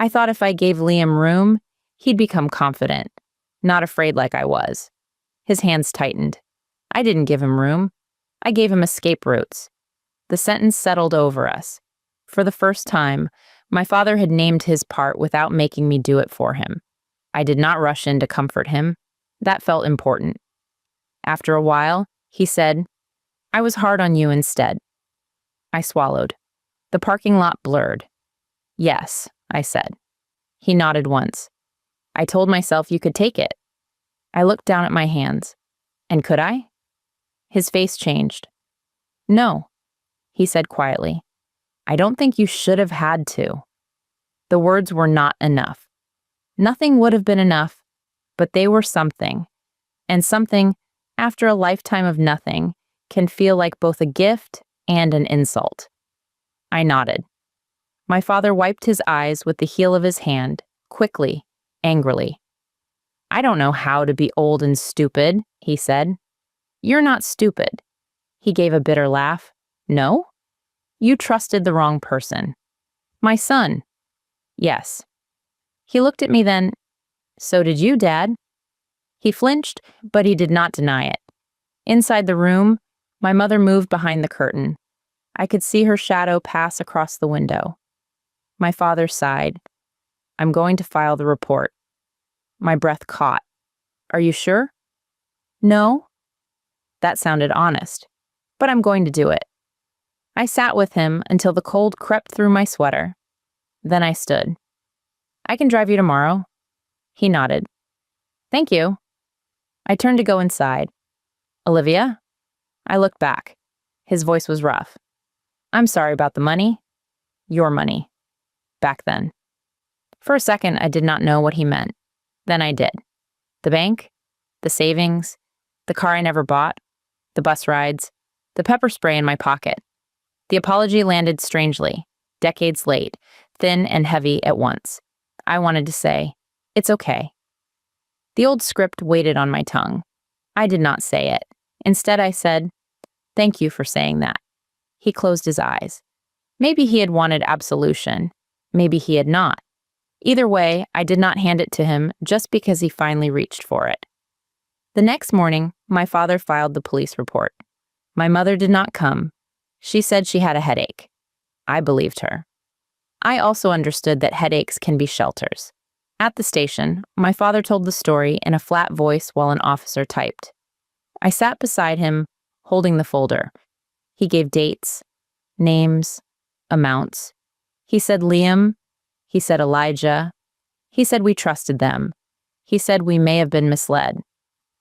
if I gave Liam room, he'd become confident, not afraid like I was. His hands tightened. I didn't give him room. I gave him escape routes. The sentence settled over us. For the first time, my father had named his part without making me do it for him. I did not rush in to comfort him. That felt important. After a while, he said, I was hard on you instead. I swallowed. The parking lot blurred. Yes, I said. He nodded once. I told myself you could take it. I looked down at my hands. And could I? His face changed. No, he said quietly. I don't think you should have had to. The words were not enough. Nothing would have been enough, but they were something. And something, after a lifetime of nothing, can feel like both a gift and an insult. I nodded. My father wiped his eyes with the heel of his hand, quickly, angrily. I don't know how to be old and stupid, he said. You're not stupid. He gave a bitter laugh. No? You trusted the wrong person. My son. Yes. He looked at me then. So did you, Dad. He flinched, but he did not deny it. Inside the room, my mother moved behind the curtain. I could see her shadow pass across the window. My father sighed. I'm going to file the report. My breath caught. Are you sure? No. That sounded honest, but I'm going to do it. I sat with him until the cold crept through my sweater. Then I stood. I can drive you tomorrow. He nodded. Thank you. I turned to go inside. Olivia? I looked back. His voice was rough. I'm sorry about the money. Your money. Back then. For a second, I did not know what he meant. Then I did. The bank, the savings, the car I never bought, the bus rides, the pepper spray in my pocket. The apology landed strangely, decades late, thin and heavy at once. I wanted to say, it's okay. The old script waited on my tongue. I did not say it. Instead, I said, thank you for saying that. He closed his eyes. Maybe he had wanted absolution. Maybe he had not. Either way, I did not hand it to him just because he finally reached for it. The next morning, my father filed the police report. My mother did not come. She said she had a headache. I believed her. I also understood that headaches can be shelters. At the station, my father told the story in a flat voice while an officer typed. I sat beside him, holding the folder. He gave dates, names, amounts. He said Liam. He said Elijah. He said we trusted them. He said we may have been misled.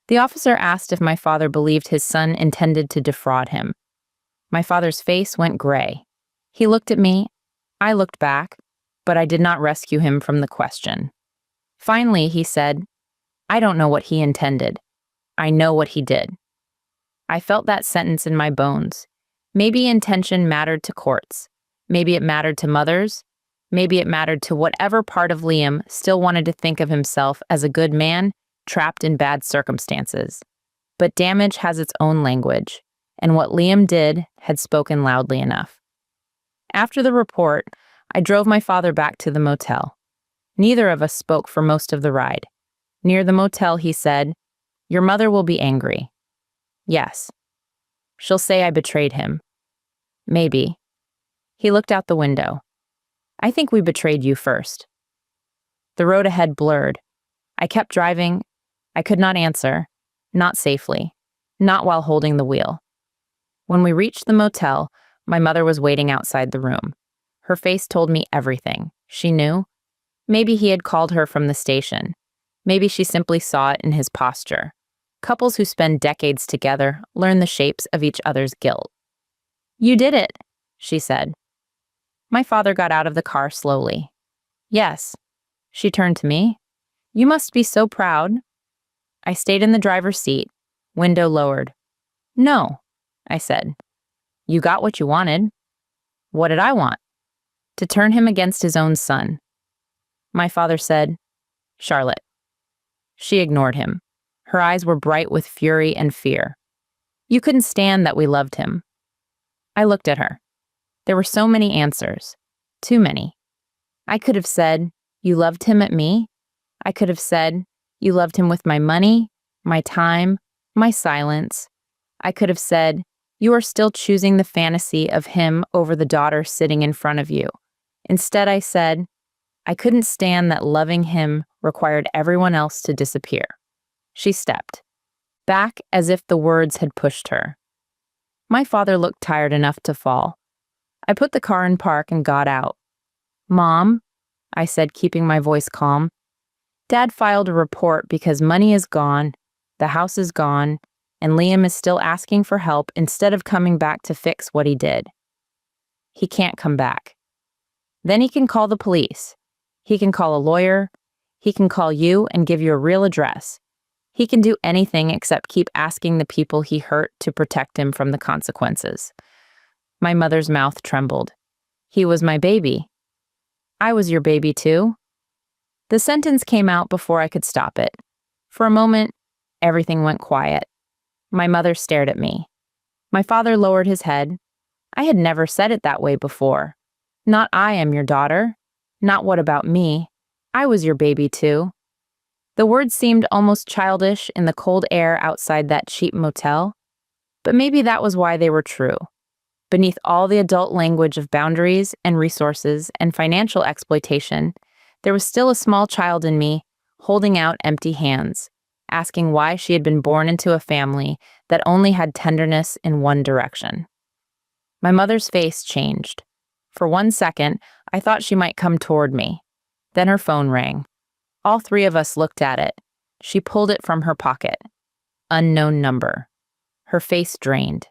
The officer asked if my father believed his son intended to defraud him. My father's face went gray. He looked at me. I looked back, but I did not rescue him from the question. Finally, he said, I don't know what he intended. I know what he did. I felt that sentence in my bones. Maybe intention mattered to courts. Maybe it mattered to mothers. Maybe it mattered to whatever part of Liam still wanted to think of himself as a good man trapped in bad circumstances. But damage has its own language, and what Liam did had spoken loudly enough. After the report, I drove my father back to the motel. Neither of us spoke for most of the ride. Near the motel, he said, Your mother will be angry. Yes. She'll say I betrayed him. Maybe. He looked out the window. I think we betrayed you first. The road ahead blurred. I kept driving. I could not answer. Not safely. Not while holding the wheel. When we reached the motel, my mother was waiting outside the room. Her face told me everything. She knew. Maybe he had called her from the station. Maybe she simply saw it in his posture. Couples who spend decades together learn the shapes of each other's guilt. You did it, she said. My father got out of the car slowly. Yes. She turned to me. You must be so proud. I stayed in the driver's seat, window lowered. No, I said. You got what you wanted. What did I want? To turn him against his own son. My father said, Charlotte. She ignored him. Her eyes were bright with fury and fear. You couldn't stand that we loved him. I looked at her. There were so many answers. Too many. I could have said, you loved him at me. I could have said, you loved him with my money, my time, my silence. I could have said, you are still choosing the fantasy of him over the daughter sitting in front of you. Instead, I said, I couldn't stand that loving him required everyone else to disappear. She stepped back as if the words had pushed her. My father looked tired enough to fall. I put the car in park and got out. Mom, I said, keeping my voice calm. Dad filed a report because money is gone, the house is gone, and Liam is still asking for help instead of coming back to fix what he did. He can't come back. Then he can call the police. He can call a lawyer. He can call you and give you a real address. He can do anything except keep asking the people he hurt to protect him from the consequences. My mother's mouth trembled. He was my baby. I was your baby too. The sentence came out before I could stop it. For a moment, everything went quiet. My mother stared at me. My father lowered his head. I had never said it that way before. Not I am your daughter. Not what about me. I was your baby too. The words seemed almost childish in the cold air outside that cheap motel. But maybe that was why they were true. Beneath all the adult language of boundaries and resources and financial exploitation, there was still a small child in me holding out empty hands, asking why she had been born into a family that only had tenderness in one direction. My mother's face changed. For 1 second, I thought she might come toward me. Then her phone rang. All three of us looked at it. She pulled it from her pocket. Unknown number. Her face drained.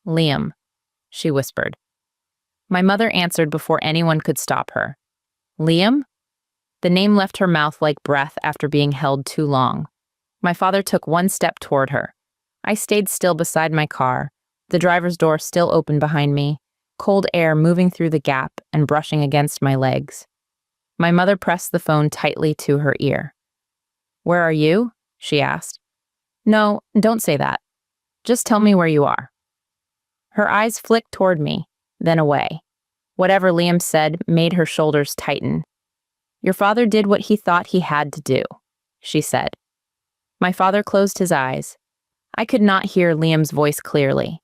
"Liam," she whispered. My mother answered before anyone could stop her. "Liam?" The name left her mouth like breath after being held too long. My father took 1 step toward her. I stayed still beside my car, the driver's door still open behind me, cold air moving through the gap and brushing against my legs. My mother pressed the phone tightly to her ear. "Where are you?" she asked. "No, don't say that. Just tell me where you are." Her eyes flicked toward me, then away. Whatever Liam said made her shoulders tighten. "Your father did what he thought he had to do," she said. My father closed his eyes. I could not hear Liam's voice clearly,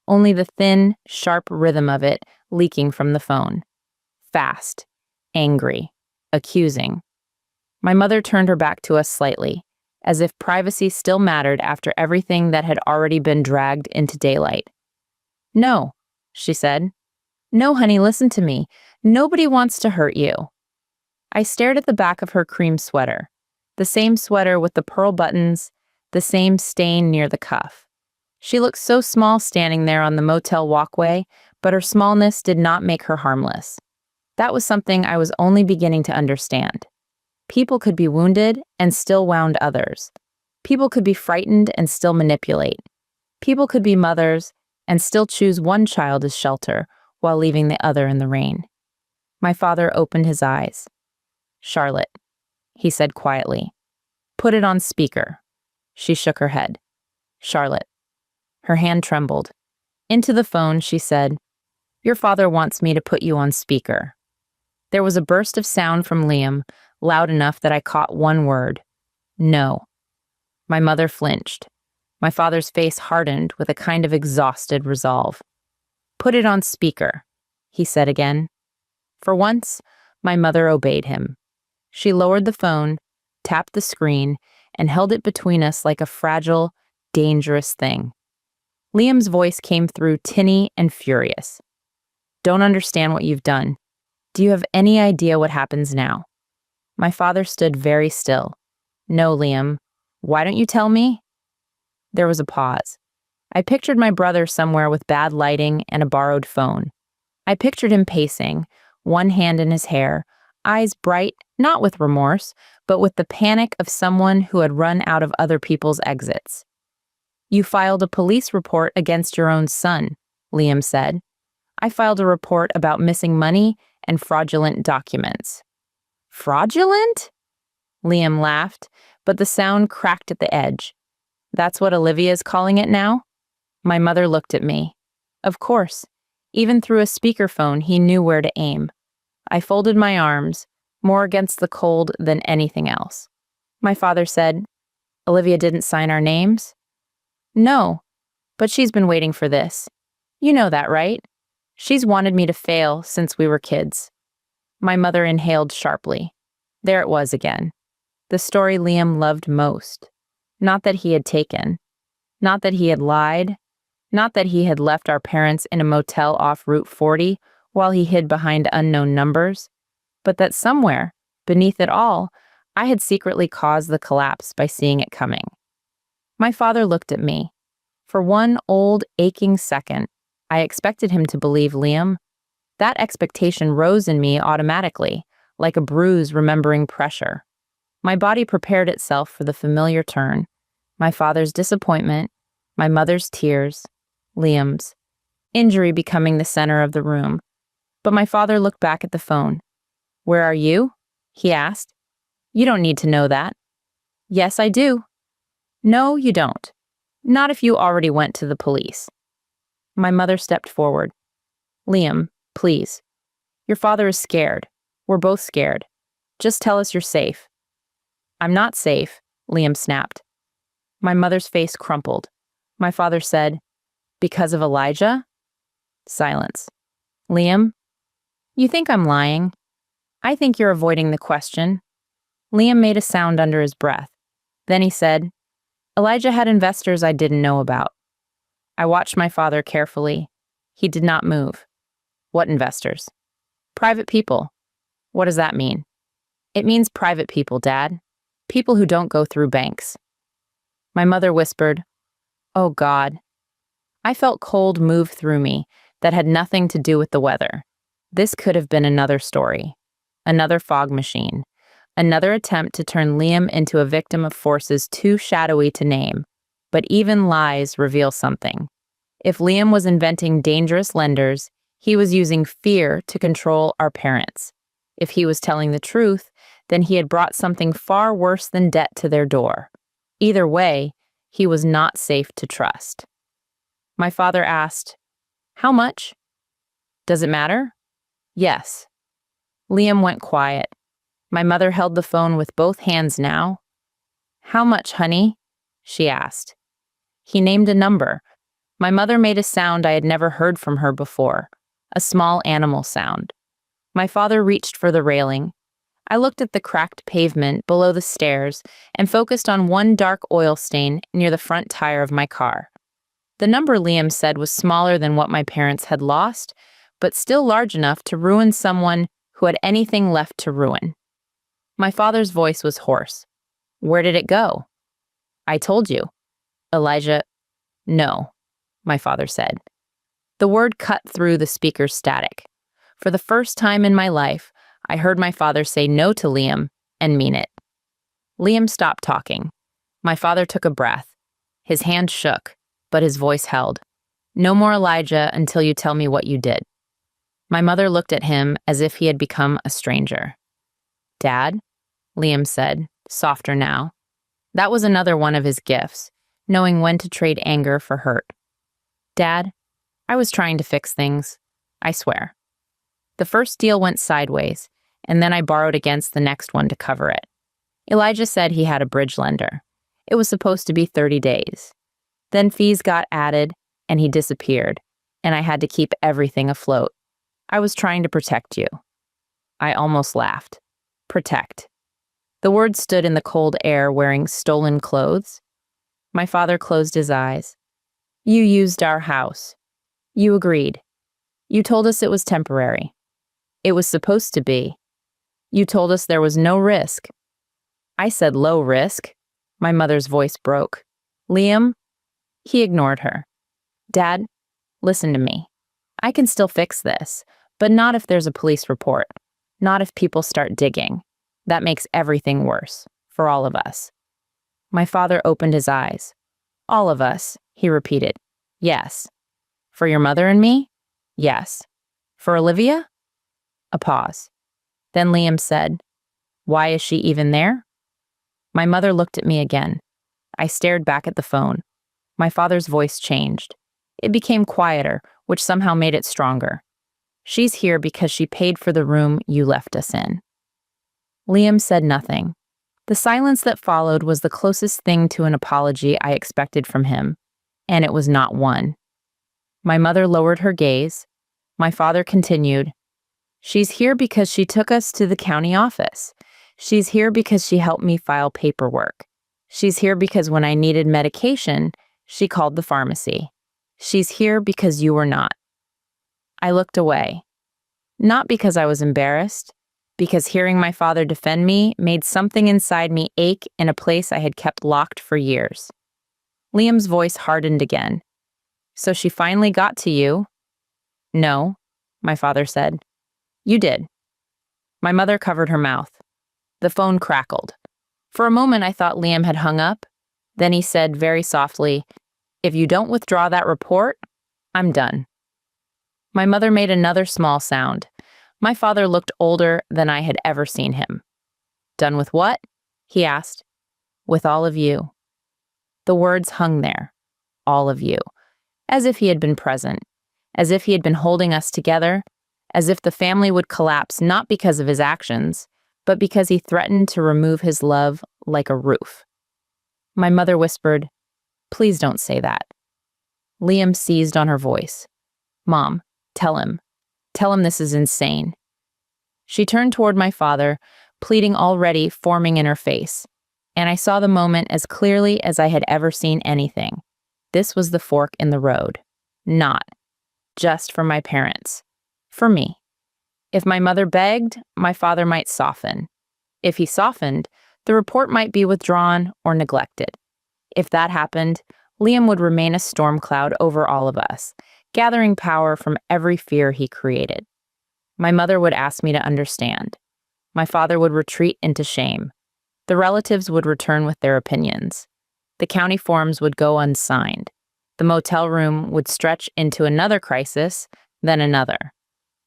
only the thin, sharp rhythm of it leaking from the phone. Fast, angry, accusing. My mother turned her back to us slightly, as if privacy still mattered after everything that had already been dragged into daylight. "No," she said. "No, honey, listen to me. Nobody wants to hurt you." I stared at the back of her cream sweater, the same sweater with the pearl buttons, the same stain near the cuff. She looked so small standing there on the motel walkway, but her smallness did not make her harmless. That was something I was only beginning to understand. People could be wounded and still wound others. People could be frightened and still manipulate. People could be mothers and still choose one child as shelter while leaving the other in the rain. My father opened his eyes. "Charlotte," he said quietly. "Put it on speaker." She shook her head. "Charlotte." Her hand trembled. Into the phone, she said, "Your father wants me to put you on speaker." There was a burst of sound from Liam, loud enough that I caught one word. "No." My mother flinched. My father's face hardened with a kind of exhausted resolve. "Put it on speaker," he said again. For once, my mother obeyed him. She lowered the phone, tapped the screen, and held it between us like a fragile, dangerous thing. Liam's voice came through tinny and furious. "Don't understand what you've done. Do you have any idea what happens now?" My father stood very still. "No, Liam. Why don't you tell me?" There was a pause. I pictured my brother somewhere with bad lighting and a borrowed phone. I pictured him pacing, one hand in his hair, eyes bright, not with remorse, but with the panic of someone who had run out of other people's exits. "You filed a police report against your own son," Liam said. "I filed a report about missing money and fraudulent documents." "Fraudulent?" Liam laughed, but the sound cracked at the edge. "That's what Olivia is calling it now?" My mother looked at me. Of course. Even through a speakerphone, he knew where to aim. I folded my arms, more against the cold than anything else. My father said, "Olivia didn't sign our names?" "No, but she's been waiting for this. You know that, right? She's wanted me to fail since we were kids." My mother inhaled sharply. There it was again. The story Liam loved most. Not that he had taken. Not that he had lied. Not that he had left our parents in a motel off Route 40 while he hid behind unknown numbers, but that somewhere, beneath it all, I had secretly caused the collapse by seeing it coming. My father looked at me. For one old, aching second, I expected him to believe Liam. That expectation rose in me automatically, like a bruise remembering pressure. My body prepared itself for the familiar turn. My father's disappointment, my mother's tears, Liam's, injury becoming the center of the room. But my father looked back at the phone. "Where are you?" he asked. "You don't need to know that." "Yes, I do." "No, you don't. Not if you already went to the police." My mother stepped forward. "Liam, please. Your father is scared. We're both scared. Just tell us you're safe." "I'm not safe," Liam snapped. My mother's face crumpled. My father said, "Because of Elijah?" Silence. "Liam, you think I'm lying? I think you're avoiding the question." Liam made a sound under his breath. Then he said, "Elijah had investors I didn't know about." I watched my father carefully. He did not move. What investors? Private people. What does that mean? It means private people, Dad. People who don't go through banks. My mother whispered, "Oh God." I felt cold move through me that had nothing to do with the weather. This could have been another story, another fog machine, another attempt to turn Liam into a victim of forces too shadowy to name. But even lies reveal something. If Liam was inventing dangerous lenders, he was using fear to control our parents. If he was telling the truth, then he had brought something far worse than debt to their door. Either way, he was not safe to trust. My father asked, "How much?" "Does it matter?" "Yes." Liam went quiet. My mother held the phone with both hands now. "How much, honey?" she asked. He named a number. My mother made a sound I had never heard from her before, a small animal sound. My father reached for the railing. I looked at the cracked pavement below the stairs and focused on one dark oil stain near the front tire of my car. The number Liam said was smaller than what my parents had lost, but still large enough to ruin someone who had anything left to ruin. My father's voice was hoarse. "Where did it go?" "I told you." "Elijah." "No," my father said. The word cut through the speaker's static. For the first time in my life, I heard my father say no to Liam and mean it. Liam stopped talking. My father took a breath. His hand shook, but his voice held. "No more Elijah until you tell me what you did." My mother looked at him as if he had become a stranger. "Dad," Liam said, softer now. That was another one of his gifts, knowing when to trade anger for hurt. "Dad, I was trying to fix things. I swear. The first deal went sideways, and then I borrowed against the next one to cover it. Elijah said he had a bridge lender. It was supposed to be 30 days. Then fees got added, and he disappeared, and I had to keep everything afloat. I was trying to protect you." I almost laughed. Protect. The word stood in the cold air wearing stolen clothes. My father closed his eyes. "You used our house. You agreed. You told us it was temporary. It was supposed to be. You told us there was no risk." I said low risk. My mother's voice broke. "Liam?" He ignored her. "Dad, listen to me. I can still fix this, but not if there's a police report. Not if people start digging. That makes everything worse, for all of us." My father opened his eyes. "All of us," he repeated. "Yes." "For your mother and me?" "Yes." "For Olivia?" A pause. Then Liam said, "Why is she even there?" My mother looked at me again. I stared back at the phone. My father's voice changed. It became quieter, which somehow made it stronger. "She's here because she paid for the room you left us in." Liam said nothing. The silence that followed was the closest thing to an apology I expected from him, and it was not one. My mother lowered her gaze. My father continued, "She's here because she took us to the county office. She's here because she helped me file paperwork. She's here because when I needed medication, she called the pharmacy. She's here because you were not." I looked away. Not because I was embarrassed, because hearing my father defend me made something inside me ache in a place I had kept locked for years. Liam's voice hardened again. "So she finally got to you?" "No," my father said. "You did." My mother covered her mouth. The phone crackled. For a moment, I thought Liam had hung up. Then he said very softly, "If you don't withdraw that report, I'm done." My mother made another small sound. My father looked older than I had ever seen him. "Done with what?" he asked. "With all of you." The words hung there. All of you. As if he had been present. As if he had been holding us together. As if the family would collapse not because of his actions, but because he threatened to remove his love like a roof. My mother whispered, "Please don't say that." Liam seized on her voice. "Mom, tell him. Tell him this is insane." She turned toward my father, pleading already forming in her face, and I saw the moment as clearly as I had ever seen anything. This was the fork in the road. Not, just for my parents. For me. If my mother begged, my father might soften. If he softened, the report might be withdrawn or neglected. If that happened, Liam would remain a storm cloud over all of us, gathering power from every fear he created. My mother would ask me to understand. My father would retreat into shame. The relatives would return with their opinions. The county forms would go unsigned. The motel room would stretch into another crisis, then another.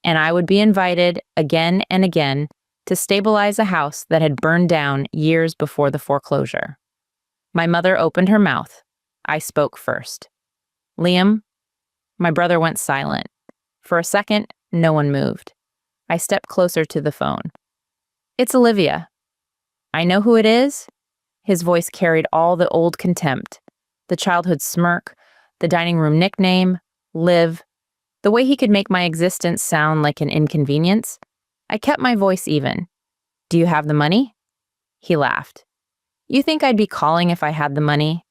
And I would be invited again and again to stabilize a house that had burned down years before the foreclosure. My mother opened her mouth. I spoke first. Liam? My brother went silent. For a second, no one moved. I stepped closer to the phone. It's Olivia. I know who it is. His voice carried all the old contempt, the childhood smirk, the dining room nickname, Liv, the way he could make my existence sound like an inconvenience. I kept my voice even. Do you have the money? He laughed. You think I'd be calling if I had the money?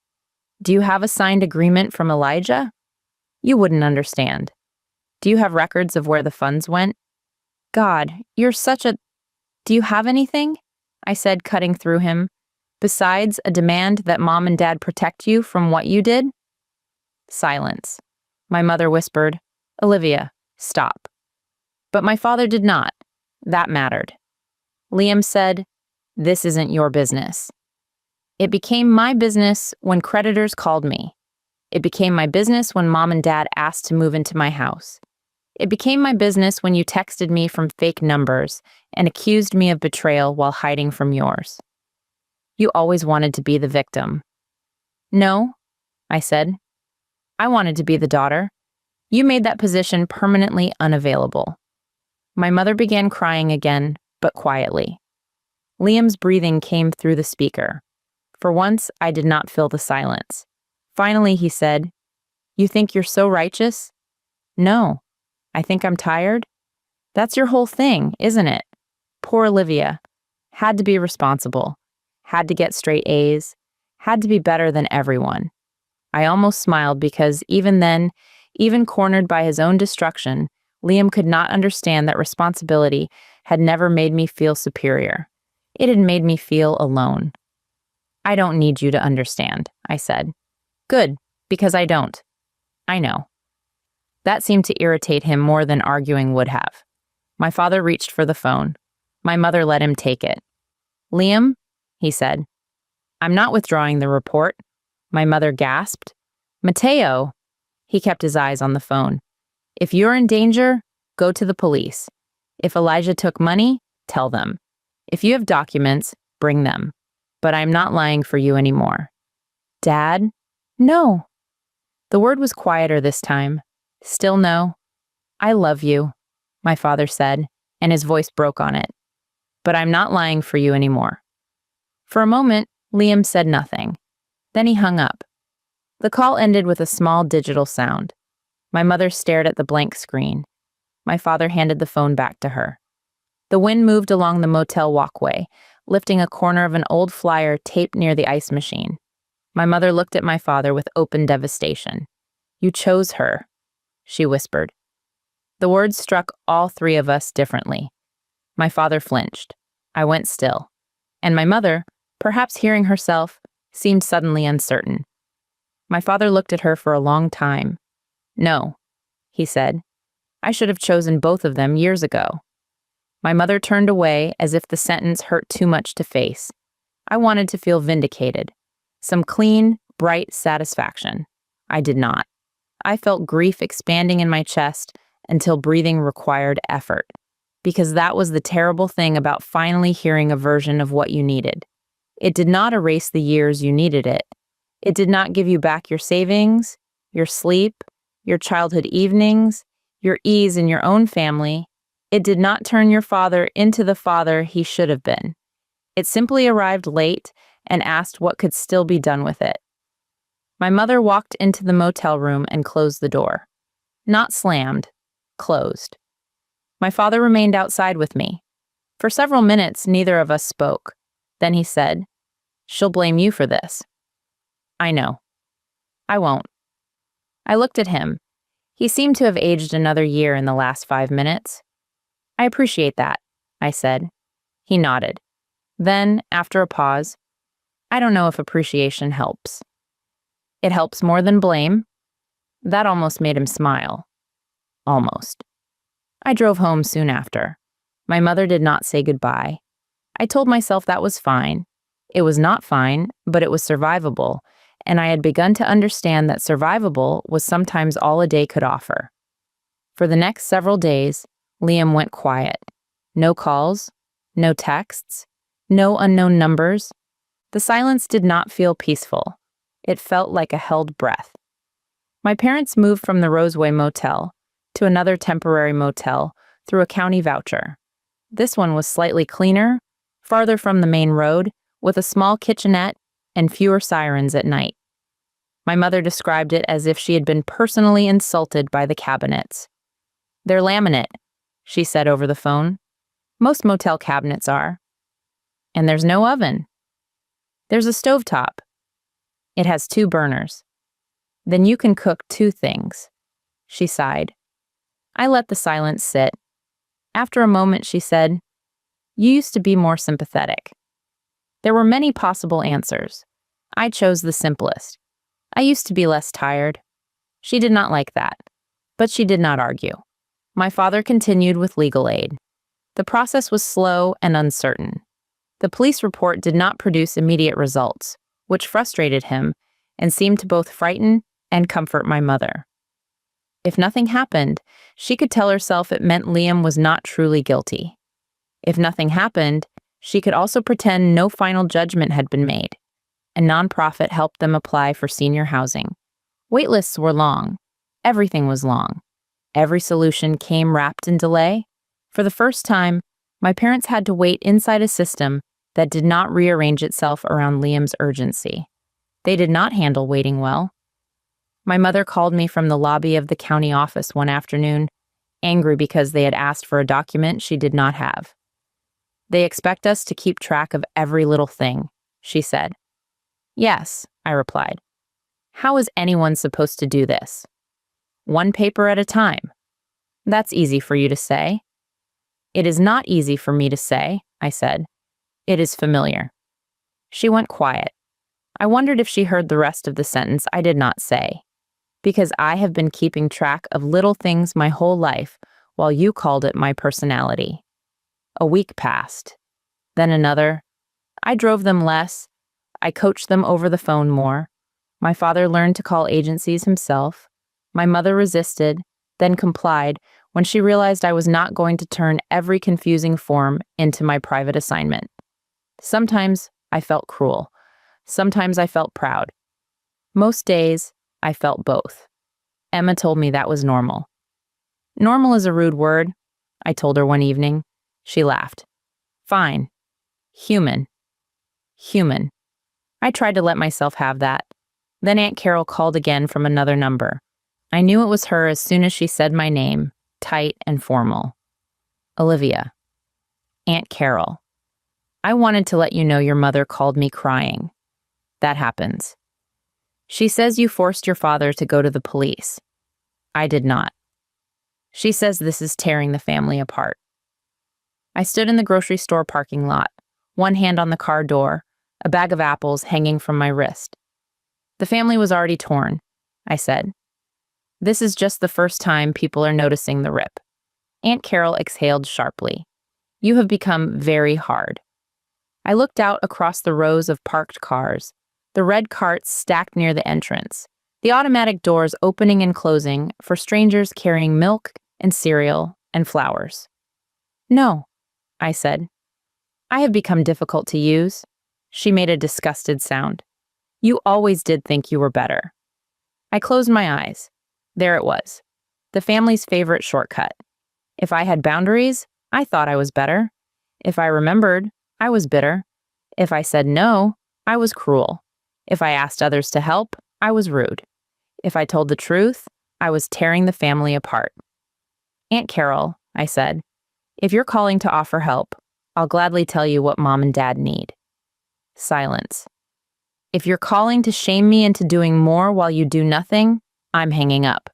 Do you have a signed agreement from Elijah? You wouldn't understand. Do you have records of where the funds went? God, you're such a... Do you have anything? I said, cutting through him. Besides a demand that Mom and Dad protect you from what you did? Silence. My mother whispered, Olivia, stop. But my father did not. That mattered. Liam said, this isn't your business. It became my business when creditors called me. It became my business when Mom and Dad asked to move into my house. It became my business when you texted me from fake numbers and accused me of betrayal while hiding from yours. You always wanted to be the victim. No, I said. I wanted to be the daughter. You made that position permanently unavailable. My mother began crying again, but quietly. Liam's breathing came through the speaker. For once, I did not fill the silence. Finally, he said, You think you're so righteous? No. I think I'm tired? That's your whole thing, isn't it? Poor Olivia. Had to be responsible. Had to get straight A's. Had to be better than everyone. I almost smiled because even then, even cornered by his own destruction, Liam could not understand that responsibility had never made me feel superior. It had made me feel alone. I don't need you to understand, I said. Good, because I don't. I know. That seemed to irritate him more than arguing would have. My father reached for the phone. My mother let him take it. Liam, he said. I'm not withdrawing the report. My mother gasped. Mateo. He kept his eyes on the phone. If you're in danger, go to the police. If Elijah took money, tell them. If you have documents, bring them. But I'm not lying for you anymore. Dad? No. The word was quieter this time. Still no. I love you, my father said, and his voice broke on it. But I'm not lying for you anymore. For a moment, Liam said nothing. Then he hung up. The call ended with a small digital sound. My mother stared at the blank screen. My father handed the phone back to her. The wind moved along the motel walkway, lifting a corner of an old flyer taped near the ice machine. My mother looked at my father with open devastation. You chose her, she whispered. The words struck all three of us differently. My father flinched. I went still. And my mother, perhaps hearing herself, seemed suddenly uncertain. My father looked at her for a long time. No, he said. I should have chosen both of them years ago. My mother turned away as if the sentence hurt too much to face. I wanted to feel vindicated. Some clean, bright satisfaction. I did not. I felt grief expanding in my chest until breathing required effort. Because that was the terrible thing about finally hearing a version of what you needed. It did not erase the years you needed it. It did not give you back your savings, your sleep, your childhood evenings, your ease in your own family. It did not turn your father into the father he should have been. It simply arrived late and asked what could still be done with it. My mother walked into the motel room and closed the door. Not slammed, closed. My father remained outside with me. For several minutes, neither of us spoke. Then he said, She'll blame you for this. I know. I won't. I looked at him. He seemed to have aged another year in the last 5 minutes. I appreciate that, I said. He nodded. Then, after a pause, I don't know if appreciation helps. It helps more than blame. That almost made him smile. Almost. I drove home soon after. My mother did not say goodbye. I told myself that was fine. It was not fine, but it was survivable, and I had begun to understand that survivable was sometimes all a day could offer. For the next several days, Liam went quiet. No calls, no texts, no unknown numbers. The silence did not feel peaceful. It felt like a held breath. My parents moved from the Roseway Motel to another temporary motel through a county voucher. This one was slightly cleaner, farther from the main road, with a small kitchenette and fewer sirens at night. My mother described it as if she had been personally insulted by the cabinets. "They're laminate," she said over the phone. "Most motel cabinets are. And there's no oven. There's a stovetop. It has 2 burners. Then you can cook 2 things." She sighed. I let the silence sit. After a moment, she said, "You used to be more sympathetic." There were many possible answers. I chose the simplest. I used to be less tired. She did not like that, but she did not argue. My father continued with legal aid. The process was slow and uncertain. The police report did not produce immediate results, which frustrated him and seemed to both frighten and comfort my mother. If nothing happened, she could tell herself it meant Liam was not truly guilty. If nothing happened, she could also pretend no final judgment had been made. A nonprofit helped them apply for senior housing. Waitlists were long. Everything was long. Every solution came wrapped in delay. For the first time, my parents had to wait inside a system that did not rearrange itself around Liam's urgency. They did not handle waiting well. My mother called me from the lobby of the county office one afternoon, angry because they had asked for a document she did not have. "They expect us to keep track of every little thing," she said. "Yes," I replied. "How is anyone supposed to do this?" "One paper at a time." "That's easy for you to say." "It is not easy for me to say," I said. "It is familiar." She went quiet. I wondered if she heard the rest of the sentence I did not say. "Because I have been keeping track of little things my whole life, while you called it my personality." A week passed. Then another. I drove them less. I coached them over the phone more. My father learned to call agencies himself. My mother resisted, then complied when she realized I was not going to turn every confusing form into my private assignment. Sometimes I felt cruel. Sometimes I felt proud. Most days, I felt both. Emma told me that was normal. "Normal is a rude word," I told her one evening. She laughed. "Fine. Human. Human." I tried to let myself have that. Then Aunt Carol called again from another number. I knew it was her as soon as she said my name, tight and formal. "Olivia." "Aunt Carol. I wanted to let you know your mother called me crying. That happens. She says you forced your father to go to the police. I did not. She says this is tearing the family apart." I stood in the grocery store parking lot, one hand on the car door, a bag of apples hanging from my wrist. "The family was already torn," I said. "This is just the first time people are noticing the rip." Aunt Carol exhaled sharply. "You have become very hard." I looked out across the rows of parked cars, the red carts stacked near the entrance, the automatic doors opening and closing for strangers carrying milk and cereal and flowers. "No," I said. "I have become difficult to use." She made a disgusted sound. "You always did think you were better." I closed my eyes. There it was, the family's favorite shortcut. If I had boundaries, I thought I was better. If I remembered, I was bitter. If I said no, I was cruel. If I asked others to help, I was rude. If I told the truth, I was tearing the family apart. "Aunt Carol," I said, "if you're calling to offer help, I'll gladly tell you what Mom and Dad need." Silence. "If you're calling to shame me into doing more while you do nothing, I'm hanging up."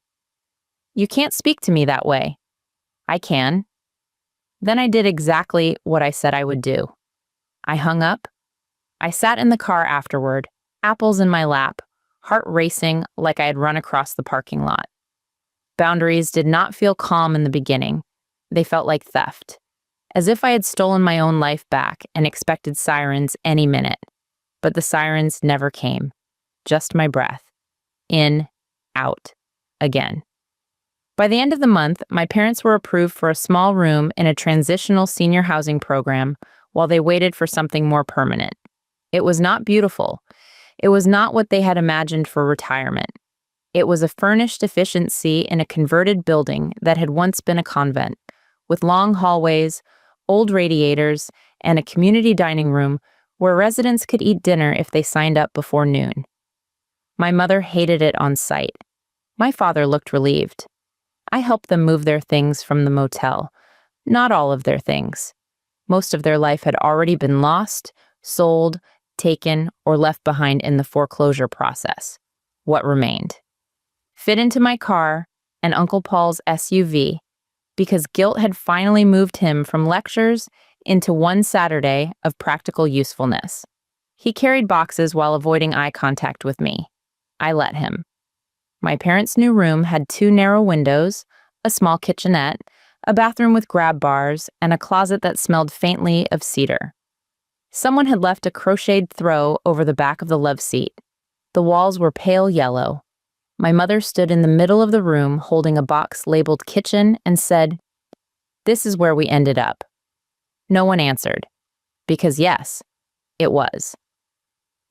You can't speak to me that way. I can. Then I did exactly what I said I would do. I hung up. I sat in the car afterward, apples in my lap, heart racing like I had run across the parking lot. Boundaries did not feel calm in the beginning. They felt like theft, as if I had stolen my own life back and expected sirens any minute. But the sirens never came. Just my breath. In, out, again. By the end of the month, my parents were approved for a small room in a transitional senior housing program while they waited for something more permanent. It was not beautiful. It was not what they had imagined for retirement. It was a furnished efficiency in a converted building that had once been a convent, with long hallways, old radiators, and a community dining room where residents could eat dinner if they signed up before noon. My mother hated it on sight. My father looked relieved. I helped them move their things from the motel. Not all of their things. Most of their life had already been lost, sold, taken, or left behind in the foreclosure process. What remained? Fit into my car and Uncle Paul's SUV, because guilt had finally moved him from lectures into one Saturday of practical usefulness. He carried boxes while avoiding eye contact with me. I let him. My parents' new room had 2 narrow windows, a small kitchenette, a bathroom with grab bars, and a closet that smelled faintly of cedar. Someone had left a crocheted throw over the back of the love seat. The walls were pale yellow. My mother stood in the middle of the room holding a box labeled kitchen and said, "This is where we ended up." No one answered, because yes, it was.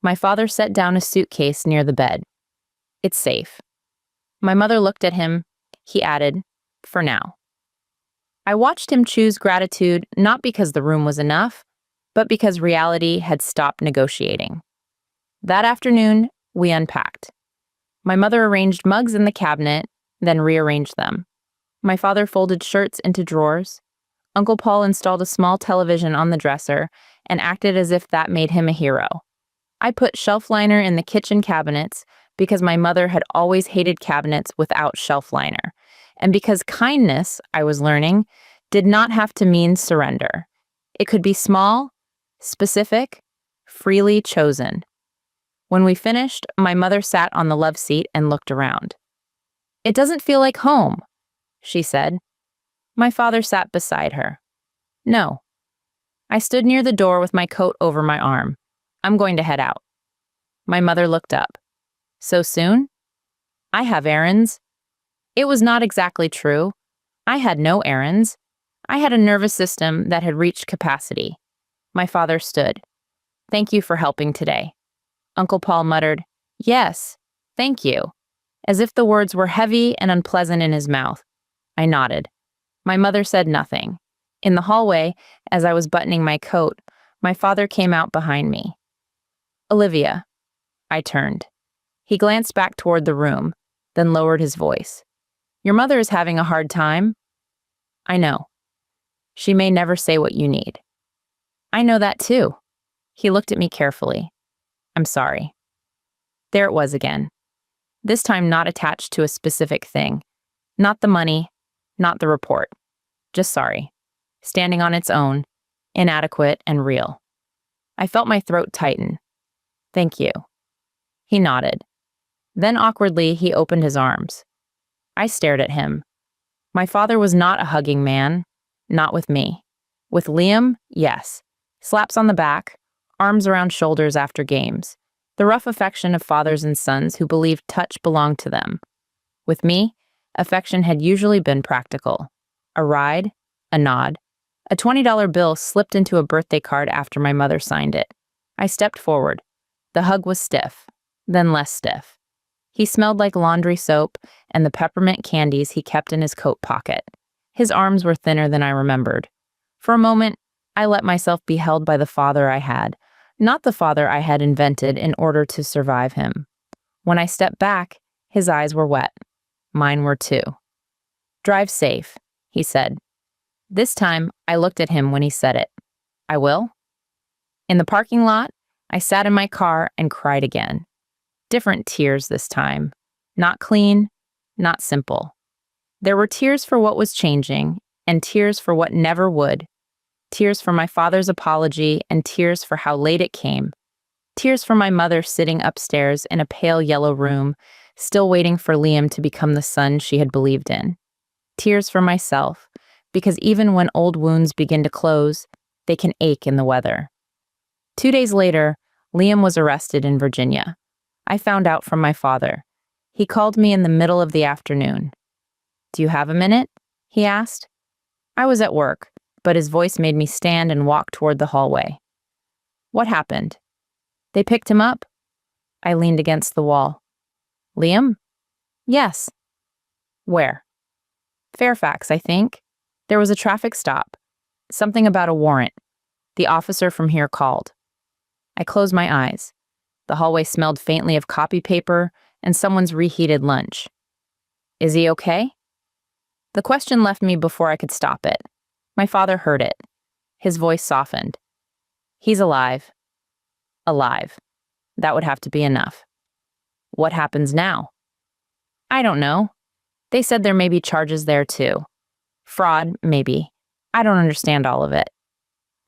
My father set down a suitcase near the bed. "It's safe." My mother looked at him. He added, "For now." I watched him choose gratitude not because the room was enough, but because reality had stopped negotiating. That afternoon, we unpacked. My mother arranged mugs in the cabinet, then rearranged them. My father folded shirts into drawers. Uncle Paul installed a small television on the dresser and acted as if that made him a hero. I put shelf liner in the kitchen cabinets because my mother had always hated cabinets without shelf liner, and because kindness, I was learning, did not have to mean surrender. It could be small, specific, freely chosen. When we finished, my mother sat on the love seat and looked around. "It doesn't feel like home," she said. My father sat beside her. "No." I stood near the door with my coat over my arm. "I'm going to head out." My mother looked up. "So soon?" "I have errands." It was not exactly true. I had no errands. I had a nervous system that had reached capacity. My father stood. "Thank you for helping today." Uncle Paul muttered, "Yes, thank you," as if the words were heavy and unpleasant in his mouth. I nodded. My mother said nothing. In the hallway, as I was buttoning my coat, my father came out behind me. "Olivia." I turned. He glanced back toward the room, then lowered his voice. "Your mother is having a hard time." "I know. She may never say what you need." "I know that too." He looked at me carefully. "I'm sorry." There it was again. This time not attached to a specific thing. Not the money, not the report. Just sorry. Standing on its own, inadequate and real. I felt my throat tighten. "Thank you." He nodded. Then awkwardly, he opened his arms. I stared at him. My father was not a hugging man. Not with me. With Liam, yes. Slaps on the back, arms around shoulders after games. The rough affection of fathers and sons who believed touch belonged to them. With me, affection had usually been practical. A ride, a nod. A $20 bill slipped into a birthday card after my mother signed it. I stepped forward. The hug was stiff, then less stiff. He smelled like laundry soap and the peppermint candies he kept in his coat pocket. His arms were thinner than I remembered. For a moment, I let myself be held by the father I had, not the father I had invented in order to survive him. When I stepped back, his eyes were wet. Mine were too. "Drive safe," he said. This time, I looked at him when he said it. "I will." In the parking lot, I sat in my car and cried again. Different tears this time. Not clean, not simple. There were tears for what was changing, and tears for what never would. Tears for my father's apology, and tears for how late it came. Tears for my mother sitting upstairs in a pale yellow room, still waiting for Liam to become the son she had believed in. Tears for myself, because even when old wounds begin to close, they can ache in the weather. 2 days later, Liam was arrested in Virginia. I found out from my father. He called me in the middle of the afternoon. "Do you have a minute?" he asked. I was at work, but his voice made me stand and walk toward the hallway. "What happened?" "They picked him up." I leaned against the wall. "Liam?" "Yes." "Where?" "Fairfax, I think. There was a traffic stop. Something about a warrant. The officer from here called." I closed my eyes. The hallway smelled faintly of copy paper and someone's reheated lunch. "Is he okay?" The question left me before I could stop it. My father heard it. His voice softened. "He's alive." Alive. That would have to be enough. "What happens now?" "I don't know. They said there may be charges there too. Fraud, maybe. I don't understand all of it."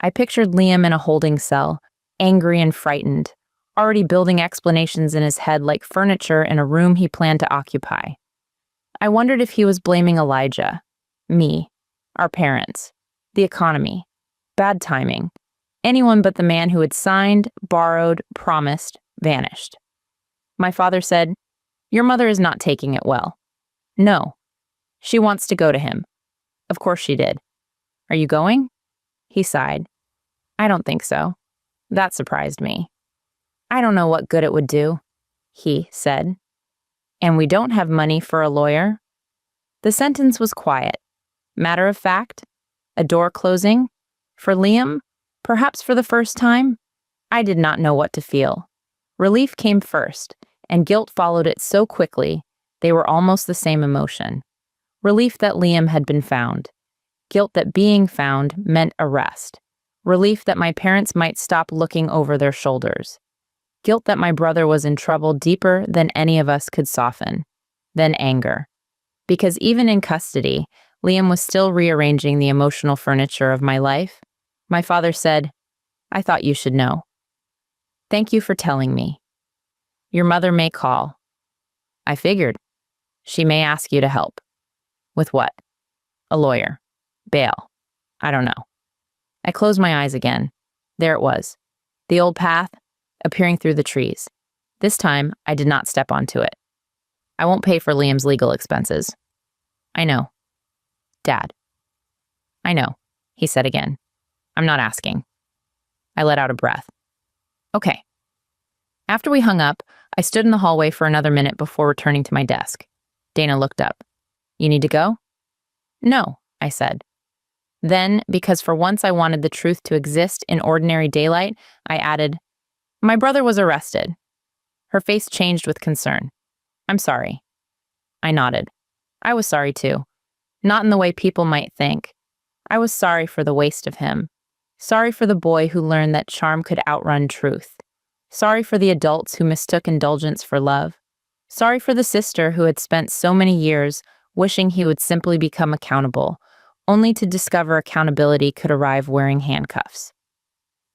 I pictured Liam in a holding cell, angry and frightened, already building explanations in his head like furniture in a room he planned to occupy. I wondered if he was blaming Elijah, me, our parents, the economy, bad timing, anyone but the man who had signed, borrowed, promised, vanished. My father said, "Your mother is not taking it well." "No. She wants to go to him." Of course she did. "Are you going?" He sighed. "I don't think so." That surprised me. "I don't know what good it would do," he said. "And we don't have money for a lawyer." The sentence was quiet. Matter of fact, a door closing. For Liam, perhaps for the first time, I did not know what to feel. Relief came first, and guilt followed it so quickly, they were almost the same emotion. Relief that Liam had been found. Guilt that being found meant arrest. Relief that my parents might stop looking over their shoulders. Guilt that my brother was in trouble deeper than any of us could soften. Then anger. Because even in custody, Liam was still rearranging the emotional furniture of my life. My father said, "I thought you should know. Thank you for telling me. Your mother may call." I figured. She may ask you to help. With what? A lawyer. Bail. I don't know. I closed my eyes again. There it was. The old path, appearing through the trees. This time, I did not step onto it. "I won't pay for Liam's legal expenses." "I know." "Dad." "I know," he said again. "I'm not asking." I let out a breath. "Okay." After we hung up, I stood in the hallway for another minute before returning to my desk. Dana looked up. "You need to go?" "No," I said. Then, because for once I wanted the truth to exist in ordinary daylight, I added, "My brother was arrested." Her face changed with concern. "I'm sorry." I nodded. I was sorry too. Not in the way people might think. I was sorry for the waste of him. Sorry for the boy who learned that charm could outrun truth. Sorry for the adults who mistook indulgence for love. Sorry for the sister who had spent so many years wishing he would simply become accountable, only to discover accountability could arrive wearing handcuffs.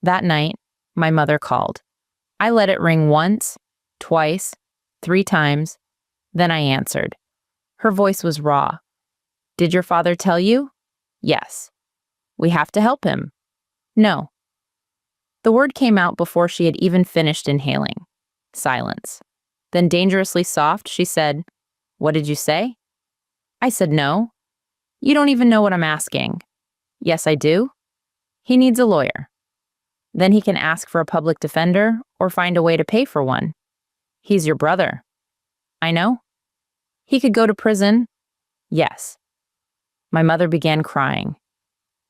That night, my mother called. I let it ring once, twice, 3 times, then I answered. Her voice was raw. "Did your father tell you?" "Yes." "We have to help him." "No." The word came out before she had even finished inhaling. Silence. Then dangerously soft, she said, "What did you say?" I said no. "You don't even know what I'm asking." "Yes, I do." "He needs a lawyer." "Then he can ask for a public defender or find a way to pay for one." "He's your brother." "I know." "He could go to prison." "Yes." My mother began crying.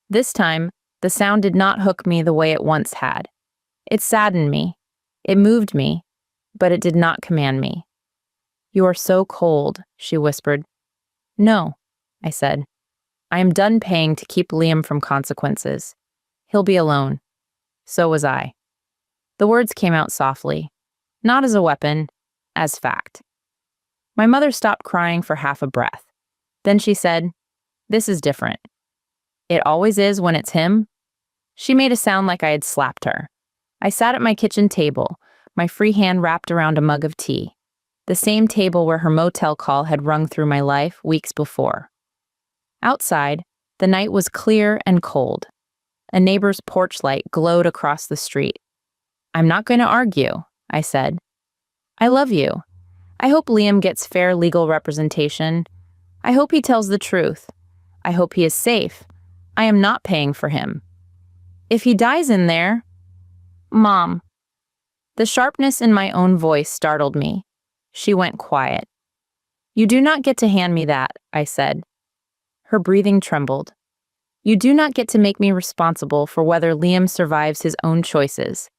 This time, the sound did not hook me the way it once had. It saddened me. It moved me, but it did not command me. "You are so cold," she whispered. "No," I said. "I am done paying to keep Liam from consequences. He'll be alone." So was I. The words came out softly, not as a weapon, as fact. My mother stopped crying for half a breath. Then she said, "This is different. It always is when it's him." She made a sound like I had slapped her. I sat at my kitchen table, my free hand wrapped around a mug of tea, the same table where her motel call had rung through my life weeks before. Outside, the night was clear and cold. A neighbor's porch light glowed across the street. "I'm not going to argue," I said. "I love you. I hope Liam gets fair legal representation. I hope he tells the truth. I hope he is safe. I am not paying for him. If he dies in there..." "Mom." The sharpness in my own voice startled me. She went quiet. "You do not get to hand me that," I said. Her breathing trembled. "You do not get to make me responsible for whether Liam survives his own choices.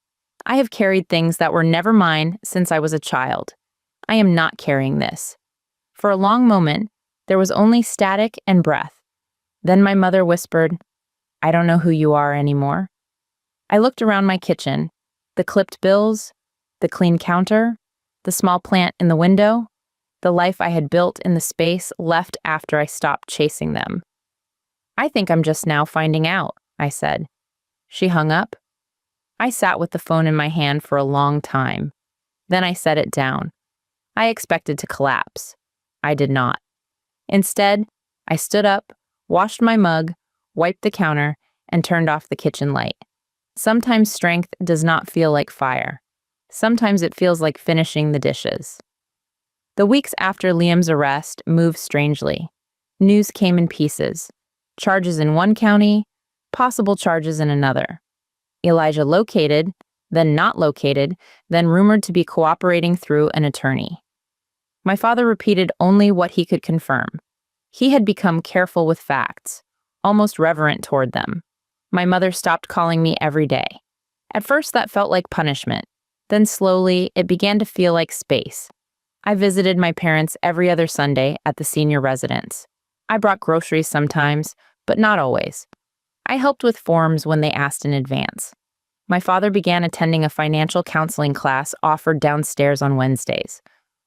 I have carried things that were never mine since I was a child. I am not carrying this." For a long moment, there was only static and breath. Then my mother whispered, "I don't know who you are anymore." I looked around my kitchen, the clipped bills, the clean counter, the small plant in the window, the life I had built in the space left after I stopped chasing them. "I think I'm just now finding out," I said. She hung up. I sat with the phone in my hand for a long time. Then I set it down. I expected to collapse. I did not. Instead, I stood up, washed my mug, wiped the counter, and turned off the kitchen light. Sometimes strength does not feel like fire. Sometimes it feels like finishing the dishes. The weeks after Liam's arrest moved strangely. News came in pieces. Charges in one county, possible charges in another. Elijah located, then not located, then rumored to be cooperating through an attorney. My father repeated only what he could confirm. He had become careful with facts, almost reverent toward them. My mother stopped calling me every day. At first, that felt like punishment. Then slowly, it began to feel like space. I visited my parents every other Sunday at the senior residence. I brought groceries sometimes, but not always. I helped with forms when they asked in advance. My father began attending a financial counseling class offered downstairs on Wednesdays.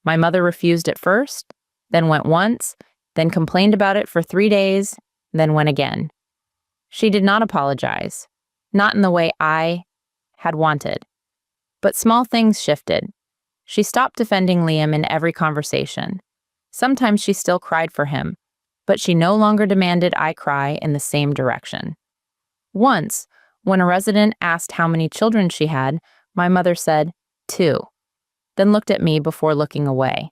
My mother refused at first, then went once, then complained about it for 3 days, then went again. She did not apologize, not in the way I had wanted. But small things shifted. She stopped defending Liam in every conversation. Sometimes she still cried for him, but she no longer demanded I cry in the same direction. Once, when a resident asked how many children she had, my mother said, 2, then looked at me before looking away.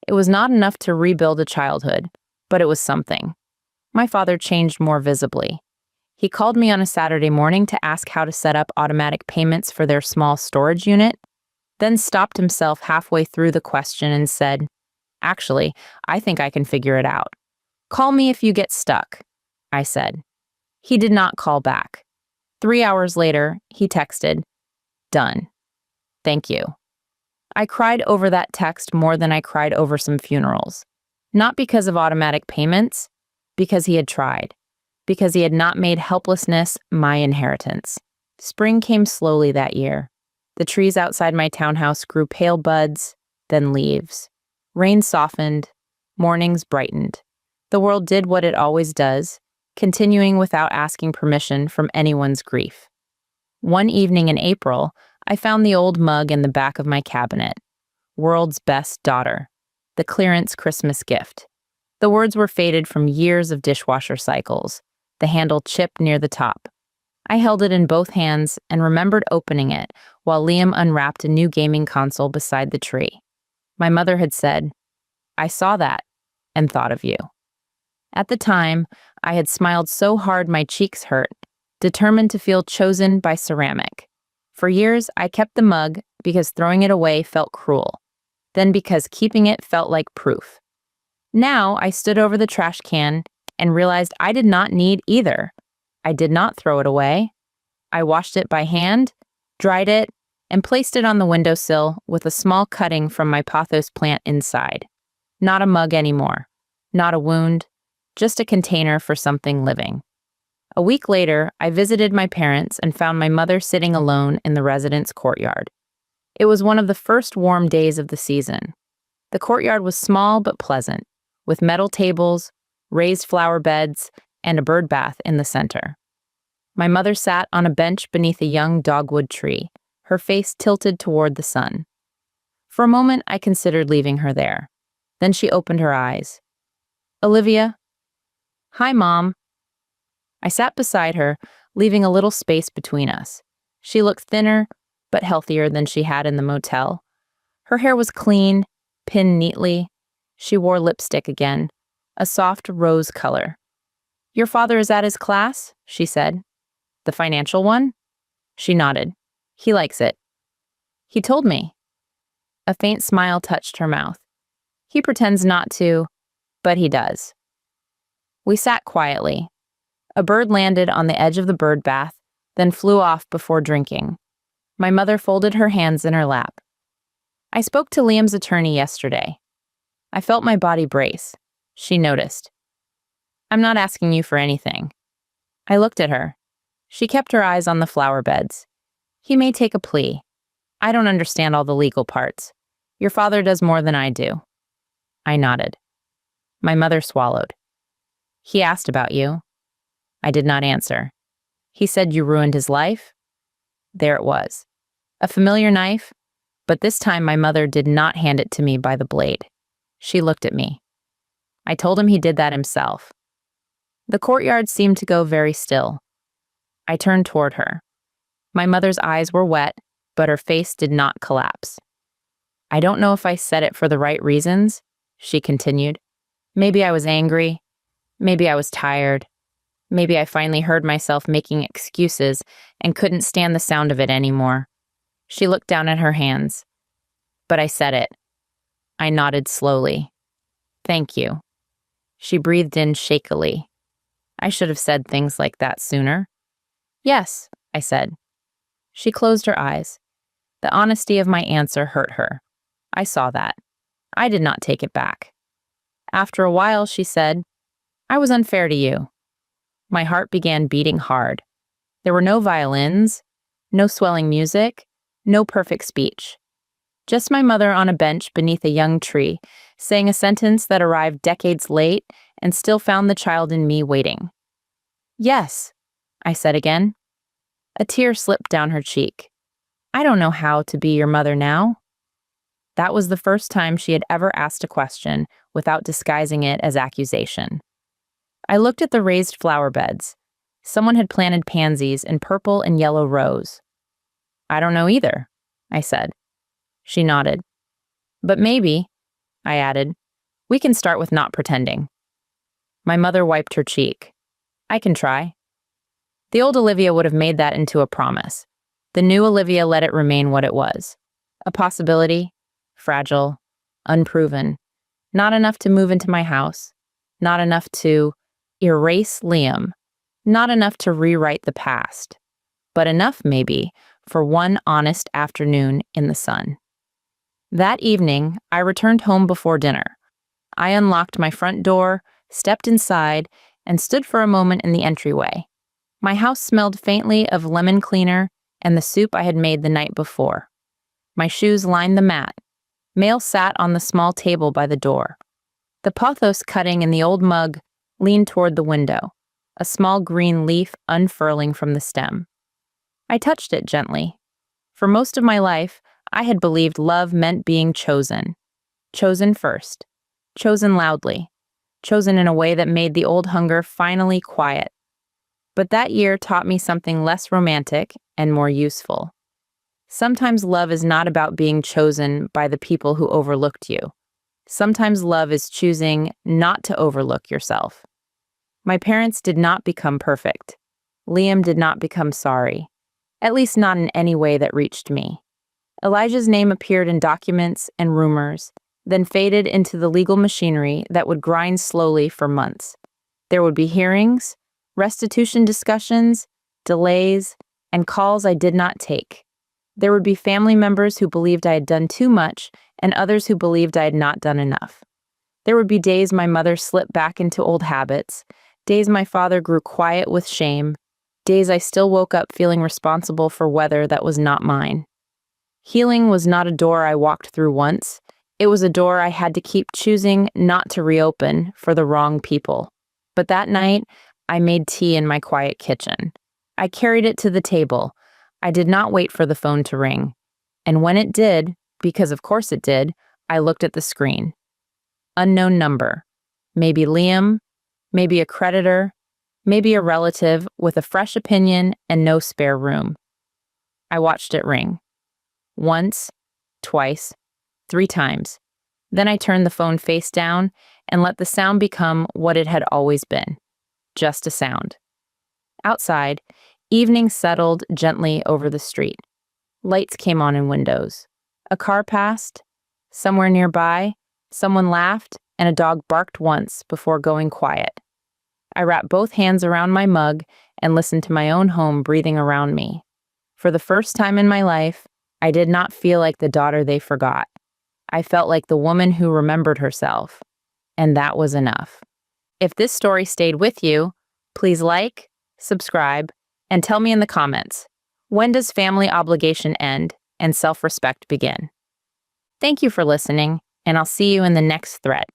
It was not enough to rebuild a childhood, but it was something. My father changed more visibly. He called me on a Saturday morning to ask how to set up automatic payments for their small storage unit, then stopped himself halfway through the question and said, "Actually, I think I can figure it out. Call me if you get stuck," I said. He did not call back. 3 hours later, he texted, "Done. Thank you." I cried over that text more than I cried over some funerals. Not because of automatic payments, because he had tried. Because he had not made helplessness my inheritance. Spring came slowly that year. The trees outside my townhouse grew pale buds, then leaves. Rain softened, mornings brightened. The world did what it always does, continuing without asking permission from anyone's grief. One evening in April, I found the old mug in the back of my cabinet. "World's best daughter," the clearance Christmas gift. The words were faded from years of dishwasher cycles, the handle chipped near the top. I held it in both hands and remembered opening it while Liam unwrapped a new gaming console beside the tree. My mother had said, "I saw that and thought of you." At the time, I had smiled so hard my cheeks hurt, determined to feel chosen by ceramic. For years, I kept the mug because throwing it away felt cruel, then because keeping it felt like proof. Now, I stood over the trash can and realized I did not need either. I did not throw it away. I washed it by hand, dried it, and placed it on the windowsill with a small cutting from my pothos plant inside. Not a mug anymore, not a wound, just a container for something living. A week later, I visited my parents and found my mother sitting alone in the residence courtyard. It was one of the first warm days of the season. The courtyard was small but pleasant, with metal tables, raised flower beds, and a bird bath in the center. My mother sat on a bench beneath a young dogwood tree, her face tilted toward the sun. For a moment, I considered leaving her there. Then she opened her eyes. "Olivia?" "Hi, Mom." I sat beside her, leaving a little space between us. She looked thinner, but healthier than she had in the motel. Her hair was clean, pinned neatly. She wore lipstick again, a soft rose color. "Your father is at his class?" she said. "The financial one?" She nodded. "He likes it." "He told me." A faint smile touched her mouth. "He pretends not to, but he does." We sat quietly. A bird landed on the edge of the bird bath, then flew off before drinking. My mother folded her hands in her lap. "I spoke to Liam's attorney yesterday." I felt my body brace. She noticed. "I'm not asking you for anything." I looked at her. She kept her eyes on the flower beds. "He may take a plea. I don't understand all the legal parts. Your father does more than I do." I nodded. My mother swallowed. "He asked about you." I did not answer. "He said you ruined his life?" There it was. A familiar knife, but this time my mother did not hand it to me by the blade. She looked at me. "I told him he did that himself." The courtyard seemed to go very still. I turned toward her. My mother's eyes were wet, but her face did not collapse. "I don't know if I said it for the right reasons," she continued. "Maybe I was angry. Maybe I was tired. Maybe I finally heard myself making excuses and couldn't stand the sound of it anymore." She looked down at her hands. "But I said it." I nodded slowly. "Thank you." She breathed in shakily. I should have said things like that sooner. "Yes," I said. She closed her eyes. The honesty of my answer hurt her. I saw that. I did not take it back. After a while, she said, "I was unfair to you." My heart began beating hard. There were no violins, no swelling music, no perfect speech. Just my mother on a bench beneath a young tree, saying a sentence that arrived decades late and still found the child in me waiting. "Yes," I said again. A tear slipped down her cheek. "I don't know how to be your mother now." That was the first time she had ever asked a question without disguising it as accusation. I looked at the raised flower beds. Someone had planted pansies in purple and yellow rows. "I don't know either," I said. She nodded. "But maybe," I added, "we can start with not pretending." My mother wiped her cheek. "I can try." The old Olivia would have made that into a promise. The new Olivia let it remain what it was. A possibility, fragile, unproven, not enough to move into my house, not enough to erase Liam, not enough to rewrite the past, but enough, maybe, for one honest afternoon in the sun. That evening, I returned home before dinner. I unlocked my front door, stepped inside, and stood for a moment in the entryway. My house smelled faintly of lemon cleaner and the soup I had made the night before. My shoes lined the mat. Mail sat on the small table by the door. The pothos cutting in the old mug leaned toward the window, a small green leaf unfurling from the stem. I touched it gently. For most of my life, I had believed love meant being chosen. Chosen first. Chosen loudly. Chosen in a way that made the old hunger finally quiet. But that year taught me something less romantic and more useful. Sometimes love is not about being chosen by the people who overlooked you. Sometimes love is choosing not to overlook yourself. My parents did not become perfect. Liam did not become sorry, at least not in any way that reached me. Elijah's name appeared in documents and rumors, then faded into the legal machinery that would grind slowly for months. There would be hearings, restitution discussions, delays, and calls I did not take. There would be family members who believed I had done too much and others who believed I had not done enough. There would be days my mother slipped back into old habits, days my father grew quiet with shame, days I still woke up feeling responsible for weather that was not mine. Healing was not a door I walked through once. It was a door I had to keep choosing not to reopen for the wrong people. But that night, I made tea in my quiet kitchen. I carried it to the table. I did not wait for the phone to ring. And when it did, because of course it did, I looked at the screen. Unknown number. Maybe Liam, maybe a creditor, maybe a relative with a fresh opinion and no spare room. I watched it ring. Once, twice, 3 times. Then I turned the phone face down and let the sound become what it had always been. Just a sound. Outside, evening settled gently over the street. Lights came on in windows. A car passed. Somewhere nearby, someone laughed and a dog barked once before going quiet. I wrapped both hands around my mug and listened to my own home breathing around me. For the first time in my life, I did not feel like the daughter they forgot. I felt like the woman who remembered herself. And that was enough. If this story stayed with you, please like, subscribe, and tell me in the comments, when does family obligation end and self-respect begin? Thank you for listening, and I'll see you in the next thread.